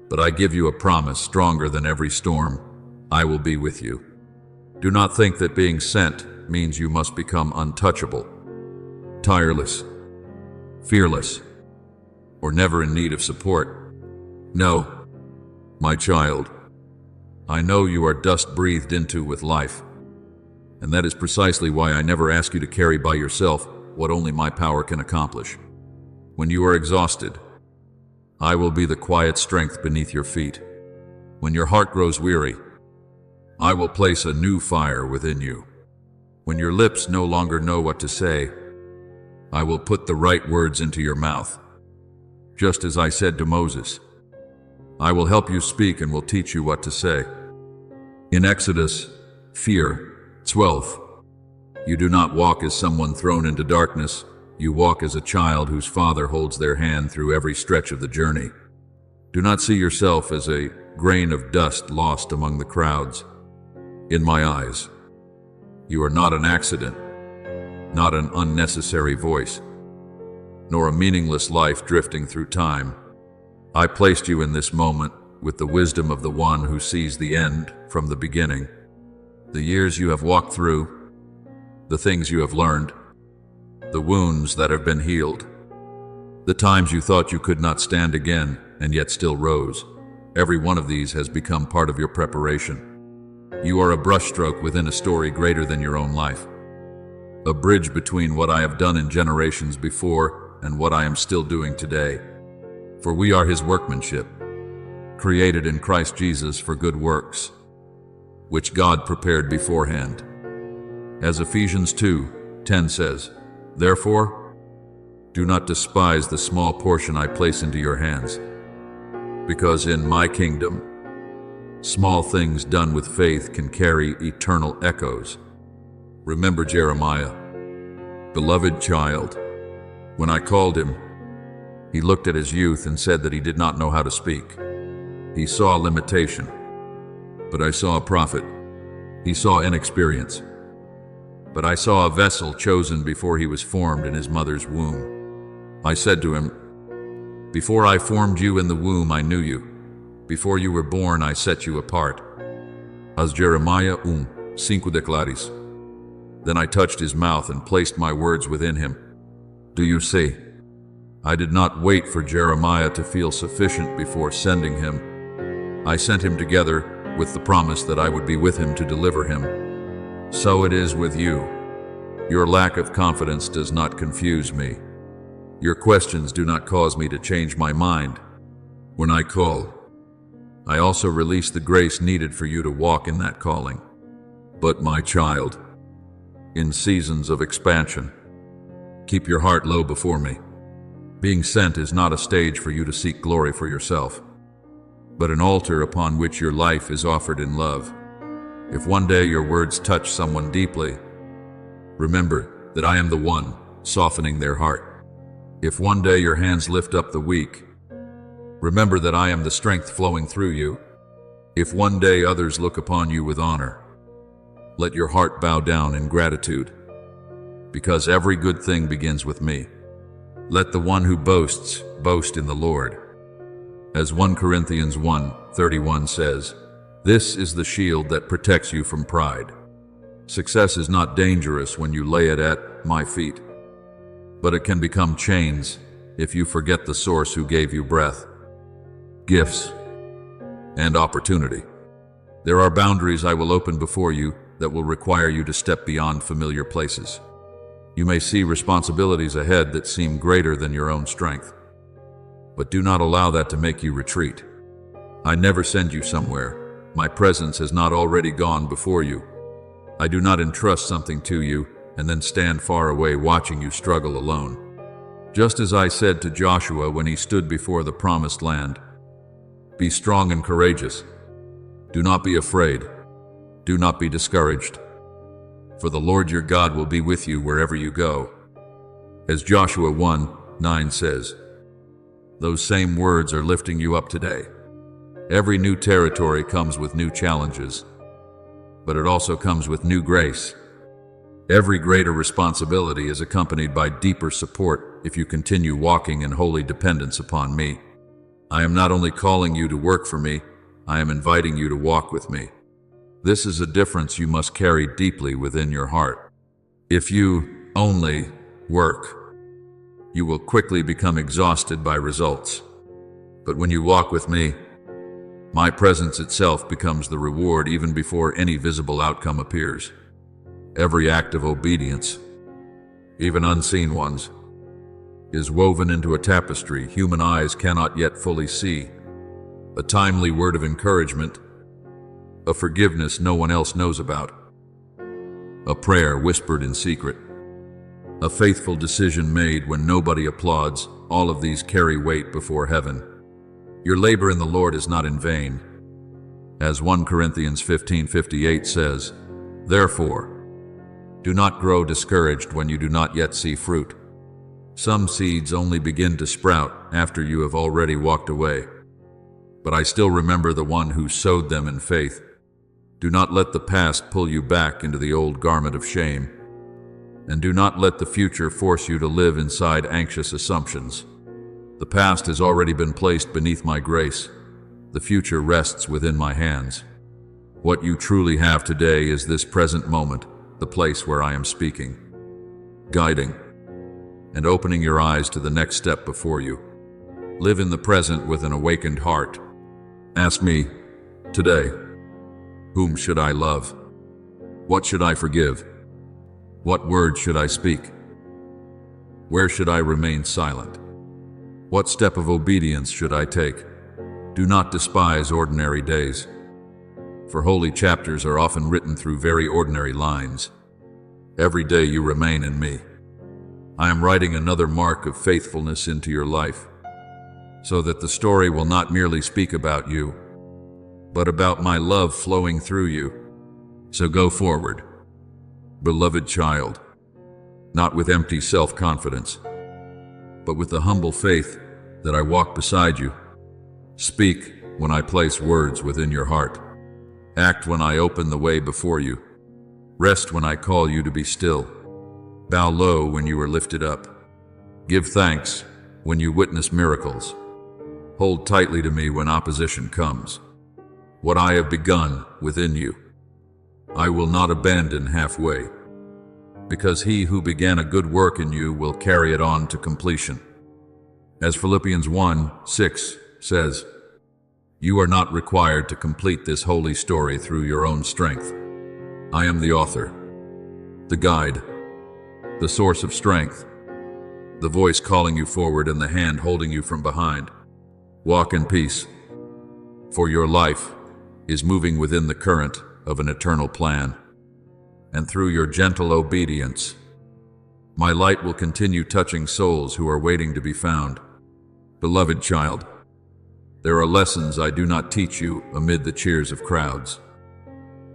but I give you a promise stronger than every storm. I will be with you. Do not think that being sent means you must become untouchable, tireless, fearless, or never in need of support. No, my child, I know you are dust breathed into with life, and that is precisely why I never ask you to carry by yourself what only my power can accomplish. When you are exhausted, I will be the quiet strength beneath your feet. When your heart grows weary, I will place a new fire within you. When your lips no longer know what to say, I will put the right words into your mouth. Just as I said to Moses, I will help you speak and will teach you what to say. In Exodus, fear 12, you do not walk as someone thrown into darkness. You walk as a child whose father holds their hand through every stretch of the journey. Do not see yourself as a grain of dust lost among the crowds. In my eyes, you are not an accident, not an unnecessary voice, nor a meaningless life drifting through time. I placed you in this moment with the wisdom of the one who sees the end from the beginning. The years you have walked through, the things you have learned, the wounds that have been healed, the times you thought you could not stand again and yet still rose. Every one of these has become part of your preparation. You are a brushstroke within a story greater than your own life, a bridge between what I have done in generations before and what I am still doing today. For we are his workmanship, created in Christ Jesus for good works, which God prepared beforehand. As Ephesians 2:10 says, therefore, do not despise the small portion I place into your hands, because in my kingdom, small things done with faith can carry eternal echoes. Remember Jeremiah, beloved child. When I called him, he looked at his youth and said that he did not know how to speak. He saw limitation, but I saw a prophet. He saw inexperience, but I saw a vessel chosen before he was formed in his mother's womb. I said to him, before I formed you in the womb, I knew you. Before you were born, I set you apart. As Jeremiah 5 declares. Then I touched his mouth and placed my words within him. Do you see? I did not wait for Jeremiah to feel sufficient before sending him. I sent him together with the promise that I would be with him to deliver him. So it is with you. Your lack of confidence does not confuse me. Your questions do not cause me to change my mind. When I call, I also release the grace needed for you to walk in that calling. But my child, in seasons of expansion, keep your heart low before me. Being sent is not a stage for you to seek glory for yourself, but an altar upon which your life is offered in love. If one day your words touch someone deeply, remember that I am the one softening their heart. If one day your hands lift up the weak, remember that I am the strength flowing through you. If one day others look upon you with honor, let your heart bow down in gratitude, because every good thing begins with me. Let the one who boasts boast in the Lord. As 1 Corinthians 1:31 says, this is the shield that protects you from pride. Success is not dangerous when you lay it at my feet, but it can become chains if you forget the source who gave you breath, gifts, and opportunity. There are boundaries I will open before you that will require you to step beyond familiar places. You may see responsibilities ahead that seem greater than your own strength, but do not allow that to make you retreat. I never send you somewhere, my presence has not already gone before you. I do not entrust something to you and then stand far away watching you struggle alone. Just as I said to Joshua when he stood before the promised land, be strong and courageous. Do not be afraid. Do not be discouraged. For the Lord your God will be with you wherever you go. As Joshua 1:9 says, those same words are lifting you up today. Every new territory comes with new challenges, but it also comes with new grace. Every greater responsibility is accompanied by deeper support if you continue walking in holy dependence upon me. I am not only calling you to work for me, I am inviting you to walk with me. This is a difference you must carry deeply within your heart. If you only work, you will quickly become exhausted by results. But when you walk with me, my presence itself becomes the reward even before any visible outcome appears. Every act of obedience, even unseen ones, is woven into a tapestry human eyes cannot yet fully see. A timely word of encouragement, a forgiveness no one else knows about, a prayer whispered in secret, a faithful decision made when nobody applauds. All of these carry weight before heaven. Your labor in the Lord is not in vain. As 1 Corinthians 15:58 says, therefore, do not grow discouraged when you do not yet see fruit. Some seeds only begin to sprout after you have already walked away. But I still remember the one who sowed them in faith. Do not let the past pull you back into the old garment of shame. And do not let the future force you to live inside anxious assumptions. The past has already been placed beneath my grace. The future rests within my hands. What you truly have today is this present moment, the place where I am speaking, guiding, and opening your eyes to the next step before you. Live in the present with an awakened heart. Ask me, today, whom should I love? What should I forgive? What words should I speak? Where should I remain silent? What step of obedience should I take? Do not despise ordinary days, for holy chapters are often written through very ordinary lines. Every day you remain in me. I am writing another mark of faithfulness into your life, so that the story will not merely speak about you, but about my love flowing through you. So go forward, beloved child, not with empty self-confidence, but with the humble faith that I walk beside you. Speak when I place words within your heart. Act when I open the way before you. Rest when I call you to be still. Bow low when you are lifted up. Give thanks when you witness miracles. Hold tightly to me when opposition comes. What I have begun within you, I will not abandon halfway, because he who began a good work in you will carry it on to completion. As Philippians 1:6 says, you are not required to complete this holy story through your own strength. I am the author, the guide, the source of strength, the voice calling you forward and the hand holding you from behind. Walk in peace, for your life is moving within the current of an eternal plan. And through your gentle obedience, my light will continue touching souls who are waiting to be found. Beloved child, there are lessons I do not teach you amid the cheers of crowds,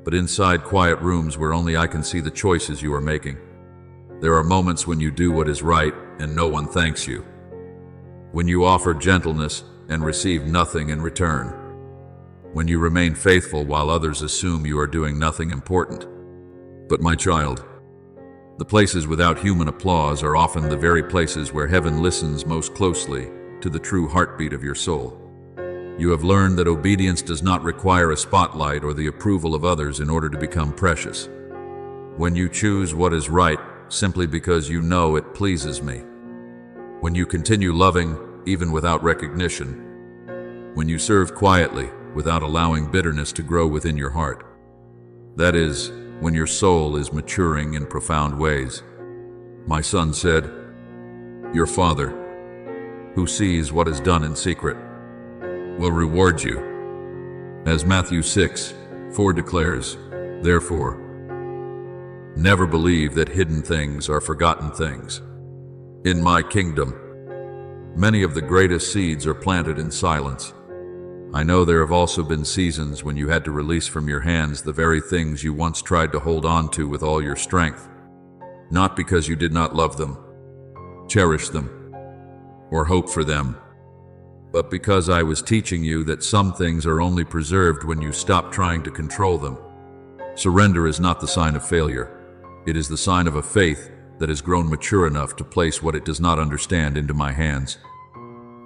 but inside quiet rooms where only I can see the choices you are making. There are moments when you do what is right and no one thanks you, when you offer gentleness and receive nothing in return, when you remain faithful while others assume you are doing nothing important. But my child, the places without human applause are often the very places where heaven listens most closely to the true heartbeat of your soul. You have learned that obedience does not require a spotlight or the approval of others in order to become precious. When you choose what is right simply because you know it pleases me, when you continue loving even without recognition, when you serve quietly without allowing bitterness to grow within your heart, that is, when your soul is maturing in profound ways. My son said, your Father, who sees what is done in secret, will reward you. As Matthew 6:4 declares, therefore, never believe that hidden things are forgotten things. In my kingdom, many of the greatest seeds are planted in silence. I know there have also been seasons when you had to release from your hands the very things you once tried to hold on to with all your strength, not because you did not love them, cherish them, or hope for them, but because I was teaching you that some things are only preserved when you stop trying to control them. Surrender is not the sign of failure. It is the sign of a faith that has grown mature enough to place what it does not understand into my hands.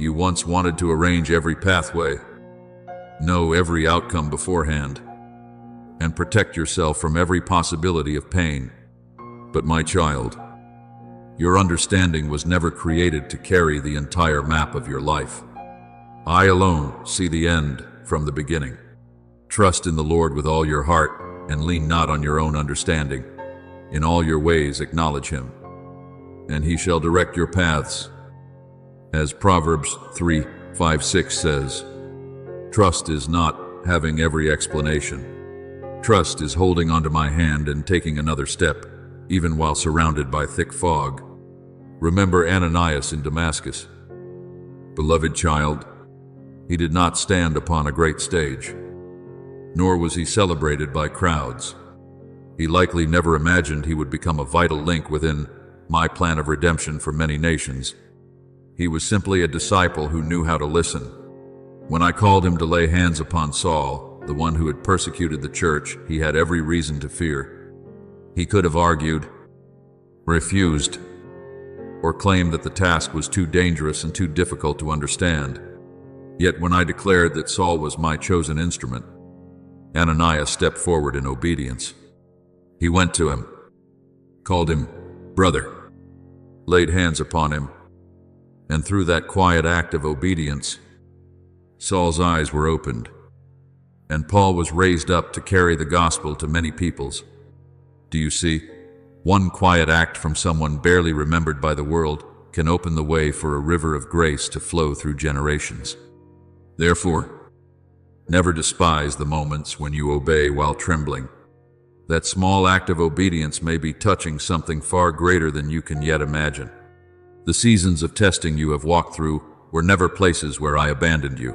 You once wanted to arrange every pathway, know every outcome beforehand, and protect yourself from every possibility of pain. But my child, your understanding was never created to carry the entire map of your life. I alone see the end from the beginning. Trust in the Lord with all your heart and lean not on your own understanding. In all your ways acknowledge him, and he shall direct your paths. As Proverbs 3:5-6 says, trust is not having every explanation. Trust is holding onto my hand and taking another step, even while surrounded by thick fog. Remember Ananias in Damascus. Beloved child, he did not stand upon a great stage, nor was he celebrated by crowds. He likely never imagined he would become a vital link within my plan of redemption for many nations. He was simply a disciple who knew how to listen. When I called him to lay hands upon Saul, the one who had persecuted the church, he had every reason to fear. He could have argued, refused, or claimed that the task was too dangerous and too difficult to understand. Yet when I declared that Saul was my chosen instrument, Ananias stepped forward in obedience. He went to him, called him brother, laid hands upon him, and through that quiet act of obedience, Saul's eyes were opened, and Paul was raised up to carry the gospel to many peoples. Do you see? One quiet act from someone barely remembered by the world can open the way for a river of grace to flow through generations. Therefore, never despise the moments when you obey while trembling. That small act of obedience may be touching something far greater than you can yet imagine. The seasons of testing you have walked through were never places where I abandoned you.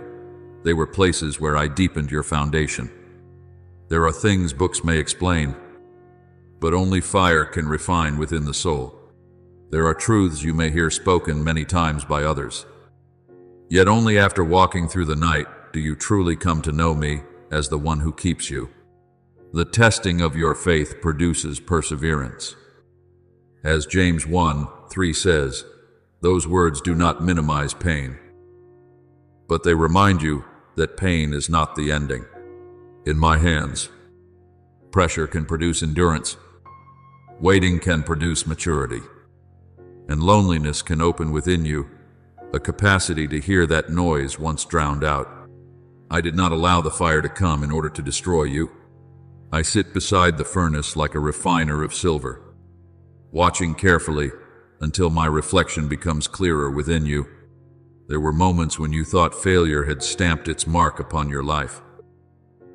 They were places where I deepened your foundation. There are things books may explain, but only fire can refine within the soul. There are truths you may hear spoken many times by others. Yet only after walking through the night do you truly come to know me as the one who keeps you. The testing of your faith produces perseverance. As James 1:3 says, those words do not minimize pain, but they remind you that pain is not the ending. In my hands, pressure can produce endurance, waiting can produce maturity, and loneliness can open within you a capacity to hear that noise once drowned out. I did not allow the fire to come in order to destroy you. I sit beside the furnace like a refiner of silver, watching carefully until my reflection becomes clearer within you. There were moments when you thought failure had stamped its mark upon your life.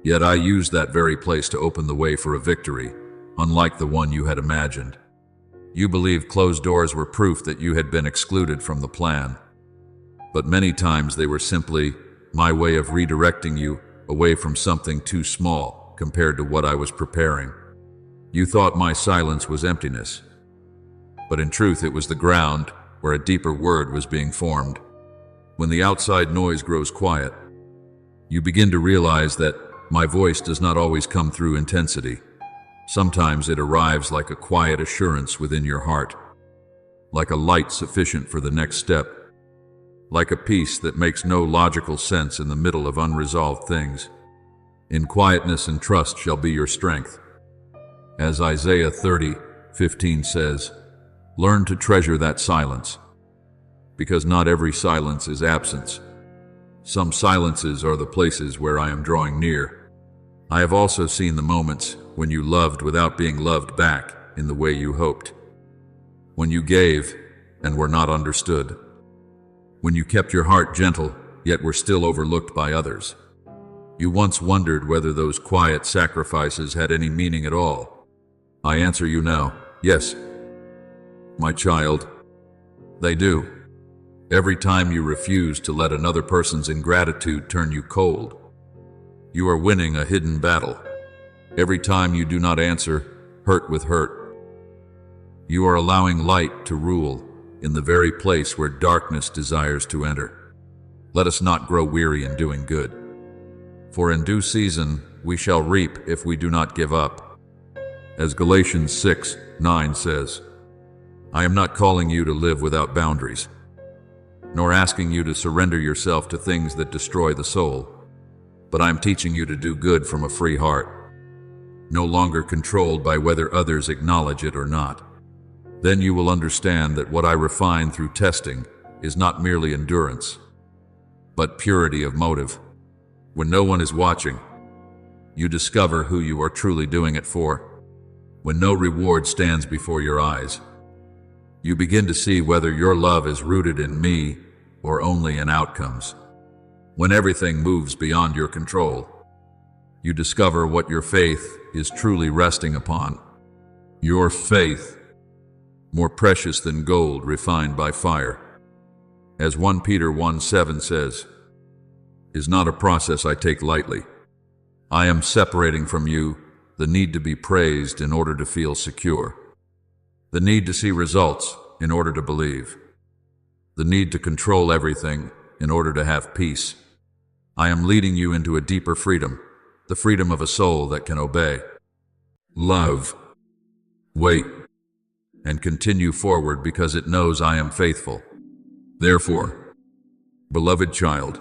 Yet I used that very place to open the way for a victory, unlike the one you had imagined. You believed closed doors were proof that you had been excluded from the plan. But many times they were simply my way of redirecting you away from something too small compared to what I was preparing. You thought my silence was emptiness, but in truth it was the ground where a deeper word was being formed. When the outside noise grows quiet, you begin to realize that my voice does not always come through intensity. Sometimes it arrives like a quiet assurance within your heart, like a light sufficient for the next step, like a peace that makes no logical sense in the middle of unresolved things. In quietness and trust shall be your strength. As Isaiah 30:15 says, learn to treasure that silence, because not every silence is absence. Some silences are the places where I am drawing near. I have also seen the moments when you loved without being loved back in the way you hoped, when you gave and were not understood, when you kept your heart gentle yet were still overlooked by others. You once wondered whether those quiet sacrifices had any meaning at all. I answer you now, yes, my child, they do. Every time you refuse to let another person's ingratitude turn you cold, you are winning a hidden battle. Every time you do not answer hurt with hurt, you are allowing light to rule in the very place where darkness desires to enter. Let us not grow weary in doing good, for in due season we shall reap if we do not give up. As Galatians 6:9 says, I am not calling you to live without boundaries, nor asking you to surrender yourself to things that destroy the soul, but I am teaching you to do good from a free heart, no longer controlled by whether others acknowledge it or not. Then you will understand that what I refine through testing is not merely endurance, but purity of motive. When no one is watching, you discover who you are truly doing it for. When no reward stands before your eyes, you begin to see whether your love is rooted in me or only in outcomes. When everything moves beyond your control, you discover what your faith is truly resting upon. Your faith, more precious than gold refined by fire. As 1 Peter 1:7 says, is not a process I take lightly. I am separating from you the need to be praised in order to feel secure, the need to see results in order to believe, the need to control everything in order to have peace. I am leading you into a deeper freedom, the freedom of a soul that can obey, love, wait, and continue forward because it knows I am faithful. Therefore, beloved child,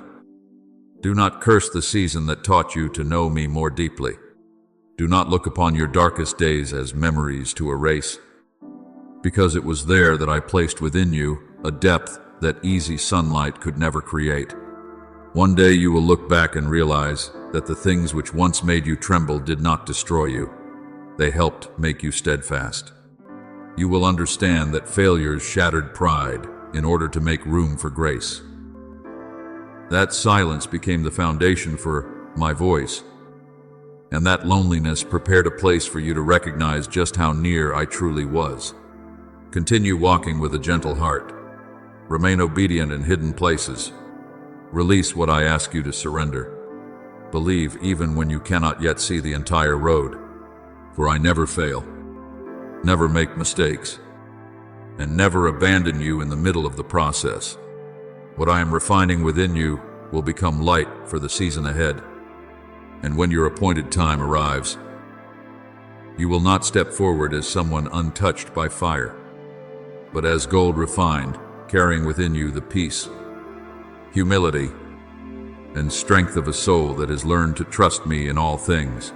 do not curse the season that taught you to know me more deeply. Do not look upon your darkest days as memories to erase, because it was there that I placed within you a depth that easy sunlight could never create. One day you will look back and realize that the things which once made you tremble did not destroy you. They helped make you steadfast. You will understand that failures shattered pride in order to make room for grace. That silence became the foundation for my voice, and that loneliness prepared a place for you to recognize just how near I truly was. Continue walking with a gentle heart. Remain obedient in hidden places. Release what I ask you to surrender. Believe even when you cannot yet see the entire road, for I never fail, never make mistakes, and never abandon you in the middle of the process. What I am refining within you will become light for the season ahead, and when your appointed time arrives, you will not step forward as someone untouched by fire, but as gold refined, carrying within you the peace, humility, and strength of a soul that has learned to trust me in all things.